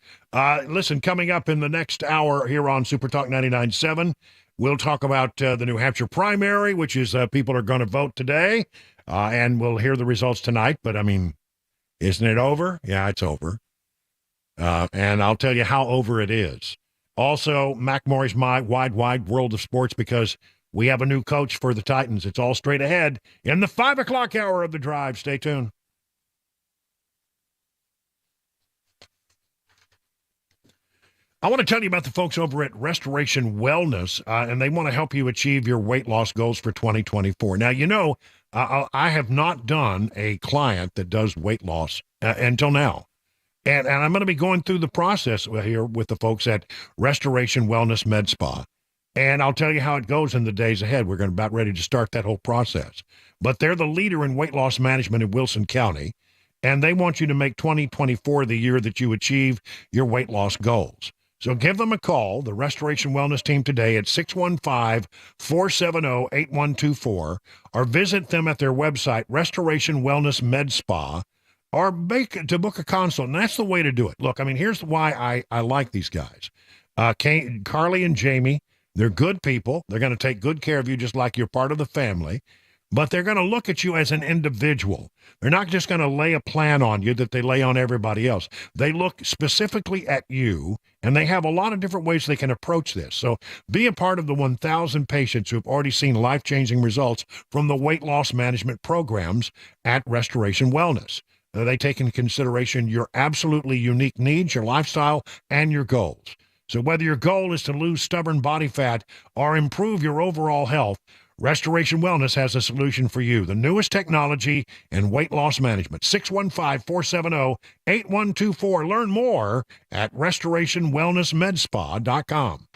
Listen, coming up in the next hour here on Super Talk 99.7, we'll talk about the New Hampshire primary, which is people are going to vote today, and we'll hear the results tonight. But, isn't it over? Yeah, it's over. And I'll tell you how over it is. Also, Mac Morey's My Wide World of Sports, because we have a new coach for the Titans. It's all straight ahead in the 5 o'clock hour of the drive. Stay tuned. I want to tell you about the folks over at Restoration Wellness, and they want to help you achieve your weight loss goals for 2024. Now, I have not done a client that does weight loss until now. And I'm going to be going through the process here with the folks at Restoration Wellness Med Spa. And I'll tell you how it goes in the days ahead. We're about ready to start that whole process. But they're the leader in weight loss management in Wilson County, and they want you to make 2024 the year that you achieve your weight loss goals. So give them a call, the Restoration Wellness team, today at 615-470-8124, or visit them at their website, Restoration Wellness Med Spa, or to book a consult. And that's the way to do it. Look, here's why I like these guys. Carly and Jamie, they're good people. They're going to take good care of you just like you're part of the family. But they're going to look at you as an individual. They're not just going to lay a plan on you that they lay on everybody else. They look specifically at you, and they have a lot of different ways they can approach this. So be a part of the 1,000 patients who have already seen life-changing results from the weight loss management programs at Restoration Wellness. They take into consideration your absolutely unique needs, your lifestyle, and your goals. So whether your goal is to lose stubborn body fat or improve your overall health, Restoration Wellness has a solution for you. The newest technology in weight loss management. 615-470-8124. Learn more at restorationwellnessmedspa.com.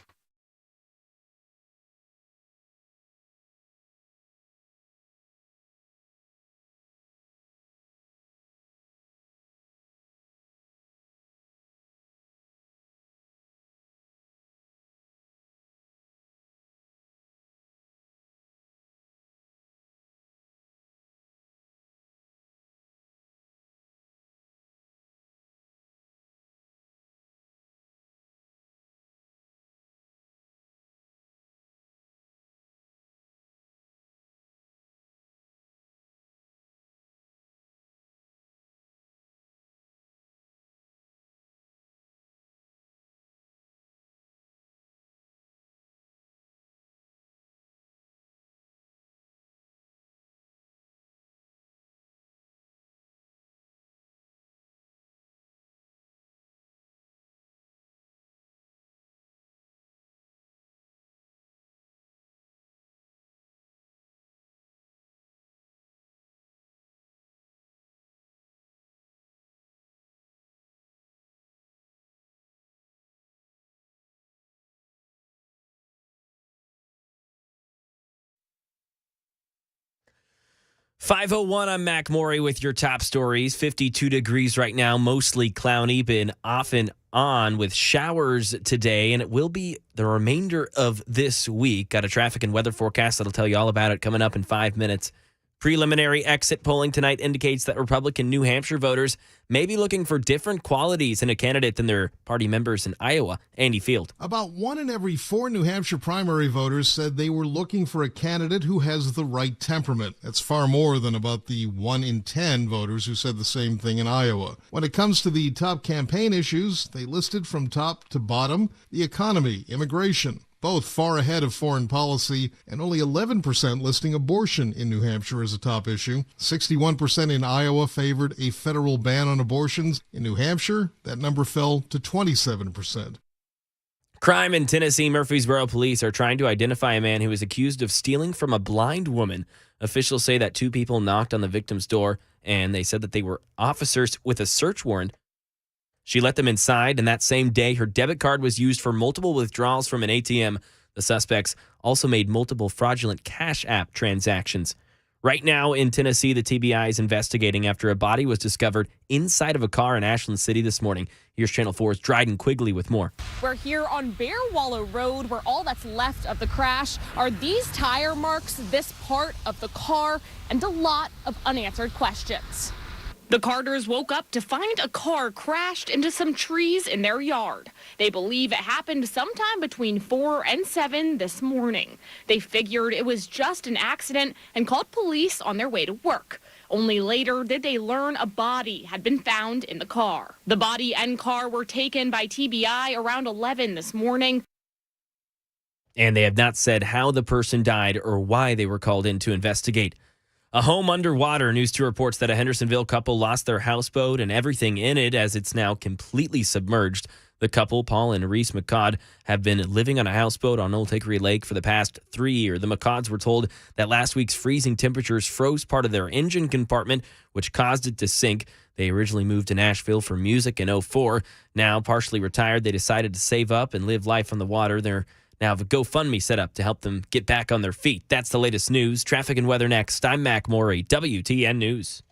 .501, I'm Mac Morey with your top stories. 52 degrees right now, mostly cloudy, been off and on with showers today, and it will be the remainder of this week. Got a traffic and weather forecast that'll tell you all about it coming up in 5 minutes. Preliminary exit polling tonight indicates that Republican New Hampshire voters may be looking for different qualities in a candidate than their party members in Iowa. Andy Field. About 1 in every 4 New Hampshire primary voters said they were looking for a candidate who has the right temperament. That's far more than about the 1 in 10 voters who said the same thing in Iowa. When it comes to the top campaign issues, they listed from top to bottom the economy, immigration, both far ahead of foreign policy, and only 11% listing abortion in New Hampshire as a top issue. 61% in Iowa favored a federal ban on abortions. In New Hampshire, that number fell to 27%. Crime in Tennessee. Murfreesboro police are trying to identify a man who is accused of stealing from a blind woman. Officials say that 2 people knocked on the victim's door, and they said that they were officers with a search warrant. She let them inside, and that same day, her debit card was used for multiple withdrawals from an ATM. The suspects also made multiple fraudulent Cash App transactions. Right now in Tennessee, the TBI is investigating after a body was discovered inside of a car in Ashland City this morning. Here's Channel 4's Dryden Quigley with more. We're here on Bear Wallow Road, where all that's left of the crash are these tire marks, this part of the car, and a lot of unanswered questions. The Carters woke up to find a car crashed into some trees in their yard. They believe it happened sometime between 4 and 7 this morning. They figured it was just an accident and called police on their way to work. Only later did they learn a body had been found in the car. The body and car were taken by TBI around 11 this morning. And they have not said how the person died or why they were called in to investigate. A home underwater. News 2 reports that a Hendersonville couple lost their houseboat and everything in it as it's now completely submerged. The couple, Paul and Reese McCod, have been living on a houseboat on Old Hickory Lake for the past 3 years. The McCods were told that last week's freezing temperatures froze part of their engine compartment, which caused it to sink. They originally moved to Nashville for music in 2004. Now, partially retired, they decided to save up and live life on the water. They're now have a GoFundMe set up to help them get back on their feet. That's the latest news. Traffic and weather next. I'm Mac Morey, WTN News.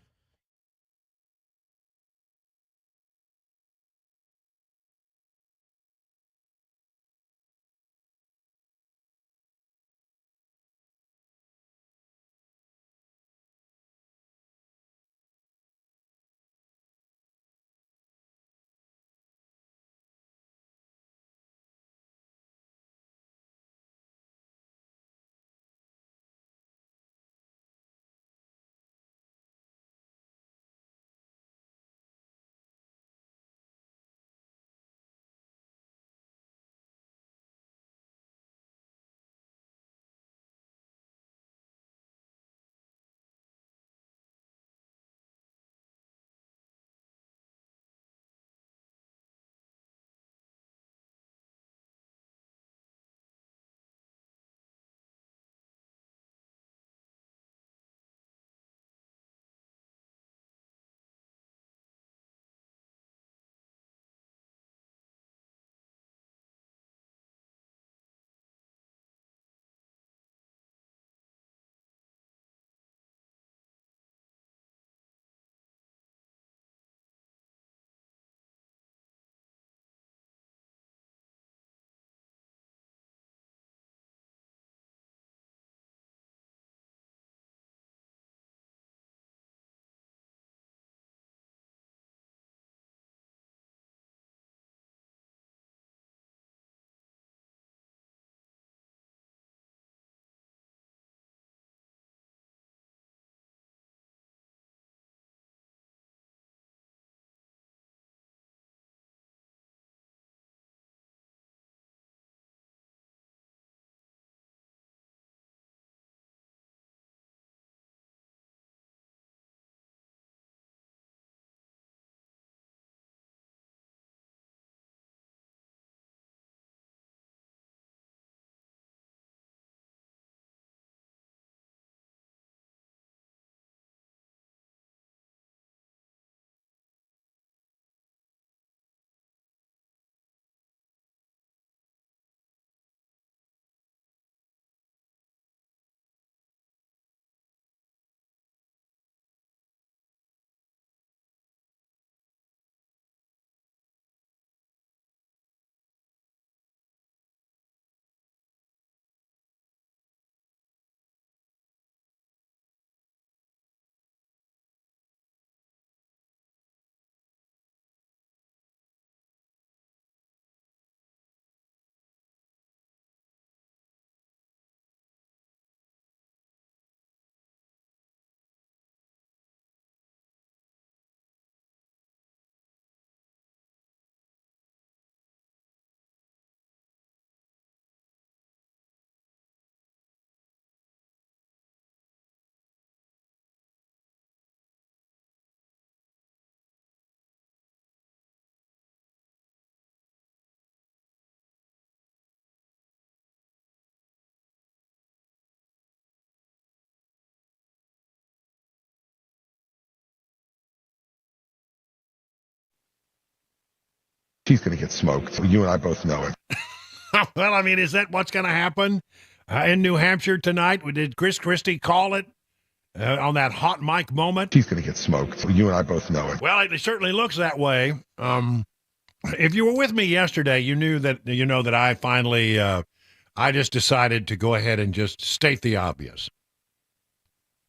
He's going to get smoked. You and I both know it. Well, I mean, is that what's going to happen in New Hampshire tonight? Did Chris Christie call it on that hot mic moment? He's going to get smoked. You and I both know it. Well, it certainly looks that way. If you were with me yesterday, you know that I finally I just decided to go ahead and just state the obvious.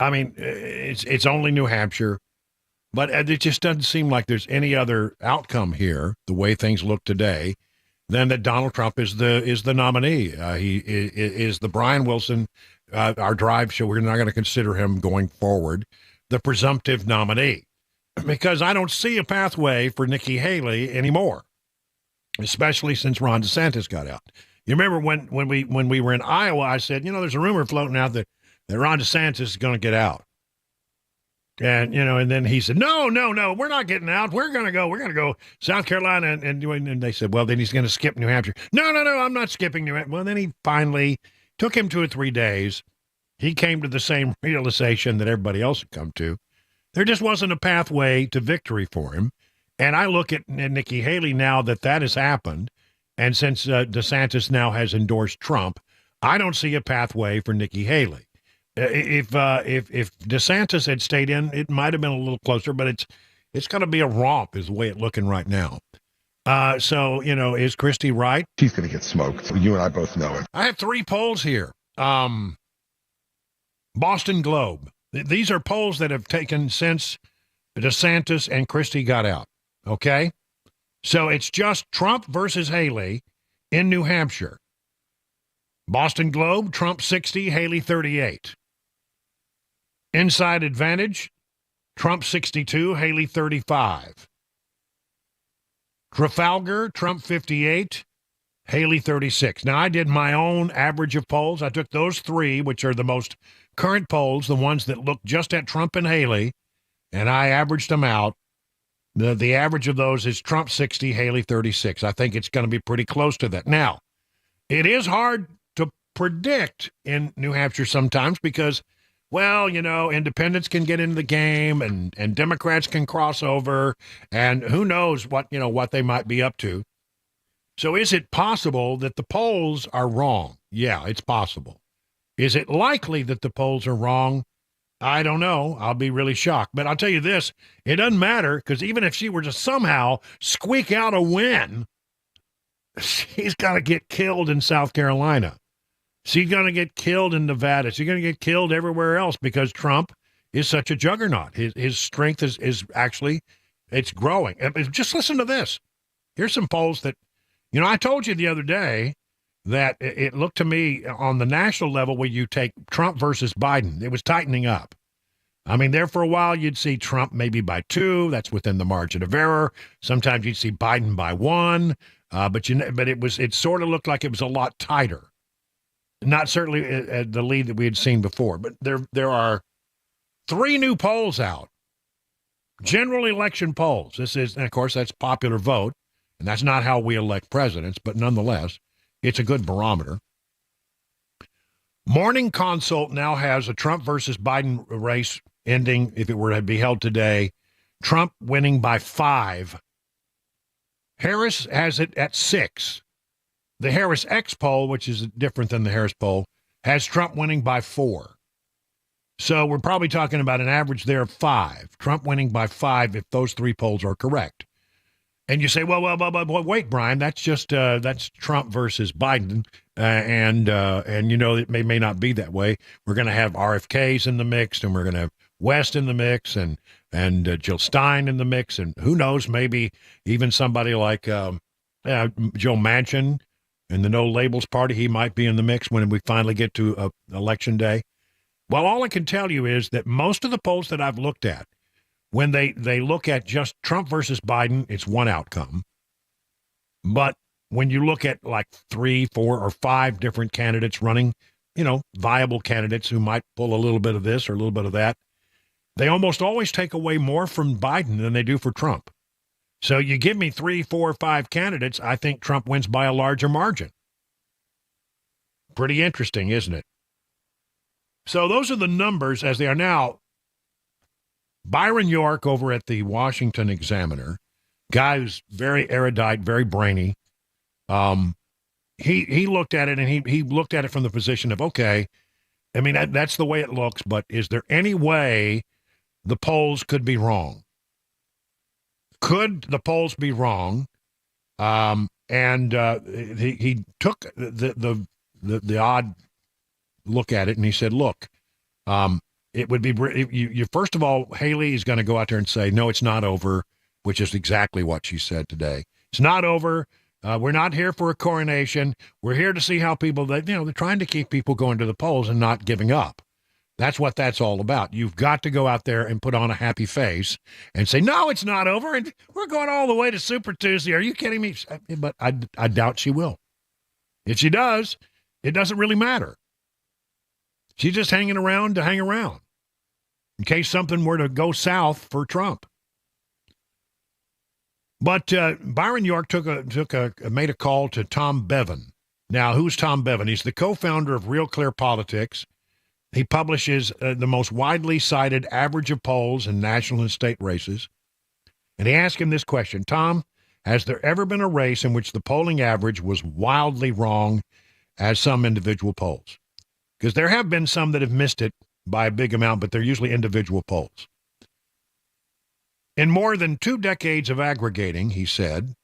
I mean, it's only New Hampshire, but it just doesn't seem like there's any other outcome here, the way things look today, than that Donald Trump is the nominee. He is the Brian Wilson, our drive show. We're not going to consider him going forward the presumptive nominee, because I don't see a pathway for Nikki Haley anymore, especially since Ron DeSantis got out. You remember when we were in Iowa, I said, there's a rumor floating out that Ron DeSantis is going to get out. And, and then he said, no, we're not getting out. We're going to go South Carolina. And they said, well, then he's going to skip New Hampshire. No, I'm not skipping New Hampshire. Well, then he finally took him 2 or 3 days. He came to the same realization that everybody else had come to. There just wasn't a pathway to victory for him. And I look at Nikki Haley now that has happened. And since DeSantis now has endorsed Trump, I don't see a pathway for Nikki Haley. If DeSantis had stayed in, it might have been a little closer, but it's going to be a romp is the way it's looking right now. So, is Christie right? He's going to get smoked. You and I both know it. I have 3 polls here. Boston Globe. These are polls that have taken since DeSantis and Christie got out. Okay? So it's just Trump versus Haley in New Hampshire. Boston Globe, Trump 60, Haley 38. Inside Advantage, Trump 62, Haley 35. Trafalgar, Trump 58, Haley 36. Now, I did my own average of polls. I took those 3, which are the most current polls, the ones that look just at Trump and Haley, and I averaged them out. The average of those is Trump 60, Haley 36. I think it's going to be pretty close to that. Now, it is hard to predict in New Hampshire sometimes because, well, independents can get into the game and Democrats can cross over, and who knows what they might be up to. So is it possible that the polls are wrong? Yeah, it's possible. Is it likely that the polls are wrong? I don't know. I'll be really shocked. But I'll tell you this, it doesn't matter, because even if she were to somehow squeak out a win, she's going to get killed in South Carolina. She's going to get killed in Nevada. She's going to get killed everywhere else because Trump is such a juggernaut. His strength is actually, it's growing. Just listen to this. Here's some polls that, I told you the other day that it looked to me on the national level where you take Trump versus Biden, it was tightening up. I mean, there for a while, you'd see Trump maybe by 2. That's within the margin of error. Sometimes you'd see Biden by 1. But it sort of looked like it was a lot tighter. Not certainly the lead that we had seen before. But there are 3 new polls out. General election polls. This is, and of course, that's popular vote. And that's not how we elect presidents. But nonetheless, it's a good barometer. Morning Consult now has a Trump versus Biden race ending, if it were to be held today, Trump winning by 5. Harris has it at 6. The Harris X poll, which is different than the Harris poll, has Trump winning by 4. So we're probably talking about an average there of 5. Trump winning by 5 if those 3 polls are correct. And you say, well, wait, Brian, that's just that's Trump versus Biden, and it may not be that way. We're going to have RFKs in the mix, and we're going to have West in the mix, and Jill Stein in the mix, and who knows, maybe even somebody like Joe Manchin and the No Labels Party, he might be in the mix when we finally get to Election Day. Well, all I can tell you is that most of the polls that I've looked at, when they look at just Trump versus Biden, it's one outcome. But when you look at like 3, 4, or 5 different candidates running, viable candidates who might pull a little bit of this or a little bit of that, they almost always take away more from Biden than they do for Trump. So you give me 3, 4, 5 candidates, I think Trump wins by a larger margin. Pretty interesting, isn't it? So those are the numbers as they are now. Byron York over at the Washington Examiner guy who's very erudite, very brainy. He looked at it, and he looked at it from the position of, okay, I mean, that's the way it looks, but is there any way the polls could be wrong? Could the polls be wrong? He took the odd look at it, and he said, look, it would be, you first of all, Haley is going to go out there and say, no, it's not over, which is exactly what she said today. It's not over. We're not here for a coronation. We're here to see how people, they're trying to keep people going to the polls and not giving up. That's what that's all about. You've got to go out there and put on a happy face and say, no, it's not over, and we're going all the way to Super Tuesday. Are you kidding me? But I doubt she will. If she does, it doesn't really matter. She's just hanging around to hang around in case something were to go south for Trump. But Byron York made a call to Tom Bevan. Now, who's Tom Bevan? He's the co-founder of Real Clear Politics. He publishes the most widely cited average of polls in national and state races. And he asked him this question: Tom, has there ever been a race in which the polling average was wildly wrong as some individual polls? Because there have been some that have missed it by a big amount, but they're usually individual polls. In more than 2 decades of aggregating, he said,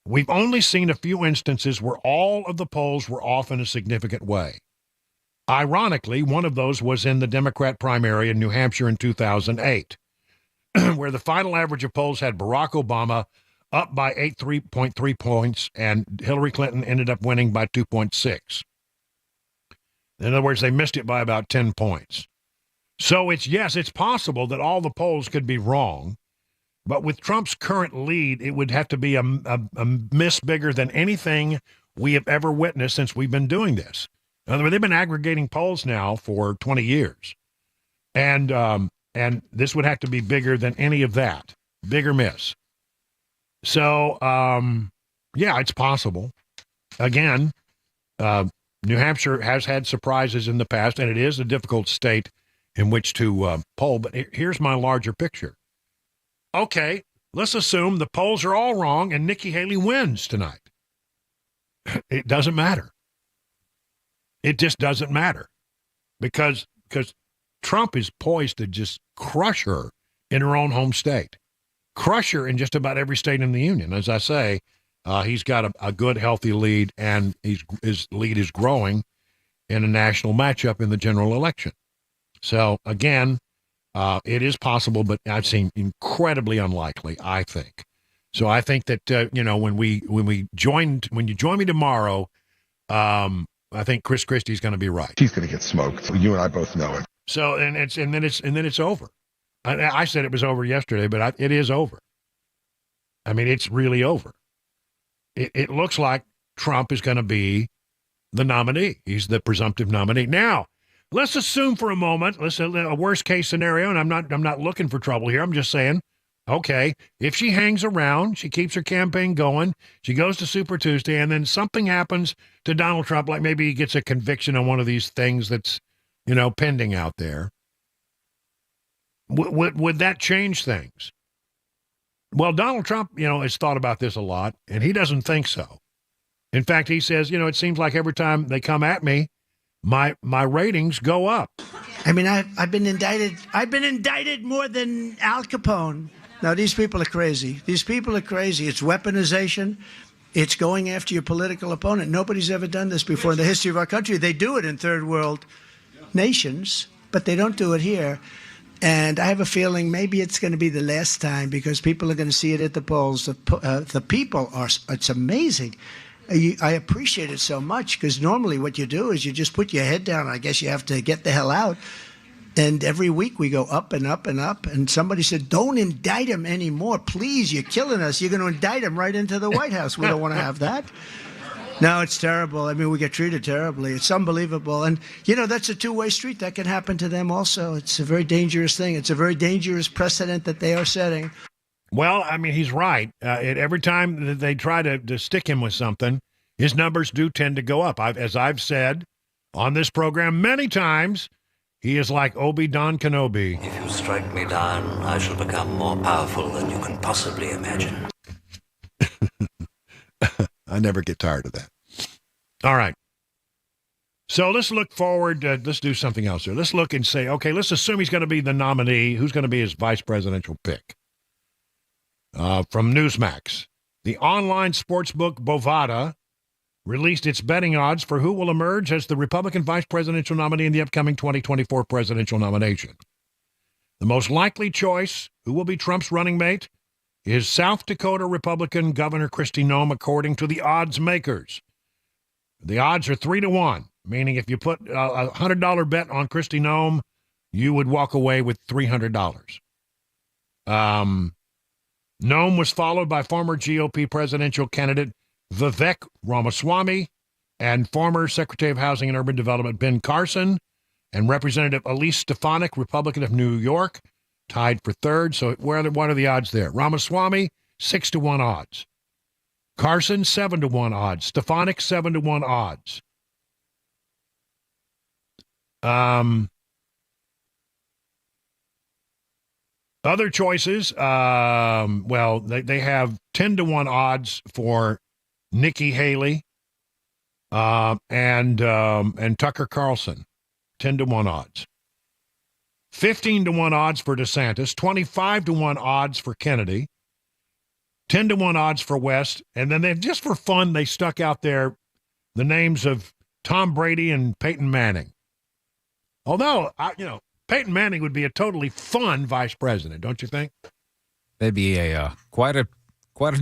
we've only seen a few instances where all of the polls were off in a significant way. Ironically, one of those was in the Democrat primary in New Hampshire in 2008, where the final average of polls had Barack Obama up by 83.3 points, and Hillary Clinton ended up winning by 2.6. In other words, they missed it by about 10 points. So it's possible that all the polls could be wrong, but with Trump's current lead, it would have to be a miss bigger than anything we have ever witnessed since we've been doing this. In other words, they've been aggregating polls now for 20 years. And this would have to be bigger than any of that. Bigger miss. So, it's possible. Again, New Hampshire has had surprises in the past, and it is a difficult state in which to poll. But here's my larger picture. Okay, let's assume the polls are all wrong and Nikki Haley wins tonight. It doesn't matter. It just doesn't matter because Trump is poised to just crush her in her own home state, crush her in just about every state in the union. As I say, he's got a good, healthy lead, and his lead is growing in a national matchup in the general election. So, again, it is possible, but I've seen incredibly unlikely, I think. So I think that, when you join me tomorrow, I think Chris Christie's going to be right. He's going to get smoked. You and I both know it. So and then it's over. I said it was over yesterday, but it is over. I mean, it's really over. It looks like Trump is going to be the nominee. He's the presumptive nominee. Now, let's assume for a moment, a worst case scenario, and I'm not looking for trouble here. I'm just saying, okay, if she hangs around, she keeps her campaign going, she goes to Super Tuesday, and then something happens to Donald Trump, like maybe he gets a conviction on one of these things that's, pending out there. Would that change things? Well, Donald Trump, has thought about this a lot, and he doesn't think so. In fact, he says, it seems like every time they come at me, my ratings go up. I mean, I've been indicted. I've been indicted more than Al Capone. No, these people are crazy. These people are crazy. It's weaponization. It's going after your political opponent. Nobody's ever done this before in the history of our country. They do it in third world nations, but they don't do it here. And I have a feeling maybe it's going to be the last time because people are going to see it at the polls. The people are, it's amazing. I appreciate it so much because normally what you do is you just put your head down. I guess you have to get the hell out. And every week we go up and up and up. And somebody said, don't indict him anymore. Please, you're killing us. You're going to indict him right into the White House. We don't want to have that. No, it's terrible. I mean, we get treated terribly. It's unbelievable. And, that's a two-way street. That can happen to them also. It's a very dangerous thing. It's a very dangerous precedent that they are setting. Well, I mean, he's right. Every time that they try to stick him with something, his numbers do tend to go up. As I've said on this program many times, he is like Obi-Wan Kenobi. If you strike me down, I shall become more powerful than you can possibly imagine. I never get tired of that. All right. So let's look forward. Let's do something else here. Let's look and say, okay, let's assume he's going to be the nominee. Who's going to be his vice presidential pick? From Newsmax. The online sportsbook Bovada released its betting odds for who will emerge as the Republican vice presidential nominee in the upcoming 2024 presidential nomination. The most likely choice, who will be Trump's running mate, is South Dakota Republican Governor Kristi Noem, according to the odds makers. The odds are 3-1, meaning if you put a $100 bet on Kristi Noem, you would walk away with $300. Noem was followed by former GOP presidential candidate Vivek Ramaswamy and former Secretary of Housing and Urban Development Ben Carson and Representative Elise Stefanik, Republican of New York, tied for third. So what are the odds there? Ramaswamy, 6-1 odds. Carson, 7-1 odds. Stefanik, 7-1 odds. Other choices, they have 10-1 odds for Nikki Haley and Tucker Carlson, 10-1 odds. 15-1 odds for DeSantis, 25-1 odds for Kennedy, 10-1 odds for West, and then just for fun, they stuck out there the names of Tom Brady and Peyton Manning. Although, Peyton Manning would be a totally fun vice president, don't you think? They'd be quite a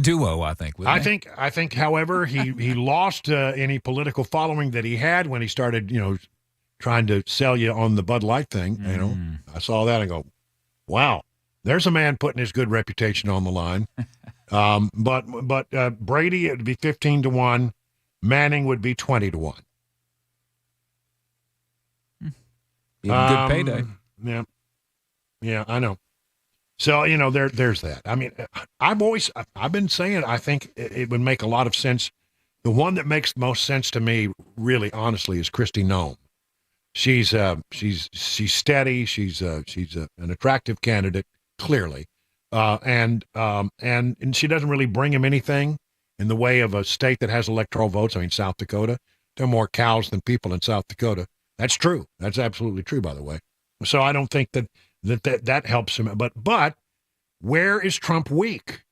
duo, I think. I think, however, he lost any political following that he had when he started, trying to sell you on the Bud Light thing. I saw that and go, wow, there's a man putting his good reputation on the line. But Brady, it would be 15-1. Manning would be 20-1. Good payday. Yeah, I know. So, there's that. I mean, I've been saying, I think it would make a lot of sense. The one that makes most sense to me, really, honestly, is Kristi Noem. She's steady. She's an attractive candidate, clearly. And she doesn't really bring him anything in the way of a state that has electoral votes. I mean, South Dakota, there are more cows than people in South Dakota. That's true. That's absolutely true, by the way. So I don't think that helps him. But where is Trump weak?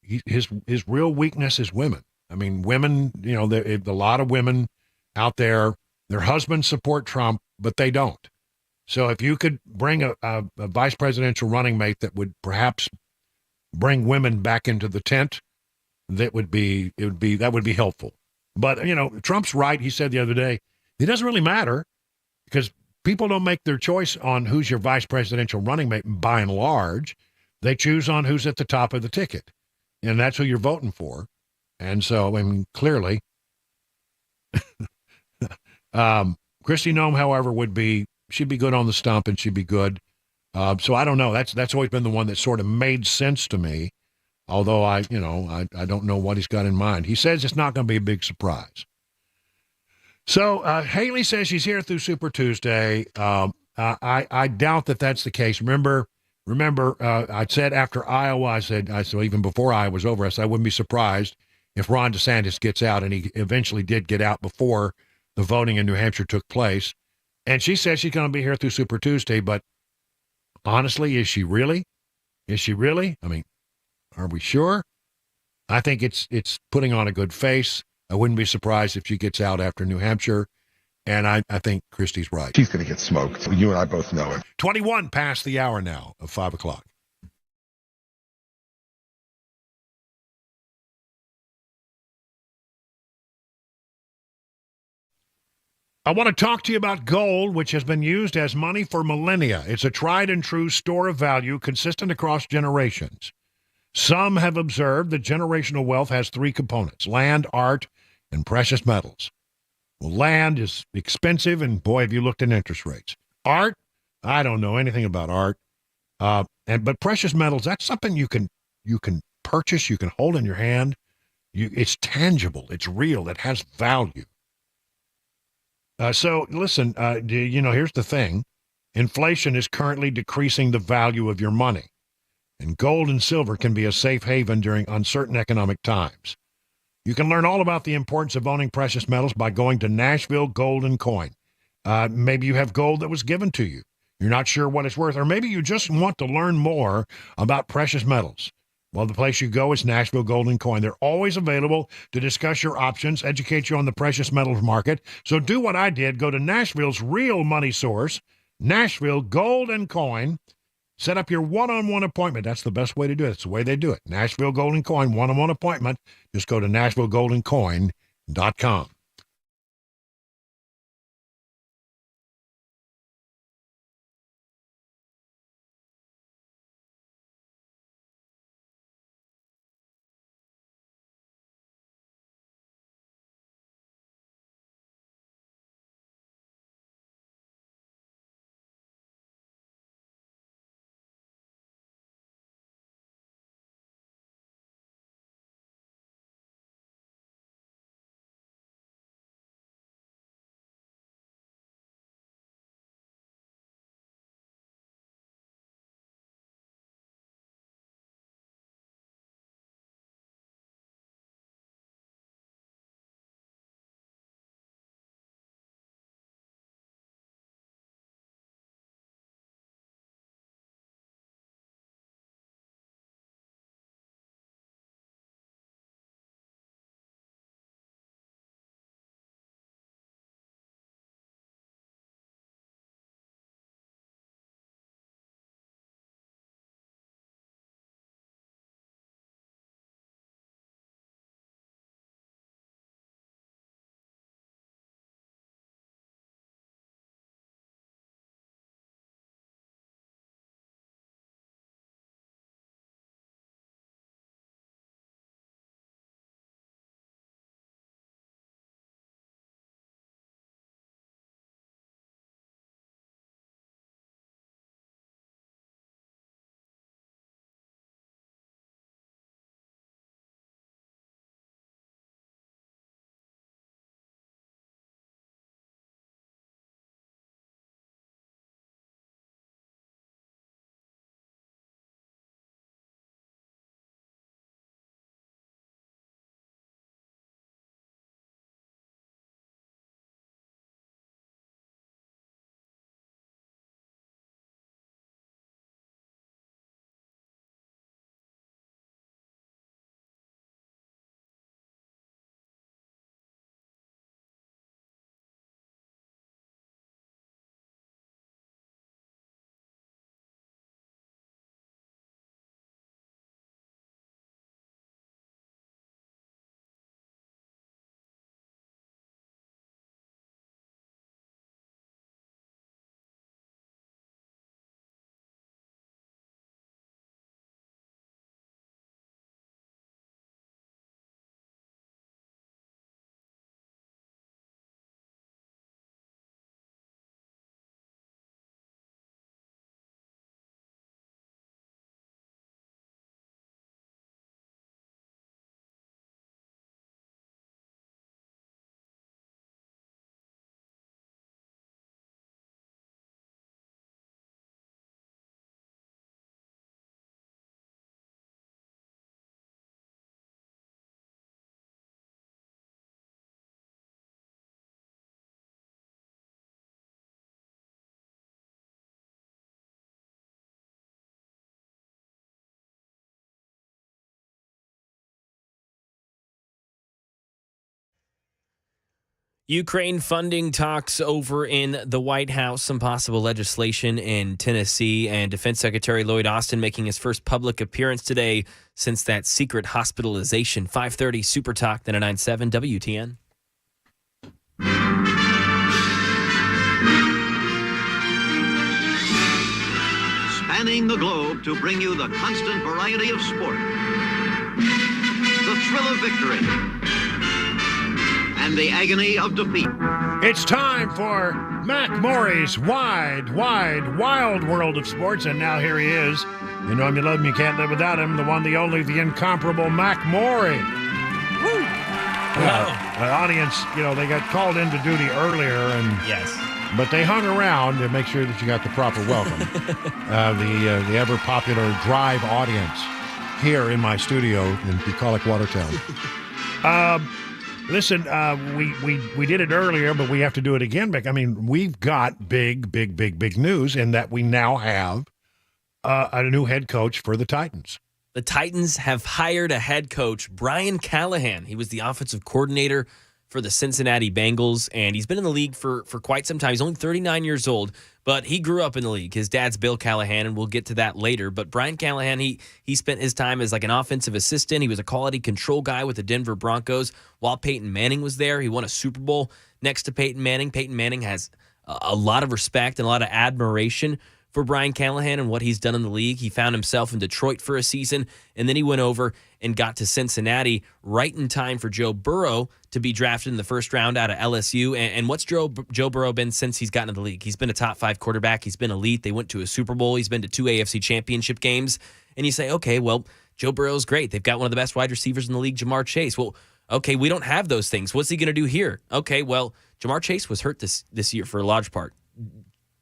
His real weakness is women. I mean, women, a lot of women out there, their husbands support Trump, but they don't. So if you could bring a vice presidential running mate that would perhaps bring women back into the tent, that would be helpful. But, Trump's right. He said the other day, it doesn't really matter because people don't make their choice on who's your vice presidential running mate by and large. They choose on who's at the top of the ticket, and that's who you're voting for. And so, I mean, clearly, Kristi Noem, however, she'd be good on the stump and she'd be good. So I don't know. That's always been the one that sort of made sense to me, although I don't know what he's got in mind. He says it's not going to be a big surprise. So Haley says she's here through Super Tuesday. I doubt that that's the case. Remember, I said after Iowa, I said even before Iowa was over, I said I wouldn't be surprised if Ron DeSantis gets out, and he eventually did get out before the voting in New Hampshire took place. And she says she's going to be here through Super Tuesday, but honestly, is she really? I mean, are we sure? I think it's putting on a good face. I wouldn't be surprised if she gets out after New Hampshire, and I think Kristi's right. She's going to get smoked. You and I both know it. 21 past the hour now of 5 o'clock. I want to talk to you about gold, which has been used as money for millennia. It's a tried and true store of value consistent across generations. Some have observed that generational wealth has three components: land, art, and precious metals. Well, land is expensive, and boy, have you looked at interest rates. Art, I don't know anything about art. But precious metals, that's something you can purchase, you can hold in your hand. It's tangible, it's real, it has value. So listen, here's the thing. Inflation is currently decreasing the value of your money, and gold and silver can be a safe haven during uncertain economic times. You can learn all about the importance of owning precious metals by going to Nashville Gold and Coin. Maybe you have gold that was given to you. You're not sure what it's worth, or maybe you just want to learn more about precious metals. Well, the place you go is Nashville Gold and Coin. They're always available to discuss your options, educate you on the precious metals market. So do what I did. Go to Nashville's real money source, Nashville Gold and Coin. Set up your one-on-one appointment. That's the best way to do it. It's the way they do it. Nashville Gold and Coin, one-on-one appointment. Just go to NashvilleGoldandCoin.com. Ukraine funding talks over in the White House, some possible legislation in Tennessee, and Defense Secretary Lloyd Austin making his first public appearance today since that secret hospitalization. 5:30 Super Talk 99.7 WTN. Spanning the globe to bring you the constant variety of sport, the thrill of victory, and the agony of defeat. It's time for Mac Morey's Wide Wild World of Sports, and now here he is. You know him, you love him, you can't live without him. The one, the only, the incomparable Mac Morey. Woo! The audience, you know, they got called into duty earlier, and yes, but they hung around to make sure that you got the proper welcome. The ever popular Drive audience here in my studio in bucolic Watertown. Listen, we did it earlier, but we have to do it again. I mean, we've got big news in that we now have a new head coach for the Titans. The Titans have hired a head coach, Brian Callahan. He was the offensive coordinator for the Cincinnati Bengals, and he's been in the league for quite some time. He's only 39 years old, but he grew up in the league. His dad's Bill Callahan, and we'll get to that later. But Brian Callahan, he spent his time as like an offensive assistant. He was a quality control guy with the Denver Broncos while Peyton Manning was there. He won a Super Bowl next to Peyton Manning. Peyton Manning has a lot of respect and a lot of admiration for Brian Callahan and what he's done in the league. He found himself in Detroit for a season, and then he went over and got to Cincinnati right in time for Joe Burrow to be drafted in the first round out of LSU. And what's Joe Burrow been since he's gotten into the league? He's been a top 5 quarterback. He's been elite. They went to a Super Bowl. He's been to 2 AFC championship games. And you say, okay, well, Joe Burrow's great. They've got one of the best wide receivers in the league, Jamar Chase. Well, okay, we don't have those things. What's he going to do here? Okay, well, Jamar Chase was hurt this year for a large part.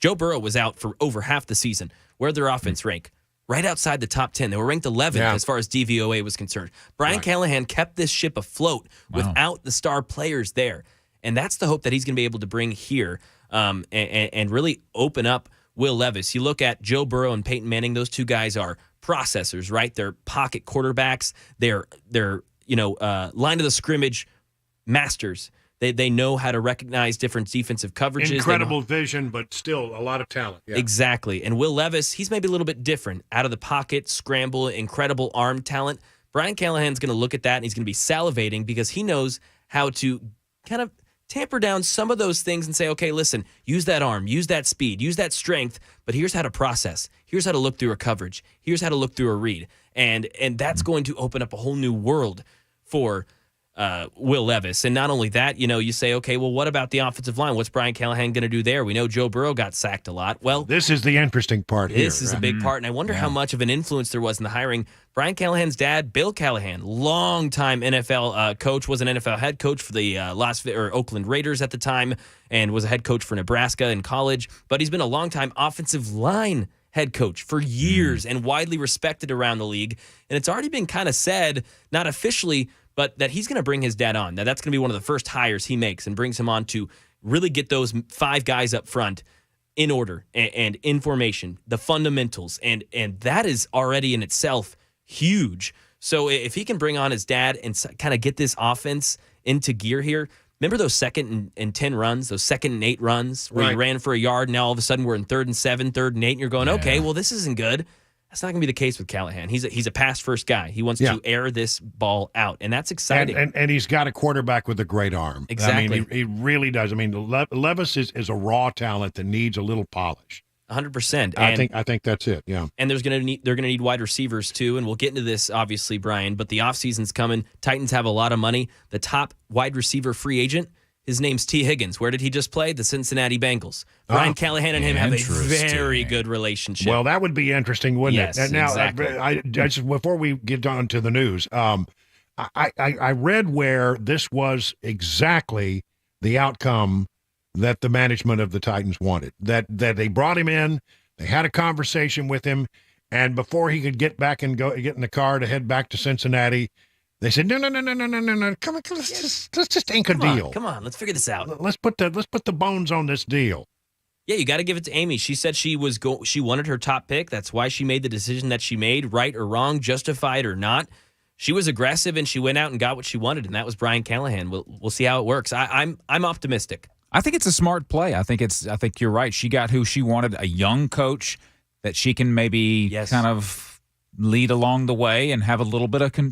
Joe Burrow was out for over half the season. Where'd their offense rank? Right outside the top 10. They were ranked 11 as far as DVOA was concerned. Brian Callahan kept this ship afloat without the star players there. And that's the hope that he's going to be able to bring here and really open up Will Levis. You look at Joe Burrow and Peyton Manning, those two guys are processors, right? They're pocket quarterbacks. They're line of the scrimmage masters. They know how to recognize different defensive coverages. Incredible vision, but still a lot of talent. Yeah. Exactly. And Will Levis, he's maybe a little bit different. Out of the pocket, scramble, incredible arm talent. Brian Callahan's going to look at that, and he's going to be salivating because he knows how to kind of tamper down some of those things and say, okay, listen, use that arm, use that speed, use that strength, but here's how to process. Here's how to look through a coverage. Here's how to look through a read. And that's going to open up a whole new world for Will Levis. And not only that, you say, okay, well, what about the offensive line? What's Brian Callahan going to do there? We know Joe Burrow got sacked a lot. Well, this is the interesting part here. This is a big part, and I wonder how much of an influence there was in the hiring. Brian Callahan's dad, Bill Callahan, longtime NFL coach, was an NFL head coach for the Oakland Raiders at the time, and was a head coach for Nebraska in college. But he's been a longtime offensive line head coach for years and widely respected around the league. And it's already been kind of said, not officially, but that he's going to bring his dad on. Now, that's going to be one of the first hires he makes and brings him on to really get those 5 guys up front in order and in formation, the fundamentals. And that is already in itself huge. So if he can bring on his dad and kind of get this offense into gear here, remember those 2nd and 10 runs, those 2nd and 8 runs where you ran for a yard, and now all of a sudden we're in 3rd and 7, 3rd and 8, and you're going, okay, well, this isn't good. That's not going to be the case with Callahan. He's a pass-first guy. He wants to air this ball out, and that's exciting. And he's got a quarterback with a great arm. Exactly. I mean, he really does. I mean, Levis is a raw talent that needs a little polish. 100%. I think that's it. Yeah. And they're going to need wide receivers too, and we'll get into this obviously, Brian. But the offseason's coming. Titans have a lot of money. The top wide receiver free agent, his name's T. Higgins. Where did he just play? The Cincinnati Bengals. Brian Callahan and him have a very good relationship. Well, that would be interesting, wouldn't it? Now, exactly. I just before we get on to the news, I read where this was exactly the outcome that the management of the Titans wanted. That they brought him in, they had a conversation with him, and before he could get back and get in the car to head back to Cincinnati, they said, no. Come on, let's just ink a deal. Come on, let's figure this out. Let's put the bones on this deal. Yeah, you got to give it to Amy. She said she wanted her top pick. That's why she made the decision that she made, right or wrong, justified or not. She was aggressive and she went out and got what she wanted, and that was Brian Callahan. We'll see how it works. I'm optimistic. I think it's a smart play. I think you're right. She got who she wanted, a young coach that she can maybe kind of lead along the way and have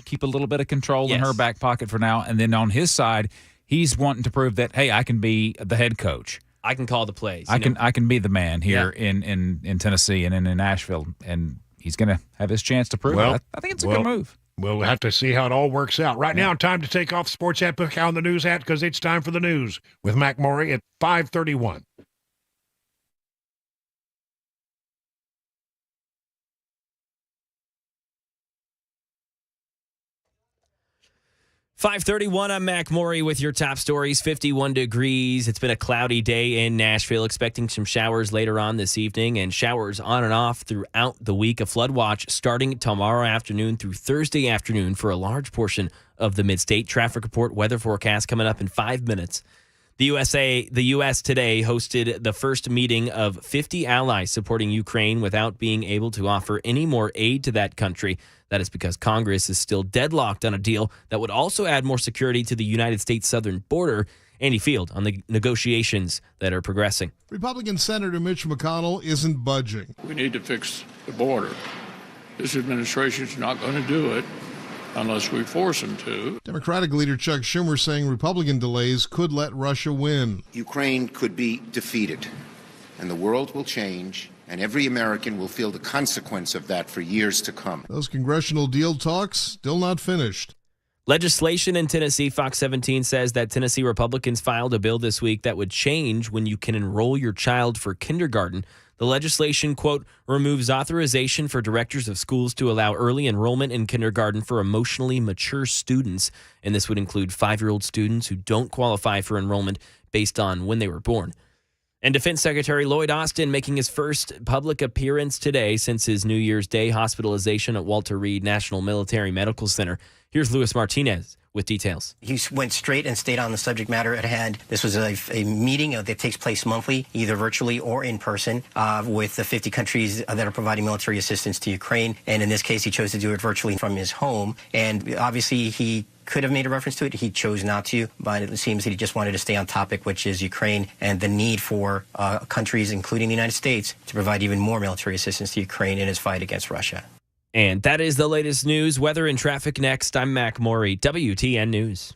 keep a little bit of control in her back pocket for now. And then on his side, he's wanting to prove that, hey, I can be the head coach. I can call the plays. I can be the man here in Tennessee and in Nashville, and he's going to have his chance to prove it. I think it's a good move. We'll have to see how it all works out. Right now, time to take off Sports Hat Book on the News Hat because it's time for the news with Mac Morey at 5:31. 5:31, I'm Mac Maury with your top stories. 51 degrees. It's been a cloudy day in Nashville. Expecting some showers later on this evening and showers on and off throughout the week. A flood watch starting tomorrow afternoon through Thursday afternoon for a large portion of the mid-state. Traffic report, weather forecast coming up in 5 minutes. The U.S. today hosted the first meeting of 50 allies supporting Ukraine without being able to offer any more aid to that country. That is because Congress is still deadlocked on a deal that would also add more security to the United States southern border. Andy Field on the negotiations that are progressing. Republican Senator Mitch McConnell isn't budging. We need to fix the border. This administration's not going to do it unless we force them to. Democratic leader Chuck Schumer saying Republican delays could let Russia win. Ukraine could be defeated, and the world will change, and every American will feel the consequence of that for years to come. Those congressional deal talks still not finished. Legislation in Tennessee, Fox 17 says that Tennessee Republicans filed a bill this week that would change when you can enroll your child for kindergarten. The legislation, quote, removes authorization for directors of schools to allow early enrollment in kindergarten for emotionally mature students. And this would include 5-year-old students who don't qualify for enrollment based on when they were born. And Defense Secretary Lloyd Austin making his first public appearance today since his New Year's Day hospitalization at Walter Reed National Military Medical Center. Here's Luis Martinez with details. He went straight and stayed on the subject matter at hand. This was a meeting that takes place monthly, either virtually or in person, with the 50 countries that are providing military assistance to Ukraine. And in this case, he chose to do it virtually from his home. And obviously, he could have made a reference to it. He chose not to, but it seems that he just wanted to stay on topic, which is Ukraine and the need for countries, including the United States, to provide even more military assistance to Ukraine in its fight against Russia. And that is the latest news. Weather and traffic next. I'm Mac Maury, WTN News.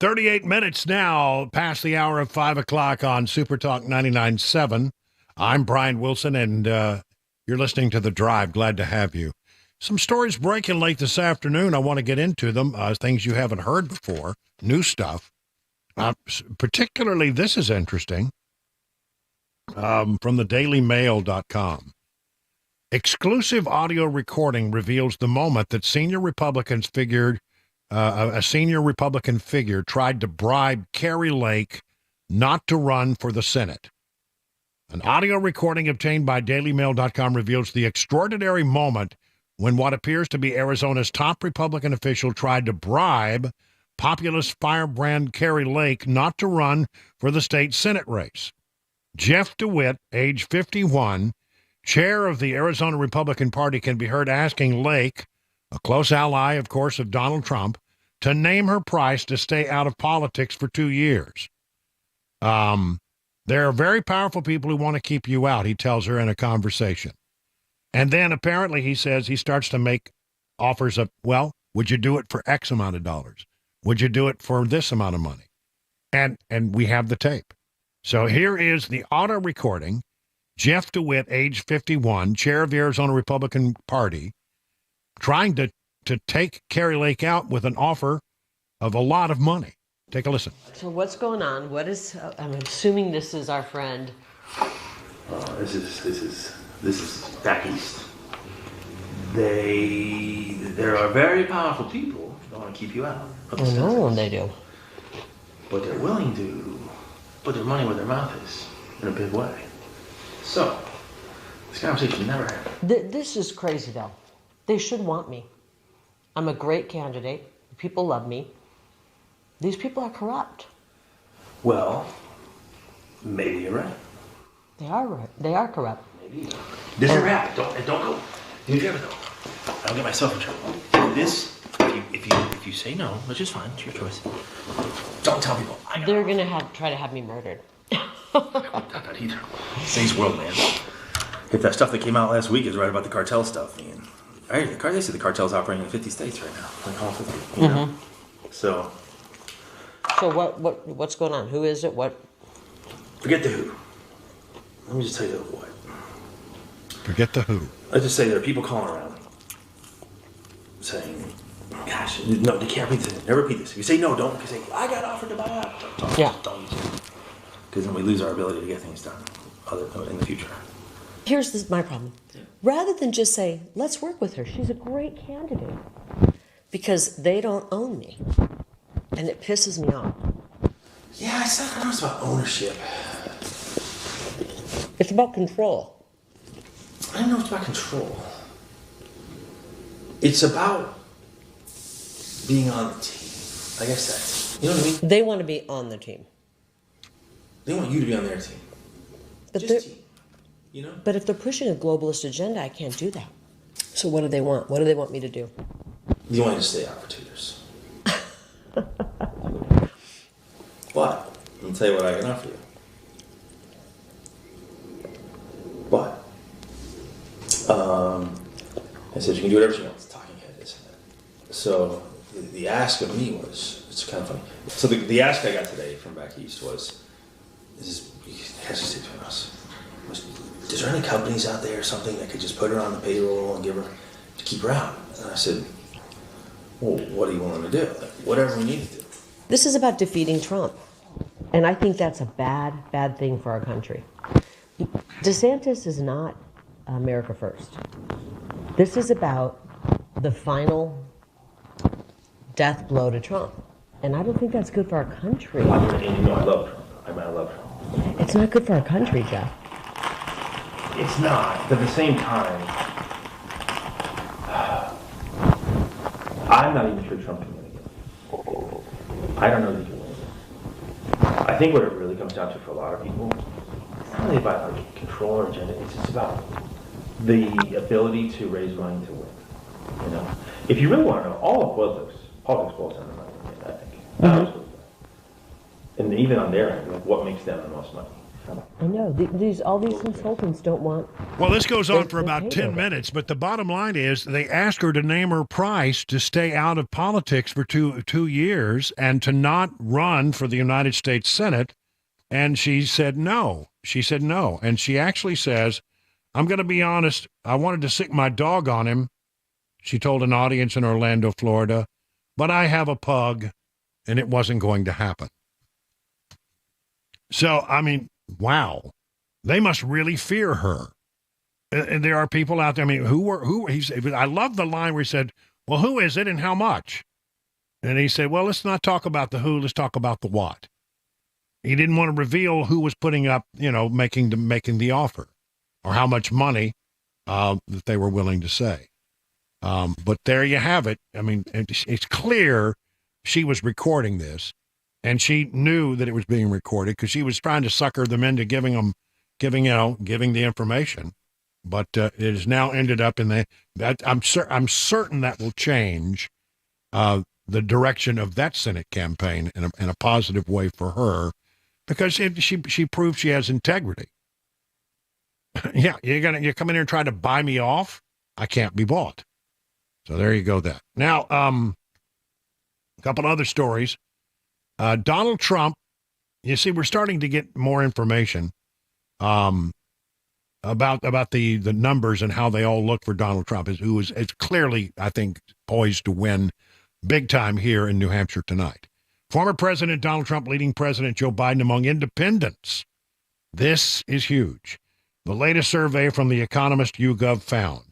38 minutes now past the hour of 5 o'clock on Super Talk 99.7. I'm Brian Wilson, and you're listening to The Drive. Glad to have you. Some stories breaking late this afternoon. I want to get into them, things you haven't heard before, new stuff. Particularly, this is interesting, from the dailymail.com. Exclusive audio recording reveals the moment that a senior Republican figure tried to bribe Kari Lake not to run for the Senate. An audio recording obtained by dailymail.com reveals the extraordinary moment when what appears to be Arizona's top Republican official tried to bribe populist firebrand Kari Lake not to run for the state Senate race. Jeff DeWitt, age 51, chair of the Arizona Republican Party, can be heard asking Lake, a close ally, of course, of Donald Trump, to name her price to stay out of politics for 2 years. There are very powerful people who want to keep you out, he tells her in a conversation. And then apparently he says he starts to make offers of, well, would you do it for X amount of dollars? Would you do it for this amount of money? And we have the tape. So here is the auto recording. Jeff DeWitt, age 51, chair of the Arizona Republican Party, trying to take Kari Lake out with an offer of a lot of money. Take a listen. So what's going on? What is? I'm assuming this is our friend. This is back east. There are very powerful people that want to keep you out. I know they do. But they're willing to put their money where their mouth is in a big way. So this conversation never happened. This is crazy, though. They should want me. I'm a great candidate. People love me. These people are corrupt. Well, maybe you're right. They are right. They are corrupt. Maybe. This is a wrap. Don't go. Do me a favor, though. I don't get myself in trouble. This, if you say no, which is fine, it's your choice. Don't tell people. They're gonna try to have me murdered. I don't doubt that either. Today's world, man. If that stuff that came out last week is right about the cartel stuff, man. They say the cartel's operating in 50 states right now, like all 50. You know? So what's going on? Who is it? What? Forget the who. Let me just tell you the what. Forget the who. Let's just say there are people calling around saying, gosh, no, they can't repeat this. Never repeat this. If you say no, don't, because say, I got offered to buy out. Don't use it. Because then we lose our ability to get things done in the future. Here's my problem. Rather than just say, let's work with her, she's a great candidate. Because they don't own me. And it pisses me off. Yeah, I don't know it's about ownership. It's about control. I don't know it's about control. It's about being on the team. I guess that's, you know what I mean? They want to be on the team. They want you to be on their team. But just team. You know? But if they're pushing a globalist agenda, I can't do that. So what do they want? What do they want me to do? You want to stay out for 2 years. But, I'll tell you what I can offer you. But, I said you can do whatever you want. It's talking head, isn't it? So, the ask of me was, it's kind of funny. So the ask I got today from back east was, it has to stay between us. Is there any companies out there or something that could just put her on the payroll and give her, to keep her out? And I said, well, what are you willing to do? Like, whatever we need to do. This is about defeating Trump. And I think that's a bad thing for our country. DeSantis is not America first. This is about the final death blow to Trump. And I don't think that's good for our country. And you know I love Trump. I love Trump. It's not good for our country, Jeff. It's not. But at the same time, I'm not even sure Trump can win again. I don't know that he can win again. I think what it really comes down to for a lot of people, it's not really about like control or agenda. It's just about the ability to raise money to win. You know, if you really want to know, all of politics boils down to money. I think. And even on their end, like what makes them the most money. I know. All these consultants don't want... Well, this goes on for about 10 minutes, but the bottom line is they asked her to name her price to stay out of politics for two years and to not run for the United States Senate, and she said no. She said no, and she actually says, I'm going to be honest, I wanted to sick my dog on him, she told an audience in Orlando, Florida, but I have a pug, and it wasn't going to happen. So, I mean, wow. They must really fear her. And there are people out there, I mean, I love the line where he said, well, who is it and how much? And he said, well, let's not talk about the who, let's talk about the what. He didn't want to reveal who was putting up, making the offer or how much money that they were willing to say. But there you have it. I mean, it's clear she was recording this, and she knew that it was being recorded because she was trying to sucker them into giving the information. But it has now ended up in that. I'm certain that will change the direction of that Senate campaign in a positive way for her, because she proved she has integrity. Yeah, you're coming here and trying to buy me off. I can't be bought. So there you go. That now, a couple other stories. Donald Trump. You see, we're starting to get more information about the numbers and how they all look for Donald Trump, who is clearly, I think, poised to win big time here in New Hampshire tonight. Former President Donald Trump leading President Joe Biden among independents. This is huge. The latest survey from the Economist YouGov found.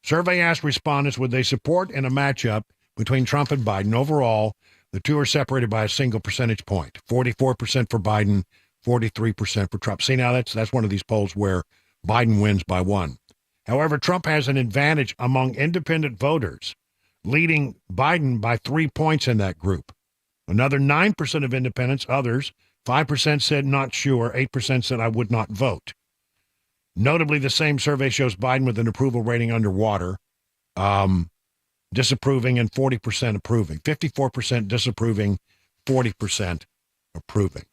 Survey asked respondents would they support in a matchup between Trump and Biden. Overall, the two are separated by a single percentage point. 44% for Biden, 43% for Trump. See, now that's one of these polls where Biden wins by one. However, Trump has an advantage among independent voters, leading Biden by 3 points in that group. Another 9% of independents, others, 5% said not sure, 8% said I would not vote. Notably, the same survey shows Biden with an approval rating underwater, disapproving and 40% approving. 54% disapproving, 40% approving.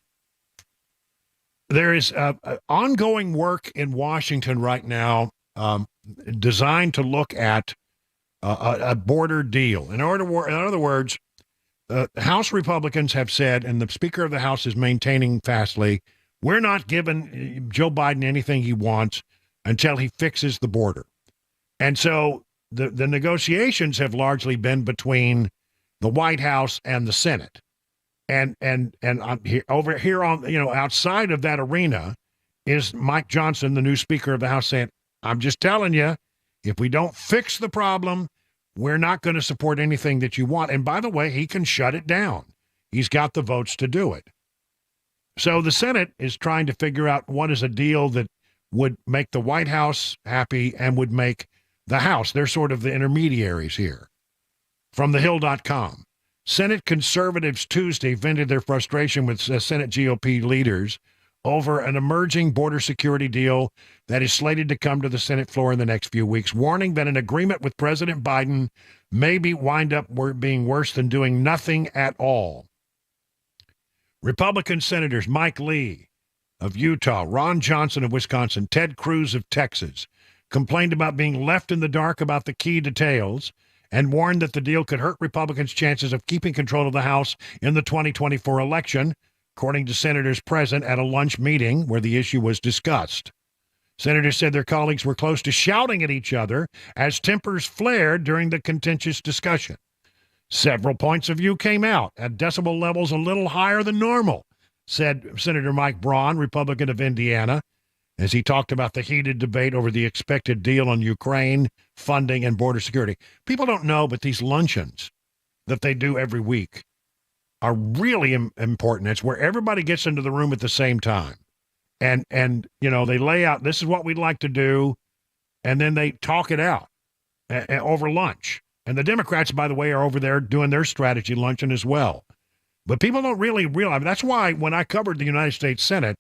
There is ongoing work in Washington right now designed to look at a border deal. In other words, House Republicans have said, and the Speaker of the House is maintaining fastly, we're not giving Joe Biden anything he wants until he fixes the border. And so the negotiations have largely been between the White House and the Senate. And over here on, outside of that arena is Mike Johnson, the new Speaker of the House, saying, I'm just telling you, if we don't fix the problem, we're not going to support anything that you want. And by the way, he can shut it down. He's got the votes to do it. So the Senate is trying to figure out what is a deal that would make the White House happy and would make the House. They're sort of the intermediaries here. From thehill.com. Senate conservatives Tuesday vented their frustration with Senate GOP leaders over an emerging border security deal that is slated to come to the Senate floor in the next few weeks, warning that an agreement with President Biden may wind up being worse than doing nothing at all. Republican Senators Mike Lee of Utah, Ron Johnson of Wisconsin, Ted Cruz of Texas complained about being left in the dark about the key details and warned that the deal could hurt Republicans' chances of keeping control of the House in the 2024 election, according to senators present at a lunch meeting where the issue was discussed. Senators said their colleagues were close to shouting at each other as tempers flared during the contentious discussion. Several points of view came out at decibel levels a little higher than normal, said Senator Mike Braun, Republican of Indiana, as he talked about the heated debate over the expected deal on Ukraine, funding, and border security. People don't know, but these luncheons that they do every week are really important. It's where everybody gets into the room at the same time. And they lay out, this is what we'd like to do, and then they talk it out over lunch. And the Democrats, by the way, are over there doing their strategy luncheon as well. But people don't really realize. That's why when I covered the United States Senate,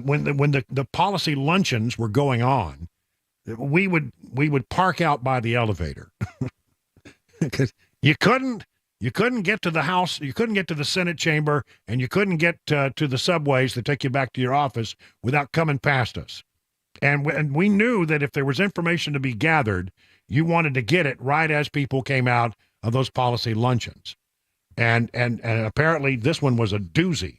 when the policy luncheons were going on, we would park out by the elevator because you couldn't You couldn't get to the House, you couldn't get to the Senate chamber, and you couldn't get to the subways that take you back to your office without coming past us. And we knew that if there was information to be gathered, you wanted to get it right as people came out of those policy luncheons. And apparently this one was a doozy.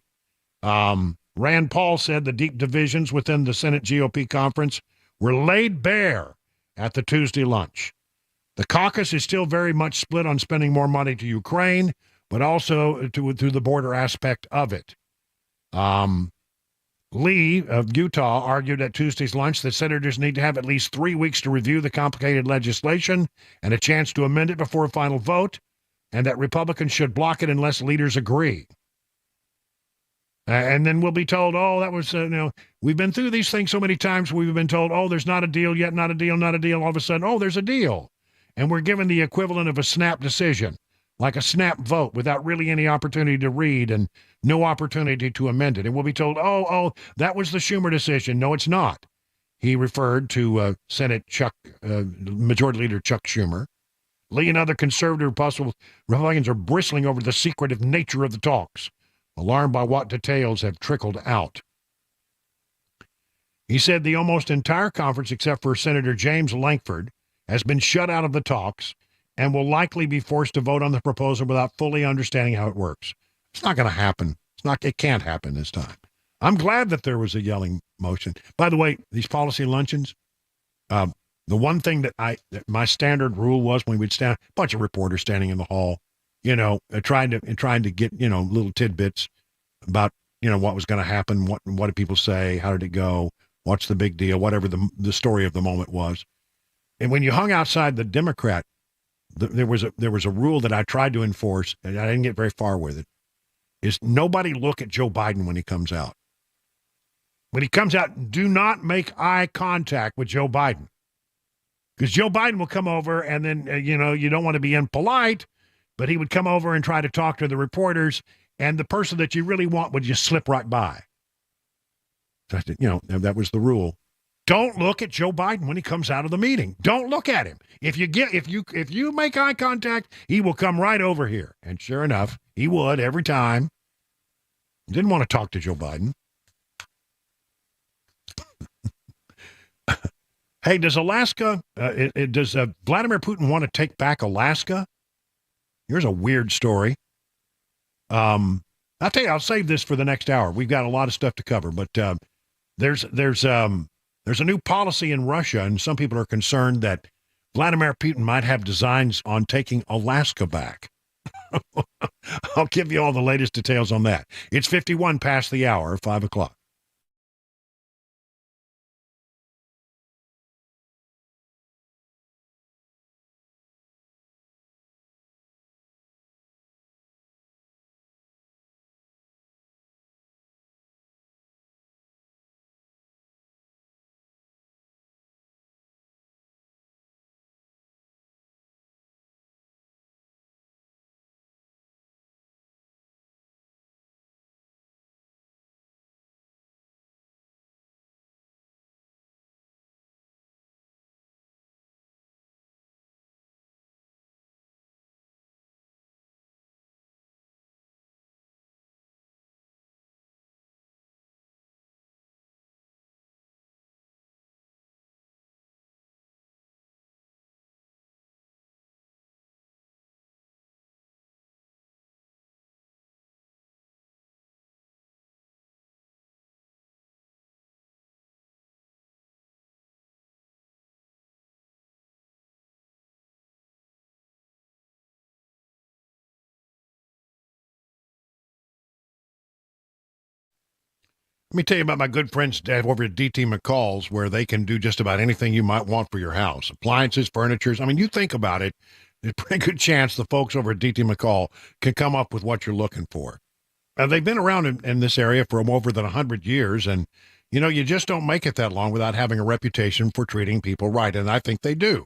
Rand Paul said the deep divisions within the Senate GOP conference were laid bare at the Tuesday lunch. The caucus is still very much split on spending more money to Ukraine, but also through the border aspect of it. Lee of Utah argued at Tuesday's lunch that senators need to have at least 3 weeks to review the complicated legislation and a chance to amend it before a final vote, and that Republicans should block it unless leaders agree. And then we'll be told, oh, that was, we've been through these things so many times, we've been told, oh, there's not a deal yet, not a deal, not a deal. All of a sudden, oh, there's a deal. And we're given the equivalent of a snap decision, like a snap vote without really any opportunity to read and no opportunity to amend it. And we'll be told, oh, that was the Schumer decision. No, it's not. He referred to Majority Leader Chuck Schumer. Lee and other conservative Republicans are bristling over the secretive nature of the talks, alarmed by what details have trickled out. He said the almost entire conference, except for Senator James Lankford, has been shut out of the talks and will likely be forced to vote on the proposal without fully understanding how it works. It's not going to happen. It can't happen this time. I'm glad that there was a yelling motion. By the way, these policy luncheons, the one thing that my standard rule was when we'd stand, a bunch of reporters standing in the hall, trying to get, little tidbits about, what was going to happen. What did people say? How did it go? What's the big deal? Whatever the story of the moment was. And when you hung outside the Democrat, there was a rule that I tried to enforce, and I didn't get very far with it, is nobody look at Joe Biden when he comes out. When he comes out, do not make eye contact with Joe Biden. Because Joe Biden will come over, and then, you don't want to be impolite, but he would come over and try to talk to the reporters, and the person that you really want would just slip right by. So I said, that was the rule. Don't look at Joe Biden when he comes out of the meeting. Don't look at him. If you make eye contact, he will come right over here. And sure enough, he would every time. Didn't want to talk to Joe Biden. Hey, does Alaska, does Vladimir Putin want to take back Alaska? Here's a weird story. I'll tell you, I'll save this for the next hour. We've got a lot of stuff to cover, but there's a new policy in Russia, and some people are concerned that Vladimir Putin might have designs on taking Alaska back. I'll give you all the latest details on that. It's 51 past the hour, 5 o'clock. Let me tell you about my good friends over at DT McCall's, where they can do just about anything you might want for your house. Appliances, furniture. I mean, you think about it, there's a pretty good chance the folks over at DT McCall can come up with what you're looking for. They've been around in this area for more than 100 years, and, you just don't make it that long without having a reputation for treating people right, and I think they do.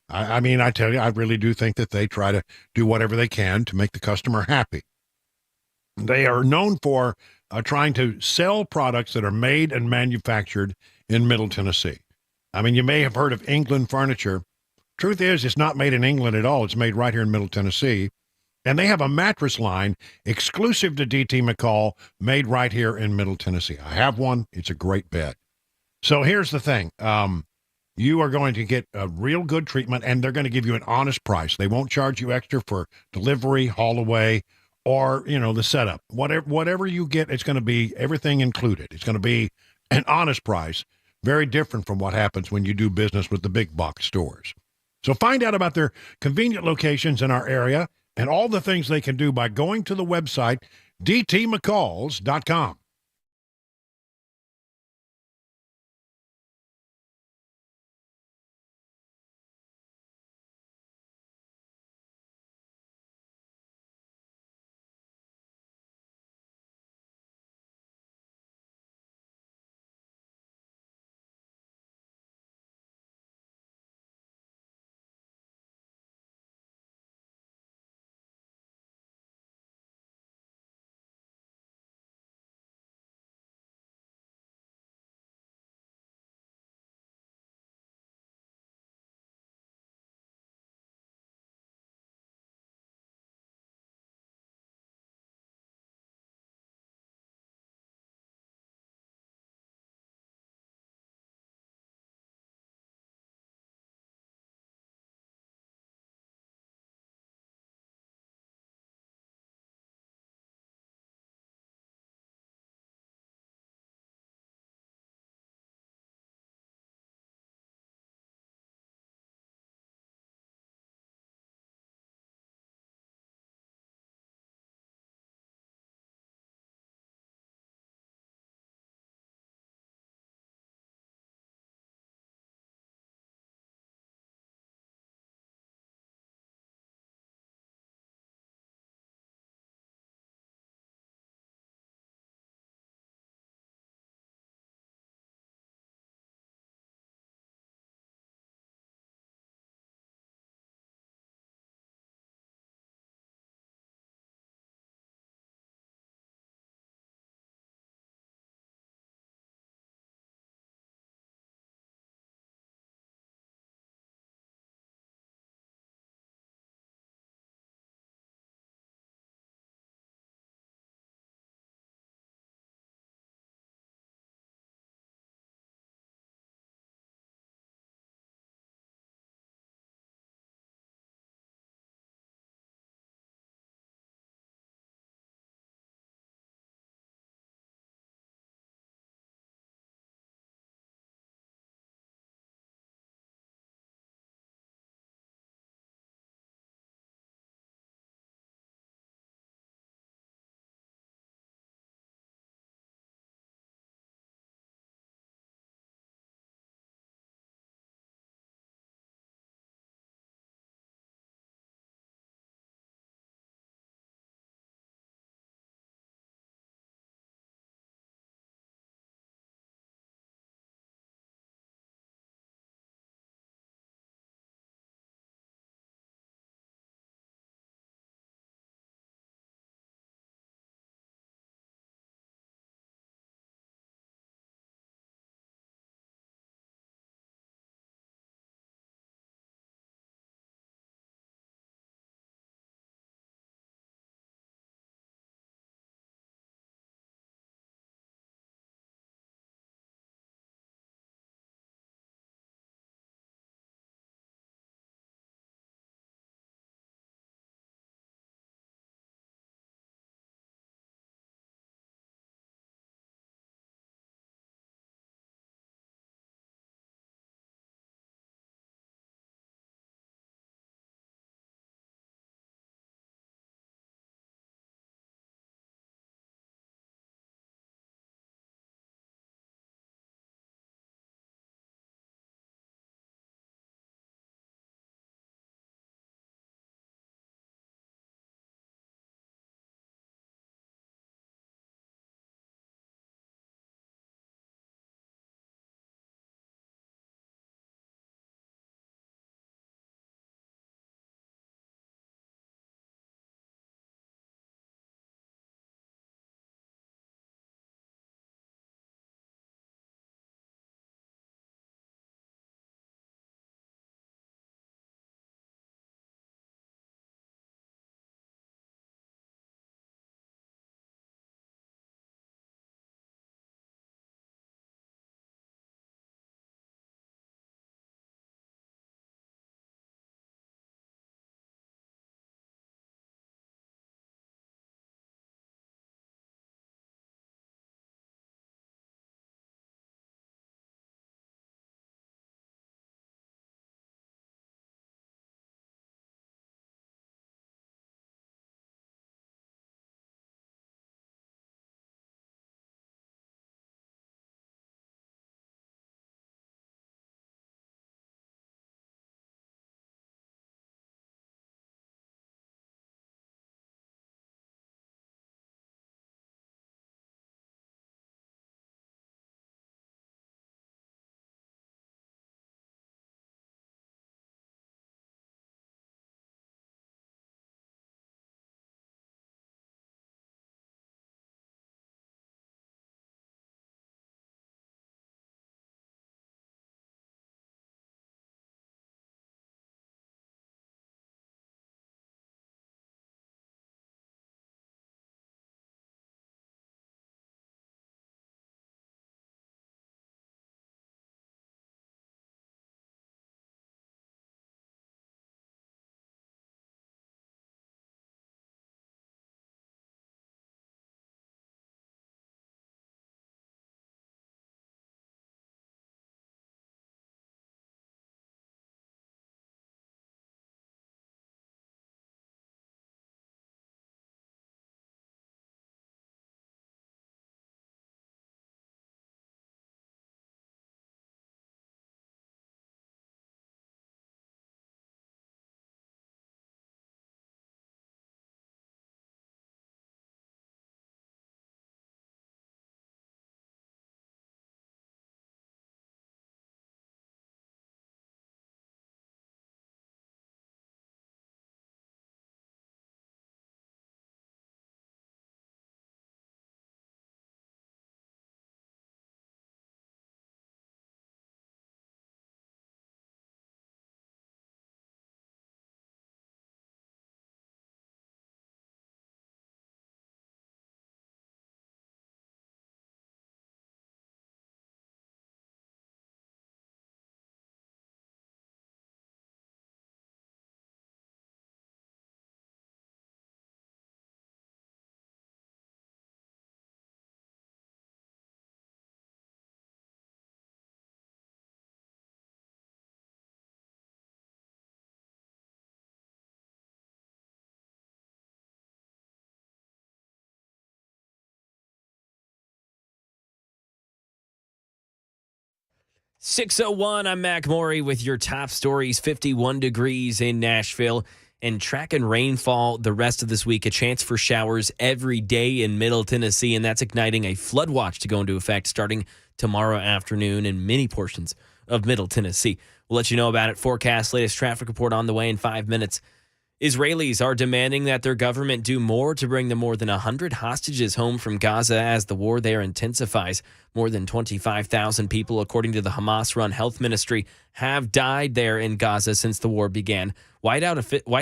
I mean, I tell you, I really do think that they try to do whatever they can to make the customer happy. They are known for trying to sell products that are made and manufactured in Middle Tennessee. I mean, you may have heard of England furniture. Truth is, it's not made in England at all. It's made right here in Middle Tennessee. And they have a mattress line exclusive to DT McCall, made right here in Middle Tennessee. I have one. It's a great bed. So here's the thing. You are going to get a real good treatment, and they're going to give you an honest price. They won't charge you extra for delivery, haul away, or, the setup. Whatever you get, it's going to be everything included. It's going to be an honest price, very different from what happens when you do business with the big box stores. So find out about their convenient locations in our area and all the things they can do by going to the website dtmccalls.com. 6:01, I'm Mac Maury with your top stories. 51 degrees in Nashville and tracking rainfall the rest of this week. A chance for showers every day in Middle Tennessee, and that's igniting a flood watch to go into effect starting tomorrow afternoon in many portions of Middle Tennessee. We'll let you know about it. Forecast, latest traffic report on the way in 5 minutes. Israelis are demanding that their government do more to bring the more than 100 hostages home from Gaza as the war there intensifies. More than 25,000 people, according to the Hamas-run health ministry, have died there in Gaza since the war began. White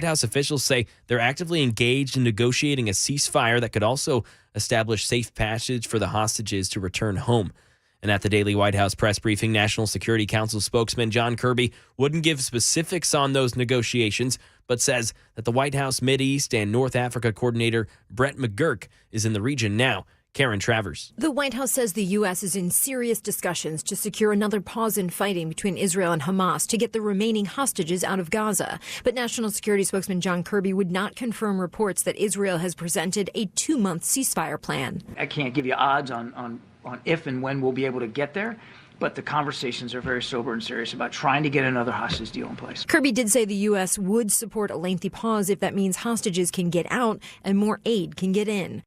House officials say they're actively engaged in negotiating a ceasefire that could also establish safe passage for the hostages to return home. And at the daily White House press briefing, National Security Council spokesman John Kirby wouldn't give specifics on those negotiations, but says that the White House Mideast and North Africa coordinator Brett McGurk is in the region now. Karen Travers. The White House says the U.S. is in serious discussions to secure another pause in fighting between Israel and Hamas to get the remaining hostages out of Gaza. But National Security spokesman John Kirby would not confirm reports that Israel has presented a 2-month ceasefire plan. I can't give you odds on if and when we'll be able to get there, but the conversations are very sober and serious about trying to get another hostage deal in place. Kirby did say the U.S. would support a lengthy pause if that means hostages can get out and more aid can get in.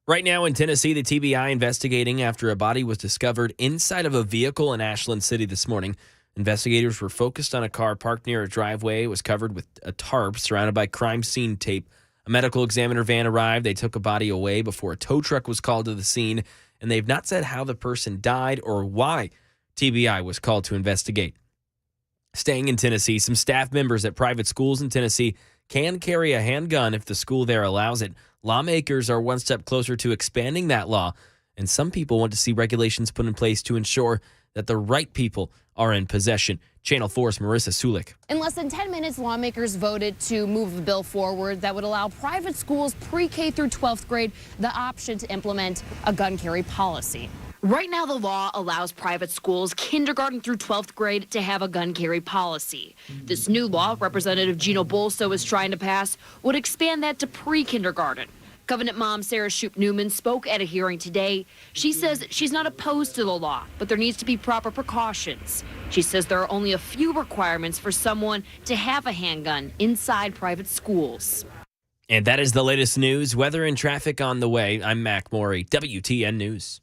Right now in Tennessee, the TBI investigating after a body was discovered inside of a vehicle in Ashland City this morning. Investigators were focused on a car parked near a driveway. It was covered with a tarp surrounded by crime scene tape. A medical examiner van arrived. They took a body away before a tow truck was called to the scene, and they've not said how the person died or why TBI was called to investigate. Staying in Tennessee, some staff members at private schools in Tennessee can carry a handgun if the school there allows it. Lawmakers are one step closer to expanding that law, and some people want to see regulations put in place to ensure that the right people are in possession. Channel 4's Marissa Sulik. In less than 10 minutes, lawmakers voted to move the bill forward that would allow private schools pre-K through 12th grade the option to implement a gun carry policy. Right now, the law allows private schools, kindergarten through 12th grade, to have a gun carry policy. This new law, Representative Gino Bolso is trying to pass, would expand that to pre-kindergarten. Covenant mom Sarah Shoup Newman spoke at a hearing today. She says she's not opposed to the law, but there needs to be proper precautions. She says there are only a few requirements for someone to have a handgun inside private schools. And that is the latest news. Weather and traffic on the way. I'm Mac Maury, WTN News.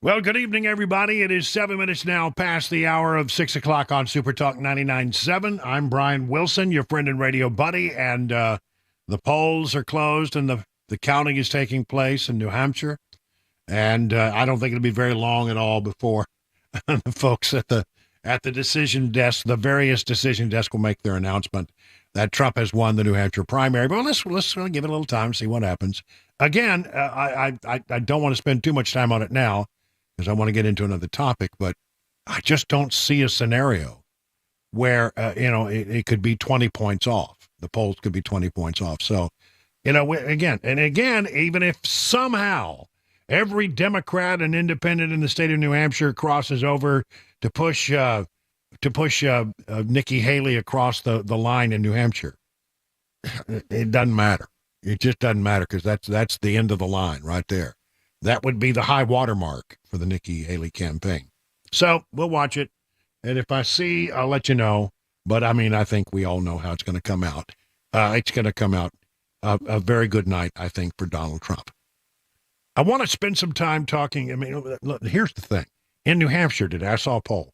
Well, good evening, everybody. It is 7 minutes now past the hour of 6 o'clock on Super Talk 99.7. I'm Brian Wilson, your friend and radio buddy, and the polls are closed and the counting is taking place in New Hampshire. And I don't think it'll be very long at all before the folks at the decision desk, the various decision desks, will make their announcement that Trump has won the New Hampshire primary. But let's give it a little time, see what happens. Again, I don't want to spend too much time on it now, because I want to get into another topic, but I just don't see a scenario where, it could be 20 points off. The polls could be 20 points off. So, again, even if somehow every Democrat and independent in the state of New Hampshire crosses over to push Nikki Haley across the line in New Hampshire, it doesn't matter. It just doesn't matter, because that's the end of the line right there. That would be the high watermark for the Nikki Haley campaign. So we'll watch it. And if I see, I'll let you know. But, I think we all know how it's going to come out. It's going to come out a very good night, I think, for Donald Trump. I want to spend some time talking. Look, here's the thing. In New Hampshire today, I saw a poll.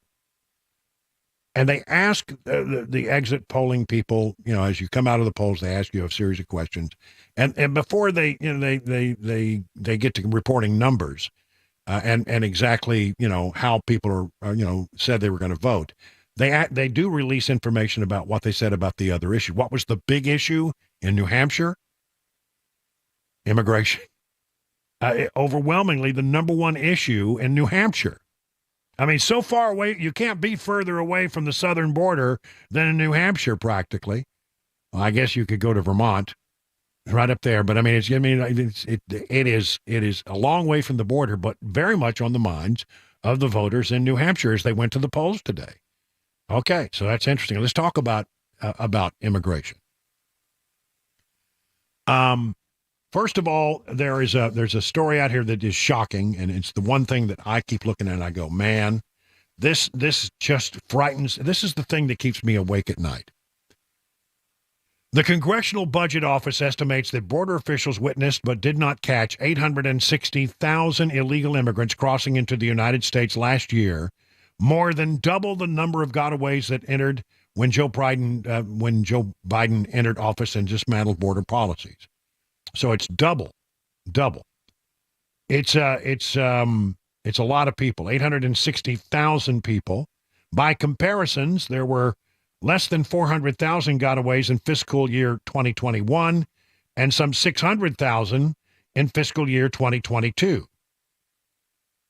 And they ask the exit polling people, as you come out of the polls, they ask you a series of questions. And before they get to reporting numbers and exactly, how people are, said they were going to vote, they do release information about what they said about the other issue. What was the big issue in New Hampshire? Immigration. Overwhelmingly, the number one issue in New Hampshire. So far away, you can't be further away from the southern border than in New Hampshire, practically. Well, I guess you could go to Vermont, right up there. But it is a long way from the border, but very much on the minds of the voters in New Hampshire as they went to the polls today. Okay, so that's interesting. Let's talk about immigration. First of all, there's a story out here that is shocking, and it's the one thing that I keep looking at and I go, man, this just frightens. This is the thing that keeps me awake at night. The Congressional Budget Office estimates that border officials witnessed but did not catch 860,000 illegal immigrants crossing into the United States last year, more than double the number of gotaways that entered when Joe Biden entered office and dismantled border policies. So it's double. It's a lot of people, 860,000 people. By comparisons, there were less than 400,000 gotaways in fiscal year 2021 and some 600,000 in fiscal year 2022.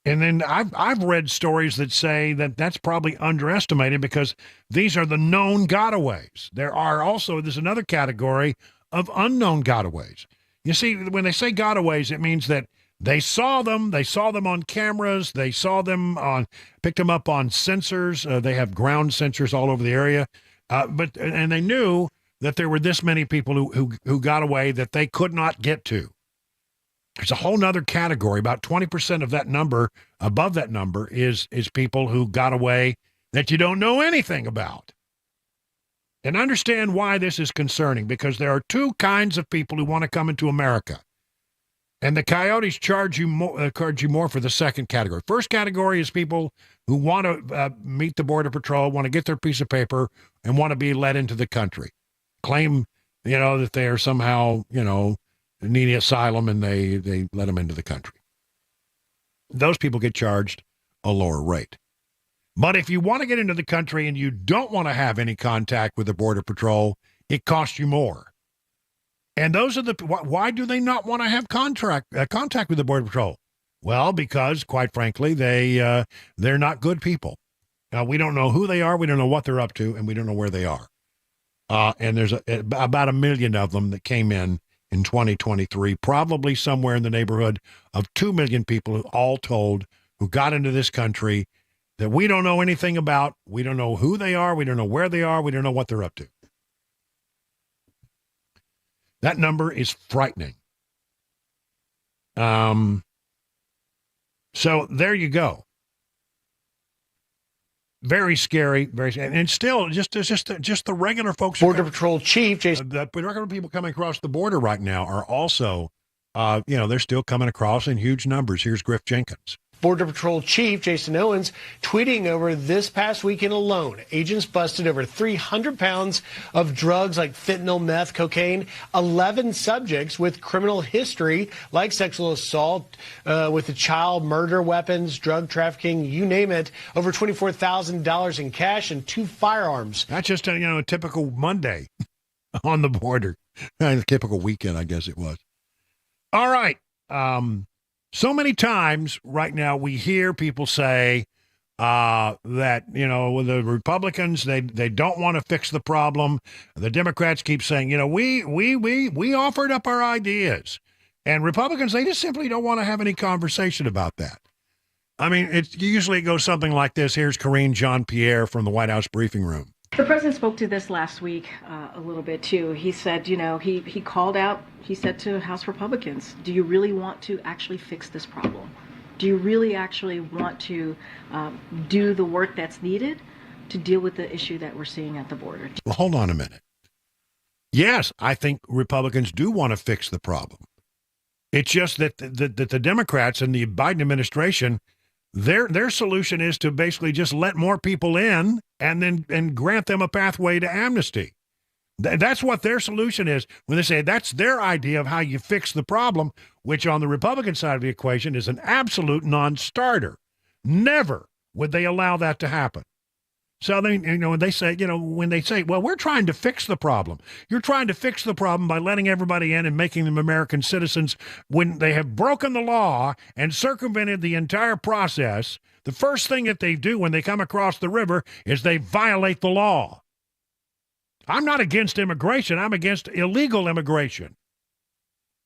And then I've read stories that say that that's probably underestimated, because these are the known gotaways. There's another category of unknown gotaways. You see, when they say gotaways, it means that they saw them on cameras, picked them up on sensors. They have ground sensors all over the area. And they knew that there were this many people who got away that they could not get to. There's a whole nother category. About 20% of that number, above that number, is people who got away that you don't know anything about. And understand why this is concerning, because there are two kinds of people who want to come into America. And the coyotes charge you more for the second category. First category is people who want to meet the Border Patrol, want to get their piece of paper, and want to be let into the country. Claim, that they are somehow, needing asylum, and they let them into the country. Those people get charged a lower rate. But if you want to get into the country and you don't want to have any contact with the Border Patrol, it costs you more. And those are why do they not want to have contact with the Border Patrol? Well, because, quite frankly, they're not good people. We don't know who they are, we don't know what they're up to, and we don't know where they are. And there's about 1 million of them that came in 2023, probably somewhere in the neighborhood of 2 million people, all told, who got into this country that we don't know anything about. We don't know who they are. We don't know where they are. We don't know what they're up to. That number is frightening. So there you go. Very scary, and still just the regular folks. Border Patrol Chief Jason. The regular people coming across the border right now are also, they're still coming across in huge numbers. Here's Griff Jenkins. Border Patrol Chief Jason Owens tweeting over this past weekend alone, agents busted over 300 pounds of drugs like fentanyl, meth, cocaine, 11 subjects with criminal history like sexual assault with a child, murder, weapons, drug trafficking, you name it, over $24,000 in cash and 2 firearms. That's just a typical Monday on the border. A typical weekend, I guess it was. All right. So many times right now we hear people say that, the Republicans, they don't want to fix the problem. The Democrats keep saying, we offered up our ideas. And Republicans, they just simply don't want to have any conversation about that. I mean, it usually goes something like this. Here's Karine Jean-Pierre from the White House briefing room. The president spoke to this last week a little bit, too. He said, he called out, he said to House Republicans, do you really want to actually fix this problem? Do you really actually want to do the work that's needed to deal with the issue that we're seeing at the border? Well, hold on a minute. Yes, I think Republicans do want to fix the problem. It's just that the Democrats and the Biden administration, their solution is to basically just let more people in and grant them a pathway to amnesty. That's what their solution is when they say that's their idea of how you fix the problem, which on the Republican side of the equation is an absolute non-starter. Never would they allow that to happen. So when they say, well, we're trying to fix the problem. You're trying to fix the problem by letting everybody in and making them American citizens when they have broken the law and circumvented the entire process. The first thing that they do when they come across the river is they violate the law. I'm not against immigration. I'm against illegal immigration.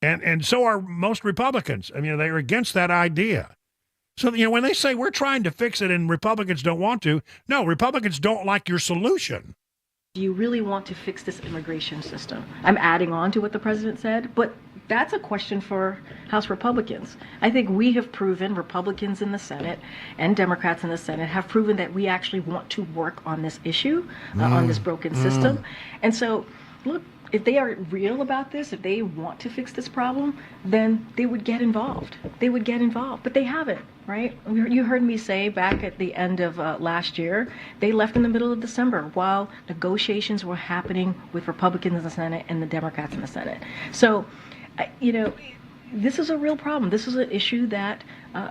And so are most Republicans. I mean, they're against that idea. So, when they say we're trying to fix it and Republicans don't want to, no, Republicans don't like your solution. Do you really want to fix this immigration system? I'm adding on to what the president said, but that's a question for House Republicans. I think we have proven, Republicans in the Senate and Democrats in the Senate have proven that we actually want to work on this issue, on this broken system. And so, look, if they are real about this, if they want to fix this problem, then they would get involved. They would get involved, but they haven't, right? You heard me say back at the end of last year, they left in the middle of December while negotiations were happening with Republicans in the Senate and the Democrats in the Senate. So, this is a real problem. This is an issue that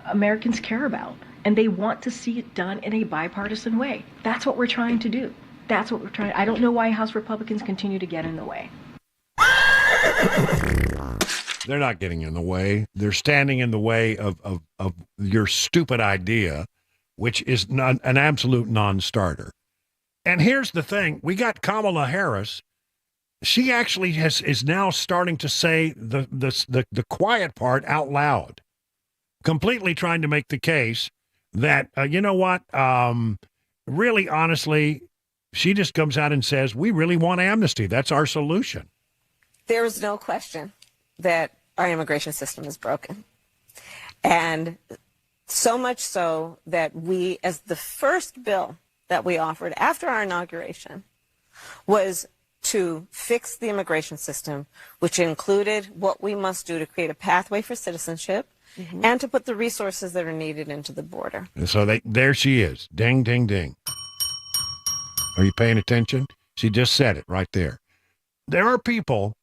Americans care about, and they want to see it done in a bipartisan way. That's what we're trying to do. That's what we're trying. I don't know why House Republicans continue to get in the way. They're not getting in the way. They're standing in the way of your stupid idea, which is an absolute non-starter. And here's the thing. We got Kamala Harris. She actually is now starting to say the quiet part out loud, completely trying to make the case that, really, honestly, she just comes out and says, we really want amnesty. That's our solution. There is no question that our immigration system is broken. And so much so that we, as the first bill that we offered after our inauguration, was to fix the immigration system, which included what we must do to create a pathway for citizenship and to put the resources that are needed into the border. And so there she is. Ding, ding, ding. Are you paying attention? She just said it right there. There are people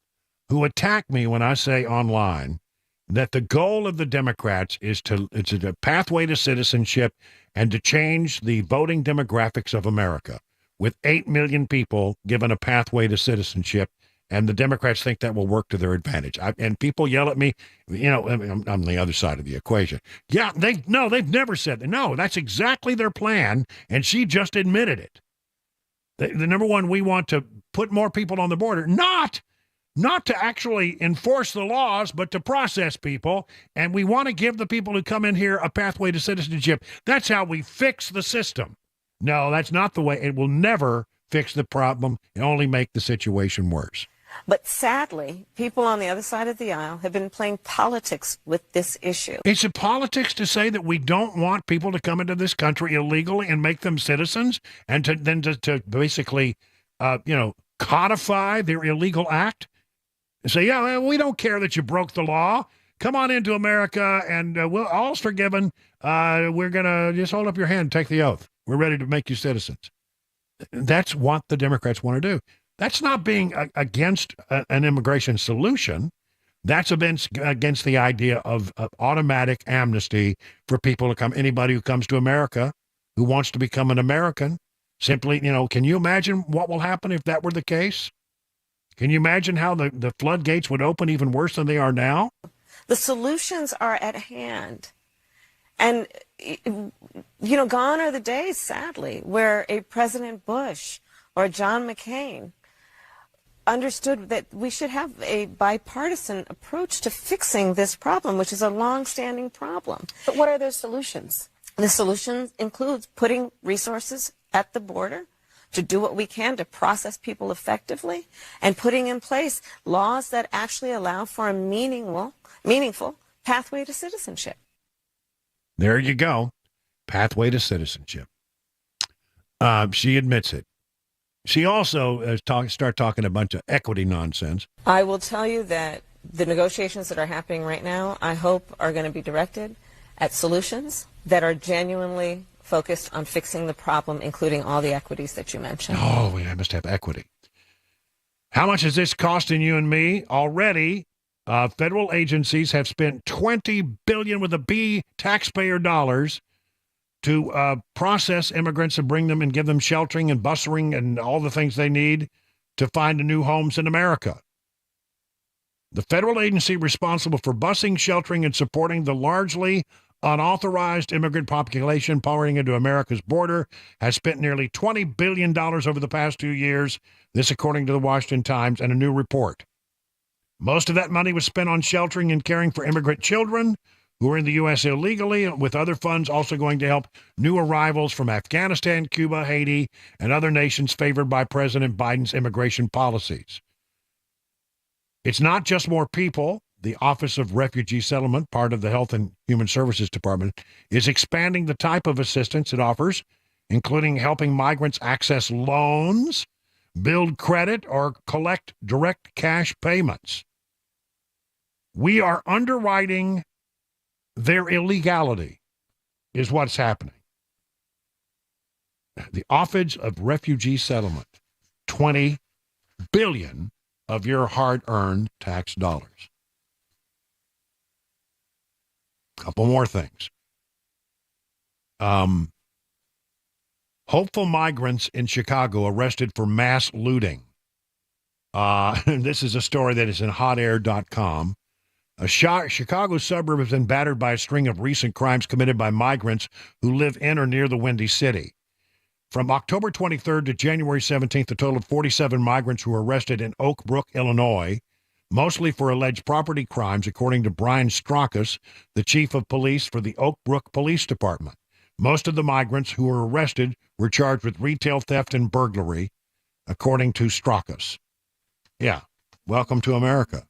who attack me when I say online that the goal of the Democrats is a pathway to citizenship and to change the voting demographics of America, with 8 million people given a pathway to citizenship, and the Democrats think that will work to their advantage. And people yell at me, I'm on the other side of the equation. Yeah, they've never said that. No, that's exactly their plan, and she just admitted it. The number one, we want to put more people on the border, not to actually enforce the laws, but to process people. And we want to give the people who come in here a pathway to citizenship. That's how we fix the system. No, that's not the way. It will never fix the problem. It only make the situation worse. But sadly, people on the other side of the aisle have been playing politics with this issue. Is it politics to say that we don't want people to come into this country illegally and make them citizens, and to basically, codify their illegal act? And say, yeah, we don't care that you broke the law. come on into America and we'll all's forgiven. We're going to just hold up your hand and take the oath. We're ready to make you citizens. That's what the Democrats want to do. That's not being against an immigration solution. That's against the idea of automatic amnesty for people to come, anybody who comes to America who wants to become an American. Simply, can you imagine what will happen if that were the case? Can you imagine how the floodgates would open even worse than they are now? The solutions are at hand. And, gone are the days, sadly, where a President Bush or John McCain understood that we should have a bipartisan approach to fixing this problem, which is a long-standing problem. But what are those solutions? The solution includes putting resources at the border to do what we can to process people effectively and putting in place laws that actually allow for a meaningful pathway to citizenship. There you go. Pathway to citizenship. She admits it. She also start talking a bunch of equity nonsense. I will tell you that the negotiations that are happening right now, I hope, are going to be directed at solutions that are genuinely focused on fixing the problem, including all the equities that you mentioned. Oh, we must have equity. How much is this costing you and me? Already, federal agencies have spent $20 billion with a B taxpayer dollars to process immigrants and bring them and give them sheltering and busing and all the things they need to find new homes in America. The federal agency responsible for busing, sheltering, and supporting the largely unauthorized immigrant population pouring into America's border has spent nearly $20 billion over the past 2 years, this according to the Washington Times and a new report. Most of that money was spent on sheltering and caring for immigrant children who are in the U.S. illegally, with other funds also going to help new arrivals from Afghanistan, Cuba, Haiti, and other nations favored by President Biden's immigration policies. It's not just more people. The Office of Refugee Settlement, part of the Health and Human Services Department, is expanding the type of assistance it offers, including helping migrants access loans, build credit, or collect direct cash payments. We are underwriting their illegality, is what's happening. The Office of Refugee Settlement, $20 billion of your hard-earned tax dollars. Couple more things. Hopeful migrants in Chicago arrested for mass looting. This is a story that is in hotair.com. A Chicago suburb has been battered by a string of recent crimes committed by migrants who live in or near the Windy City. From October 23rd to January 17th, a total of 47 migrants were arrested in Oak Brook, Illinois, mostly for alleged property crimes, according to Brian Straukas, the chief of police for the Oak Brook Police Department. Most of the migrants who were arrested were charged with retail theft and burglary, according to Straukas. Yeah, welcome to America.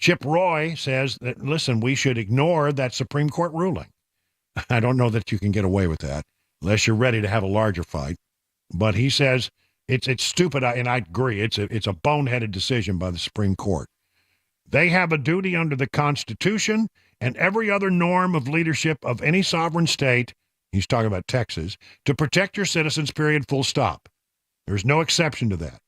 Chip Roy says that, listen, we should ignore that Supreme Court ruling. I don't know that you can get away with that unless you're ready to have a larger fight. But he says it's stupid, and I agree. It's a boneheaded decision by the Supreme Court. They have a duty under the Constitution and every other norm of leadership of any sovereign state, he's talking about Texas, to protect your citizens, period, full stop. There's no exception to that.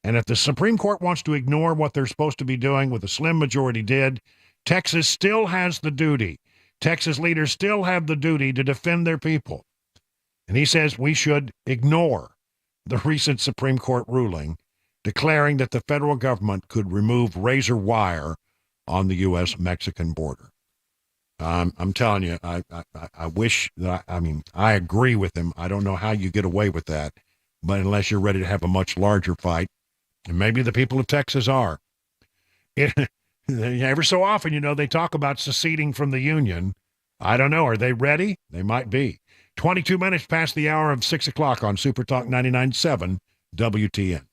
And if the Supreme Court wants to ignore what they're supposed to be doing, with a slim majority did, Texas still has the duty. Texas leaders still have the duty to defend their people. And he says we should ignore the recent Supreme Court ruling declaring that the federal government could remove razor wire on the U.S.-Mexican border. I'm telling you, I wish that, I agree with him. I don't know how you get away with that, but unless you're ready to have a much larger fight, and maybe the people of Texas are. Ever so often, they talk about seceding from the Union. I don't know. Are they ready? They might be. 22 minutes past the hour of 6 o'clock on Super Talk 99.7 WTN.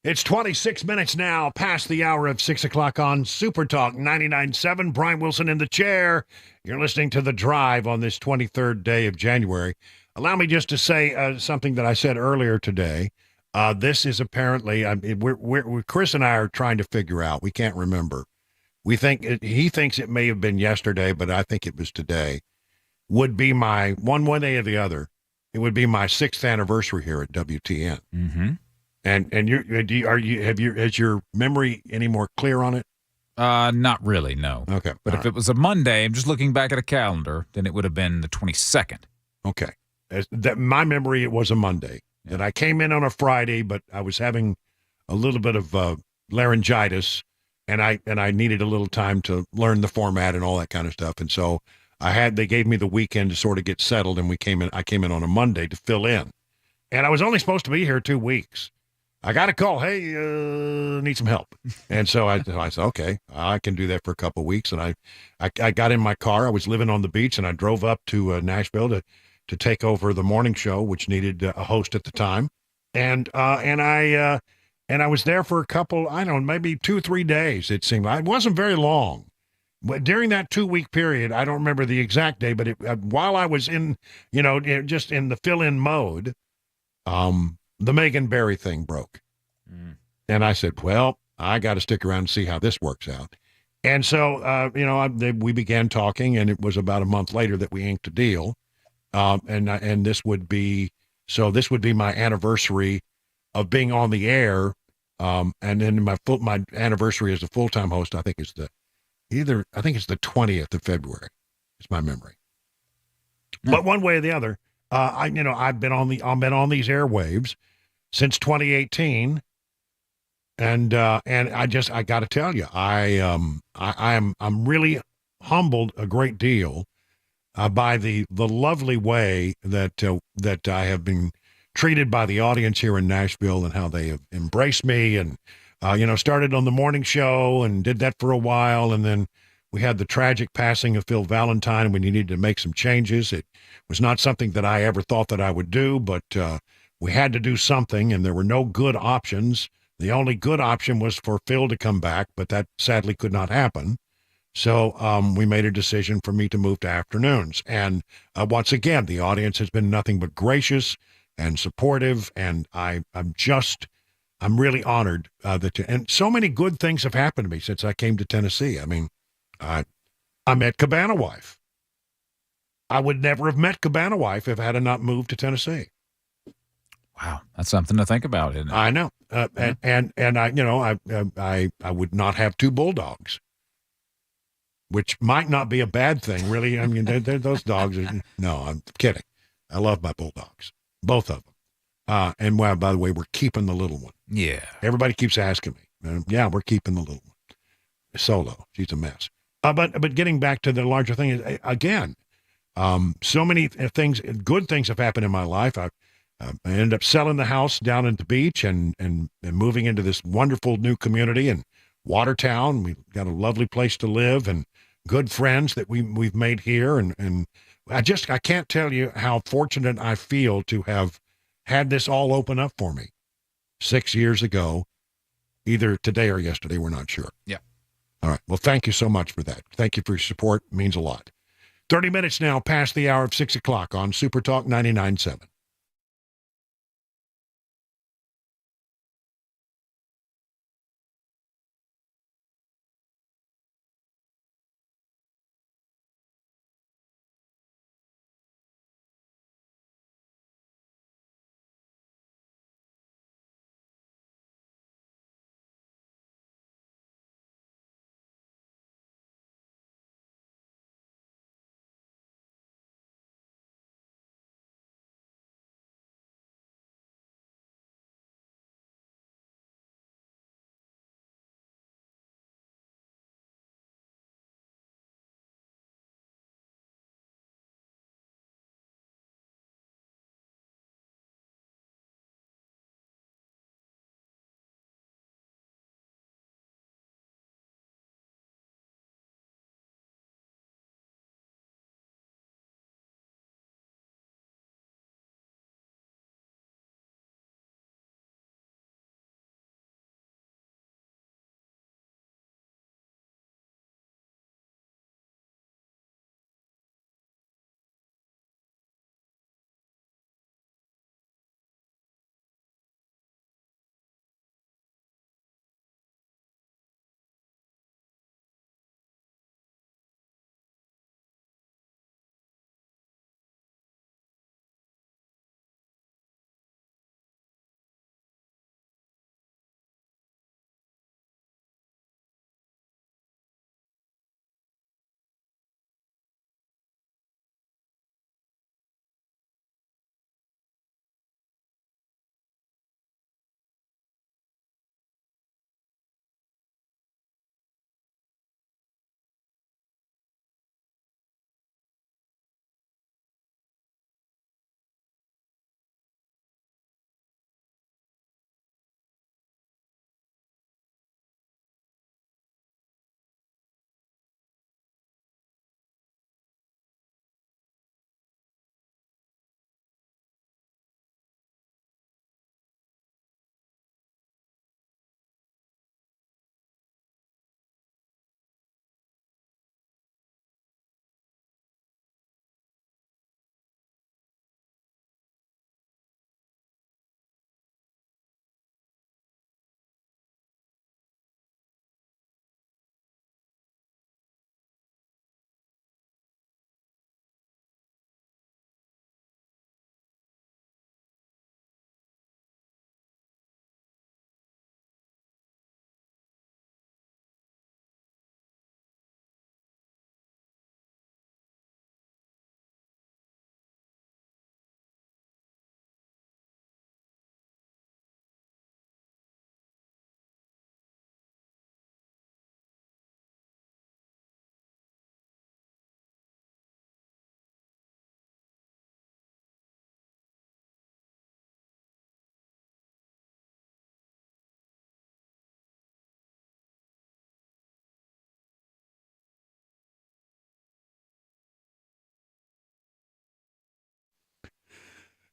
It's 26 minutes now past the hour of 6 o'clock on Super Talk 99.7. Brian Wilson in the chair. You're listening to The Drive on this 23rd day of January. Allow me just to say something that I said earlier today. This is apparently, Chris and I are trying to figure out. We can't remember. He thinks it may have been yesterday, but I think it was today. Would be my one day or the other. It would be my 6th anniversary here at WTN. Mm-hmm. And is your memory any more clear on it? Not really, no. Okay. But if it was a Monday, I'm just looking back at a calendar, then it would have been the 22nd. Okay. My memory, it was a Monday. Yeah. That I came in on a Friday, but I was having a little bit of laryngitis, and I needed a little time to learn the format and all that kind of stuff. And so they gave me the weekend to sort of get settled, and I came in on a Monday to fill in. And I was only supposed to be here 2 weeks. I got a call. Hey, need some help. And so I said, okay, I can do that for a couple of weeks. And I got in my car. I was living on the beach, and I drove up to Nashville to take over the morning show, which needed a host at the time. And I was there for a couple, I don't know, maybe 2-3 days. It seemed it wasn't very long. But during that 2-week period, I don't remember the exact day, but while I was in, just in the fill-in mode, the Megan Barry thing broke. Mm. And I said, well, I got to stick around and see how this works out. And so, we began talking, and it was about a month later that we inked a deal. And this would be my anniversary of being on the air. And then my anniversary as a full-time host, I think it's the 20th of February. It's my memory. Mm. But one way or the other, I've been on these airwaves since 2018, and I got to tell you, I'm really humbled a great deal by the lovely way that I have been treated by the audience here in Nashville, and how they have embraced me, and started on the morning show and did that for a while, and then we had the tragic passing of Phil Valentine, and we needed to make some changes. It was not something that I ever thought that I would do, but we had to do something, and there were no good options. The only good option was for Phil to come back, but that sadly could not happen. So we made a decision for me to move to afternoons. And once again, the audience has been nothing but gracious and supportive, and I'm really honored and so many good things have happened to me since I came to Tennessee. I mean, I met Cabana Wife. I would never have met Cabana Wife if I had not moved to Tennessee. Wow, that's something to think about, isn't it? I know, and I would not have 2 bulldogs, which might not be a bad thing, really. I mean, those dogs are. No, I'm kidding. I love my bulldogs, both of them. And by the way, we're keeping the little one. Yeah. Everybody keeps asking me. Yeah, we're keeping the little one. Solo. She's a mess. But getting back to the larger thing is, again, so many things, good things have happened in my life. I ended up selling the house down at the beach and moving into this wonderful new community in Watertown. We've got a lovely place to live and good friends that we've made here. And I can't tell you how fortunate I feel to have had this all open up for me 6 years ago, either today or yesterday. We're not sure. Yeah. All right. Well, thank you so much for that. Thank you for your support. It means a lot. 30 minutes now past the hour of 6 o'clock on Super Talk 99.7.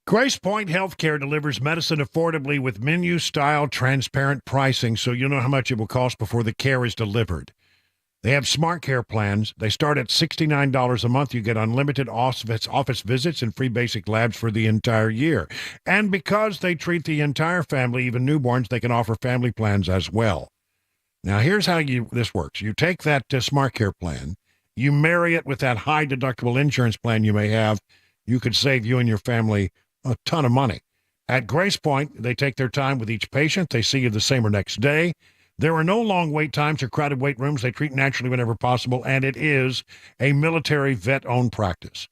Grace Point Healthcare delivers medicine affordably with menu-style transparent pricing, so you know how much it will cost before the care is delivered. They have smart care plans. They start at $69 a month. You get unlimited office visits and free basic labs for the entire year. And because they treat the entire family, even newborns, they can offer family plans as well. Now, here's how this works. You take that smart care plan, you marry it with that high deductible insurance plan you may have. You could save you and your family a ton of money. At Grace Point, they take their time with each patient. They see you the same or next day. There are no long wait times or crowded wait rooms. They treat naturally whenever possible, and it is a military vet-owned practice.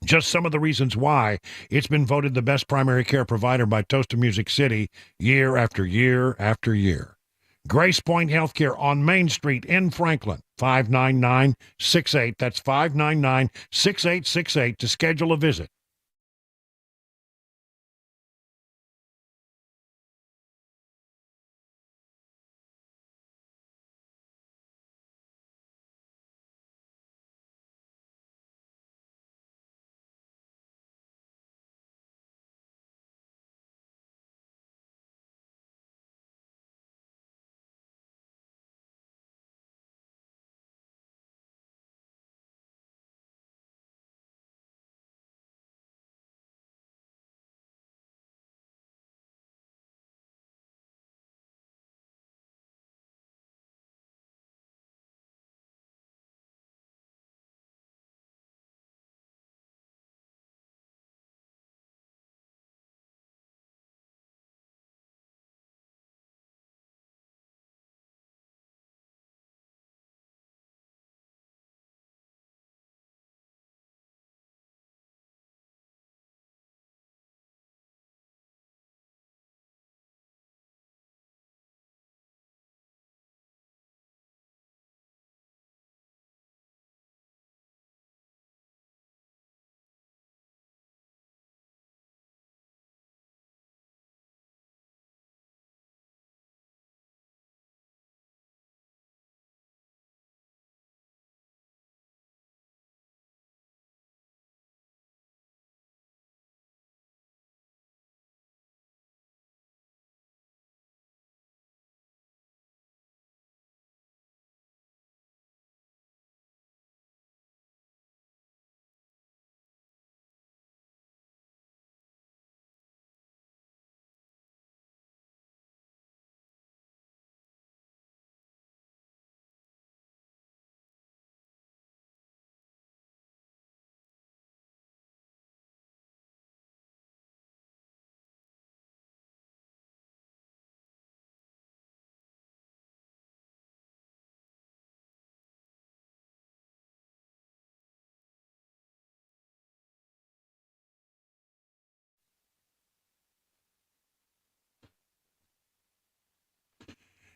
Just some of the reasons why it's been voted the best primary care provider by Toast of Music City year after year after year. Grace Point Healthcare on Main Street in Franklin, 59968. That's 599-6868 to schedule a visit.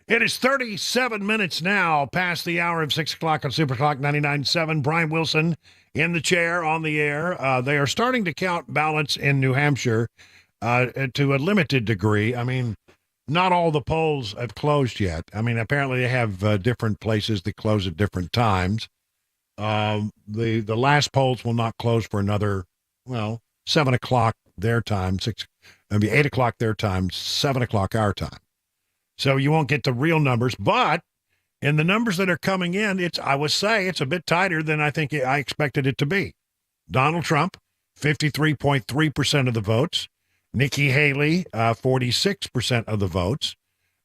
It is 37 minutes now past the hour of 6 o'clock on Superclock 99.7. Brian Wilson in the chair on the air. They are starting to count ballots in New Hampshire to a limited degree. I mean, not all the polls have closed yet. I mean, apparently they have different places that close at different times. The last polls will not close for another, 7 o'clock their time, maybe 8 o'clock their time, 7 o'clock our time. So you won't get the real numbers, but in the numbers that are coming in, I would say it's a bit tighter than I think I expected it to be. Donald Trump, 53.3% of the votes. Nikki Haley, 46% of the votes.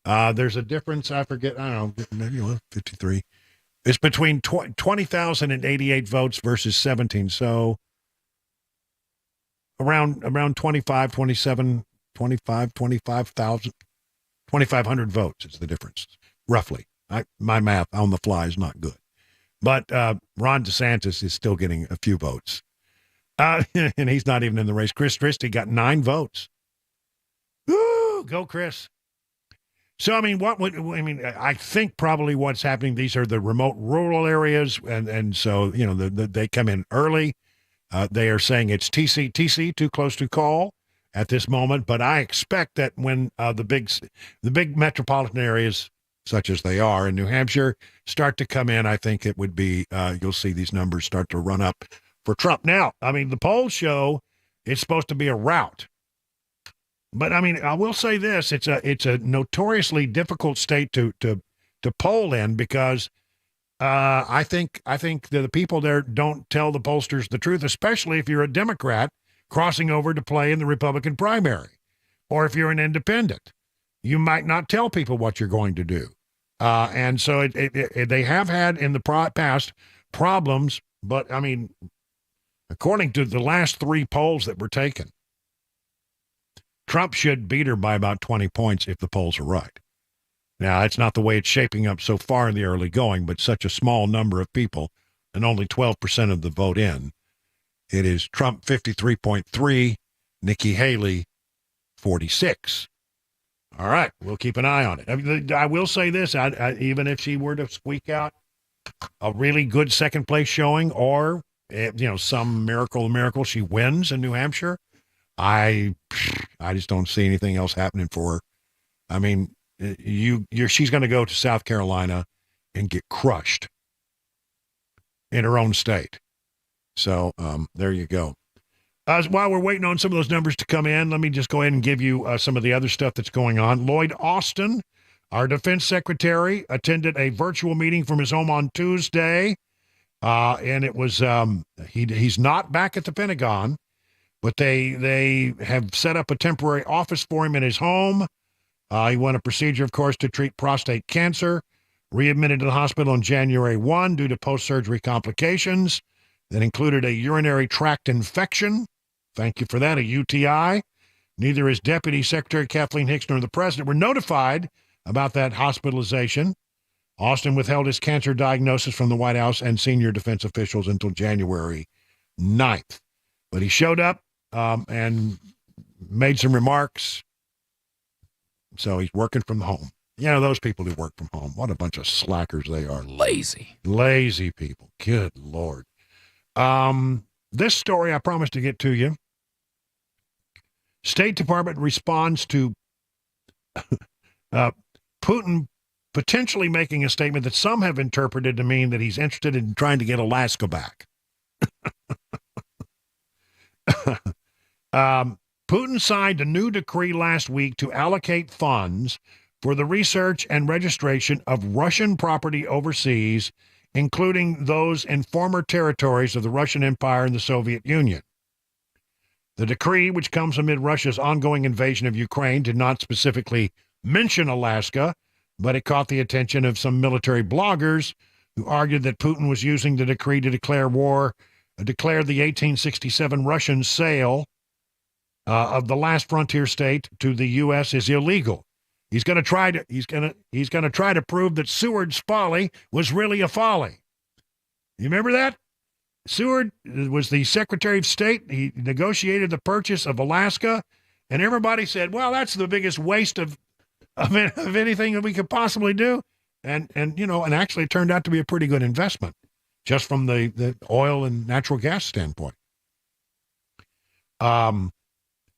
There's a difference, I forget, I don't know, maybe 53. It's between 20,088 votes versus 17, so around 25, 27, 25, 25,000. 2,500 votes is the difference, roughly. My math on the fly is not good. But Ron DeSantis is still getting a few votes. And he's not even in the race. Chris Christie got 9 votes. Woo! Go, Chris. So, I mean, I think probably what's happening, these are the remote rural areas, and so, they come in early. They are saying it's TC, too close to call at this moment, but I expect that when the big metropolitan areas, such as they are in New Hampshire, start to come in, I think it would be, you'll see these numbers start to run up for Trump. Now, I mean, the polls show It's supposed to be a rout. But I mean, I will say this: it's a notoriously difficult state to poll in because I think that the people there don't tell the pollsters the truth, especially if you're a Democrat crossing over to play in the Republican primary, or if you're an independent. You might not tell people what you're going to do. And so they have had in the past problems, but I mean, according to the last 3 polls that were taken, Trump should beat her by about 20 points if the polls are right. Now, it's not the way it's shaping up so far in the early going, but such a small number of people and only 12% of the vote in. It is Trump 53.3, Nikki Haley 46. All right, we'll keep an eye on it. I will say this, even if she were to squeak out a really good second place showing or, some miracle she wins in New Hampshire, I just don't see anything else happening for her. I mean, she's going to go to South Carolina and get crushed in her own state. So there you go. While we're waiting on some of those numbers to come in, let me just go ahead and give you some of the other stuff that's going on. Lloyd Austin, our defense secretary, attended a virtual meeting from his home on Tuesday. And it was he's not back at the Pentagon, but they have set up a temporary office for him in his home. He won a procedure, of course, to treat prostate cancer, readmitted to the hospital on January 1 due to post-surgery complications that included a urinary tract infection. Thank you for that, a UTI. Neither his Deputy Secretary Kathleen Hicks nor the President were notified about that hospitalization. Austin withheld his cancer diagnosis from the White House and senior defense officials until January 9th. But he showed up and made some remarks. So he's working from home. Those people who work from home, what a bunch of slackers they are. Lazy people. Good Lord. This story I promised to get to you. State Department responds to Putin potentially making a statement that some have interpreted to mean that he's interested in trying to get Alaska back. Putin signed a new decree last week to allocate funds for the research and registration of Russian property overseas, including those in former territories of the Russian Empire and the Soviet Union. The decree, which comes amid Russia's ongoing invasion of Ukraine, did not specifically mention Alaska, but it caught the attention of some military bloggers who argued that Putin was using the decree to declare the 1867 Russian sale of the last frontier state to the U.S. is illegal. He's going to try to prove that Seward's folly was really a folly. You remember that? Seward was the Secretary of State. He negotiated the purchase of Alaska, and everybody said, well, that's the biggest waste of anything that we could possibly do. And actually it turned out to be a pretty good investment just from the oil and natural gas standpoint.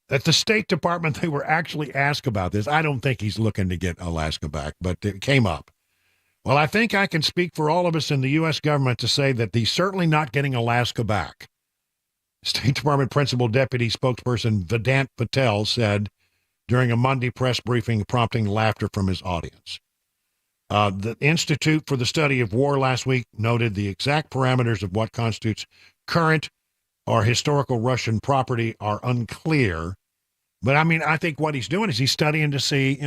At the State Department, they were actually asked about this. I don't think he's looking to get Alaska back, but it came up. Well, I think I can speak for all of us in the U.S. government to say that he's certainly not getting Alaska back. State Department Principal Deputy Spokesperson Vedant Patel said during a Monday press briefing, prompting laughter from his audience. The Institute for the Study of War last week noted the exact parameters of what constitutes current or historical Russian property are unclear. But I mean, I think what he's doing is he's studying to see,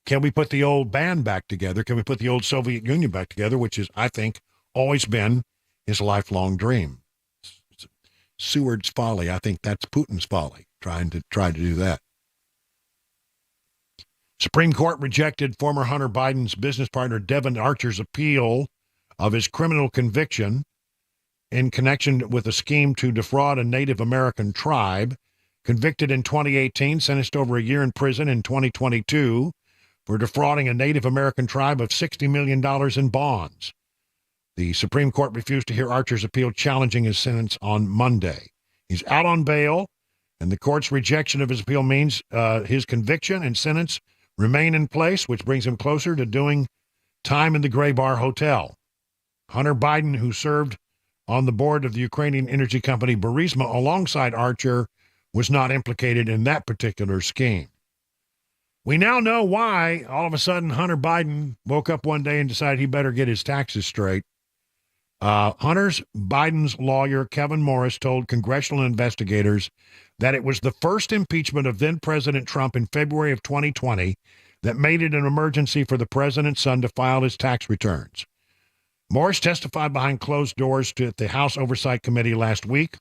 can we put the old band back together? Can we put the old Soviet Union back together, which is, I think, always been his lifelong dream. Seward's folly. I think that's Putin's folly, trying to do that. Supreme Court rejected former Hunter Biden's business partner Devin Archer's appeal of his criminal conviction in connection with a scheme to defraud a Native American tribe. Convicted in 2018, sentenced over a year in prison in 2022 for defrauding a Native American tribe of $60 million in bonds. The Supreme Court refused to hear Archer's appeal challenging his sentence on Monday. He's out on bail, and the court's rejection of his appeal means his conviction and sentence remain in place, which brings him closer to doing time in the Gray Bar Hotel. Hunter Biden, who served on the board of the Ukrainian energy company Burisma alongside Archer, was not implicated in that particular scheme. We now know why all of a sudden Hunter Biden woke up one day and decided he better get his taxes straight. Biden's lawyer, Kevin Morris, told congressional investigators that it was the first impeachment of then-President Trump in February of 2020 that made it an emergency for the president's son to file his tax returns. Morris testified behind closed doors to the House Oversight Committee last week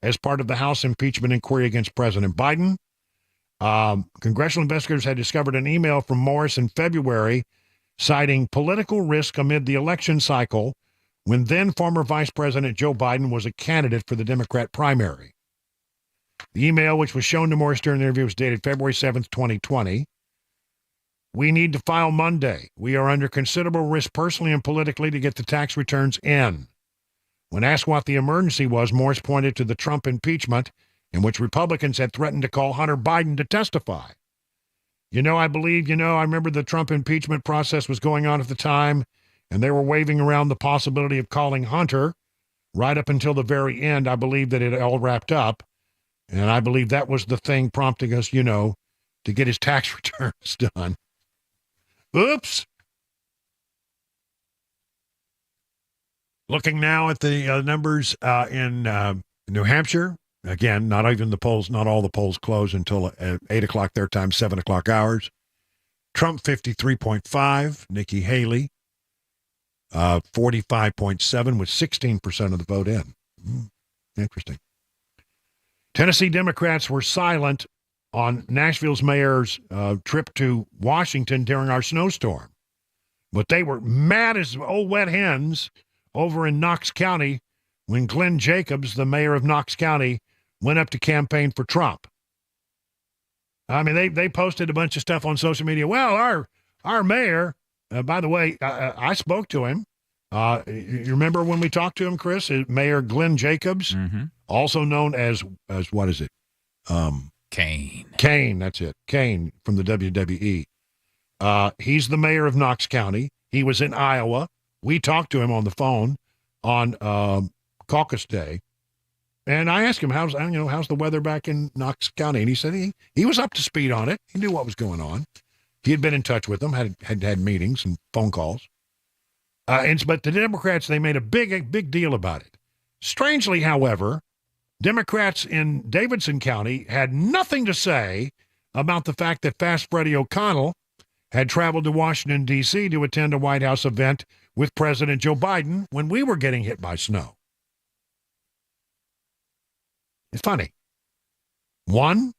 as part of the House impeachment inquiry against President Biden. Congressional investigators had discovered an email from Morris in February citing political risk amid the election cycle when then-former Vice President Joe Biden was a candidate for the Democrat primary. The email, which was shown to Morris during the interview, was dated February 7th, 2020. We need to file Monday. We are under considerable risk personally and politically to get the tax returns in. When asked what the emergency was, Morris pointed to the Trump impeachment, in which Republicans had threatened to call Hunter Biden to testify. I remember the Trump impeachment process was going on at the time, and they were waving around the possibility of calling Hunter right up until the very end. I believe that it all wrapped up, and I believe that was the thing prompting us, to get his tax returns done. Oops. Looking now at the numbers in New Hampshire. Again, not all the polls close until 8 o'clock their time, 7 o'clock ours. Trump 53.5, Nikki Haley 45.7 with 16% of the vote in. Interesting. Tennessee Democrats were silent on Nashville's mayor's trip to Washington during our snowstorm. But they were mad as old wet hens over in Knox County when Glenn Jacobs, the mayor of Knox County, went up to campaign for Trump. I mean, they posted a bunch of stuff on social media. Well, our mayor, by the way, I spoke to him. You remember when we talked to him, Chris? Mayor Glenn Jacobs, also known as what is it? Kane. Kane, that's it. Kane from the WWE. He's the mayor of Knox County. He was in Iowa. We talked to him on the phone on caucus day. And I asked him, how's the weather back in Knox County? And he said he was up to speed on it. He knew what was going on. He had been in touch with them, had meetings and phone calls. But the Democrats, they made a big deal about it. Strangely, however, Democrats in Davidson County had nothing to say about the fact that Fast Freddie O'Connell had traveled to Washington, D.C. to attend a White House event with President Joe Biden when we were getting hit by snow. It's funny. One,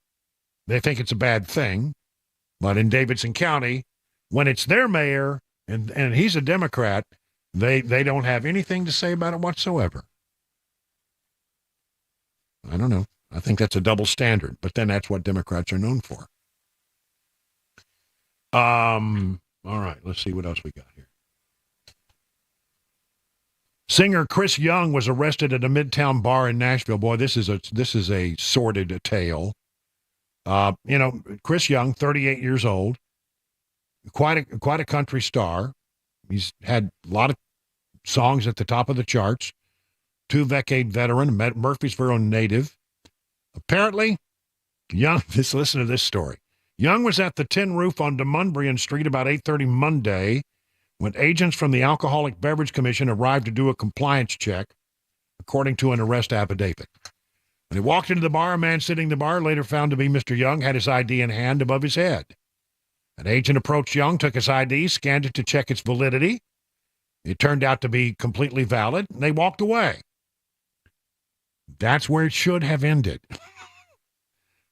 they think it's a bad thing, but in Davidson County, when it's their mayor and he's a Democrat, they don't have anything to say about it whatsoever. I don't know. I think that's a double standard, but then that's what Democrats are known for. All right, let's see what else we got here. Singer Chris Young was arrested at a Midtown bar in Nashville. Boy, this is a sordid tale. Chris Young, 38 years old, quite a country star. He's had a lot of songs at the top of the charts. 2-decade veteran, Murfreesboro native. Apparently, Young. Listen to this story. Young was at the Tin Roof on Demonbreun Street about 8:30 Monday when agents from the Alcoholic Beverage Commission arrived to do a compliance check, according to an arrest affidavit. When he walked into the bar, a man sitting in the bar, later found to be Mr. Young, had his ID in hand above his head. An agent approached Young, took his ID, scanned it to check its validity. It turned out to be completely valid, and they walked away. That's where it should have ended.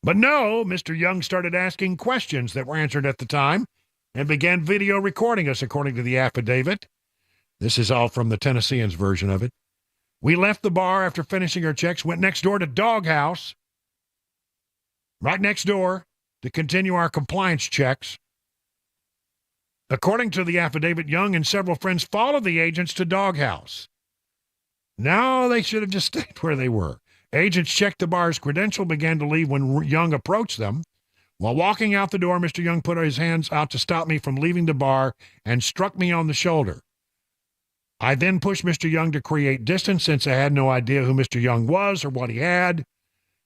But no, Mr. Young started asking questions that were answered at the time and began video recording us, according to the affidavit. This is all from the Tennesseans' version of it. We left the bar after finishing our checks, went next door to Doghouse, right next door, to continue our compliance checks. According to the affidavit, Young and several friends followed the agents to Doghouse. No, they should have just stayed where they were. Agents checked the bar's credential, began to leave when Young approached them. While walking out the door, Mr. Young put his hands out to stop me from leaving the bar and struck me on the shoulder. I then pushed Mr. Young to create distance since I had no idea who Mr. Young was or what he had.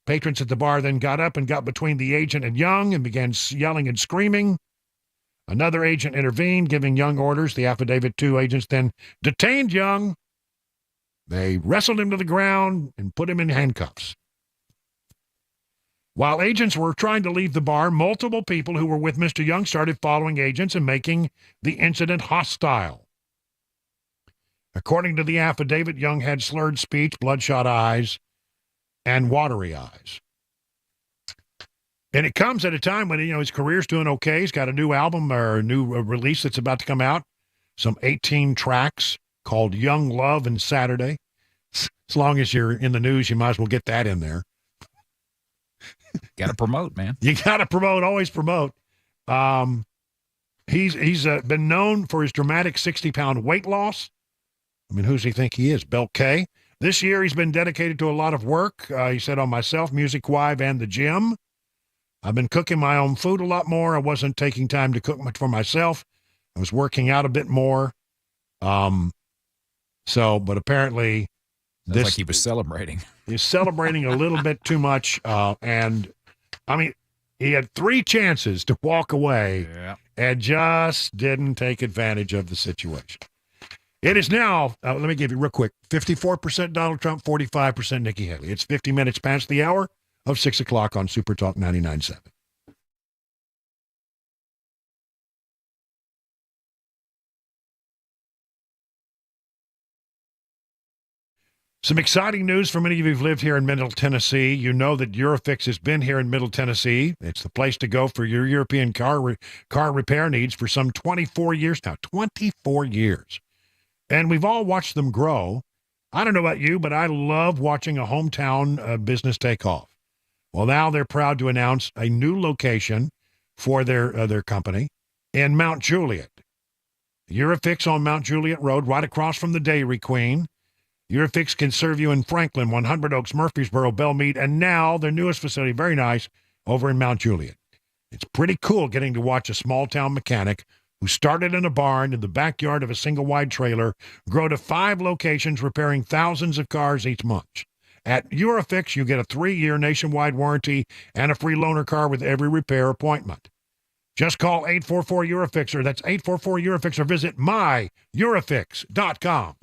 Patrons at the bar then got up and got between the agent and Young and began yelling and screaming. Another agent intervened, giving Young orders. The affidavit 2 agents then detained Young. They wrestled him to the ground and put him in handcuffs. While agents were trying to leave the bar, multiple people who were with Mr. Young started following agents and making the incident hostile. According to the affidavit, Young had slurred speech, bloodshot eyes, and watery eyes. And it comes at a time when, his career's doing okay. He's got a new album or a new release that's about to come out, some 18 tracks called Young Love and Saturday. As long as you're in the news, you might as well get that in there. Got to promote, man. You got to promote, always promote. He's been known for his dramatic 60-pound weight loss. I mean, who's he think he is? Bel K. This year, he's been dedicated to a lot of work. He said on myself, Music Wive, and the gym. I've been cooking my own food a lot more. I wasn't taking time to cook much for myself. I was working out a bit more. But apparently... Sounds like he was celebrating. He's celebrating a little bit too much. And, I mean, he had 3 chances to walk away and just didn't take advantage of the situation. It is now, let me give you real quick, 54% Donald Trump, 45% Nikki Haley. It's 50 minutes past the hour of 6 o'clock on Super Talk 99.7. Some exciting news for many of you who've lived here in Middle Tennessee. You know that Eurofix has been here in Middle Tennessee. It's the place to go for your European car repair needs for some 24 years now. 24 years. And we've all watched them grow. I don't know about you, but I love watching a hometown business take off. Well, now they're proud to announce a new location for their company in Mount Juliet. Eurofix on Mount Juliet Road, right across from the Dairy Queen. Eurofix can serve you in Franklin, 100 Oaks, Murfreesboro, Belmead, and now their newest facility, very nice, over in Mount Juliet. It's pretty cool getting to watch a small-town mechanic who started in a barn in the backyard of a single-wide trailer grow to 5 locations repairing thousands of cars each month. At Eurofix, you get a 3-year nationwide warranty and a free loaner car with every repair appointment. Just call 844-EUROFIX, or that's 844-EUROFIX, or visit myeurofix.com.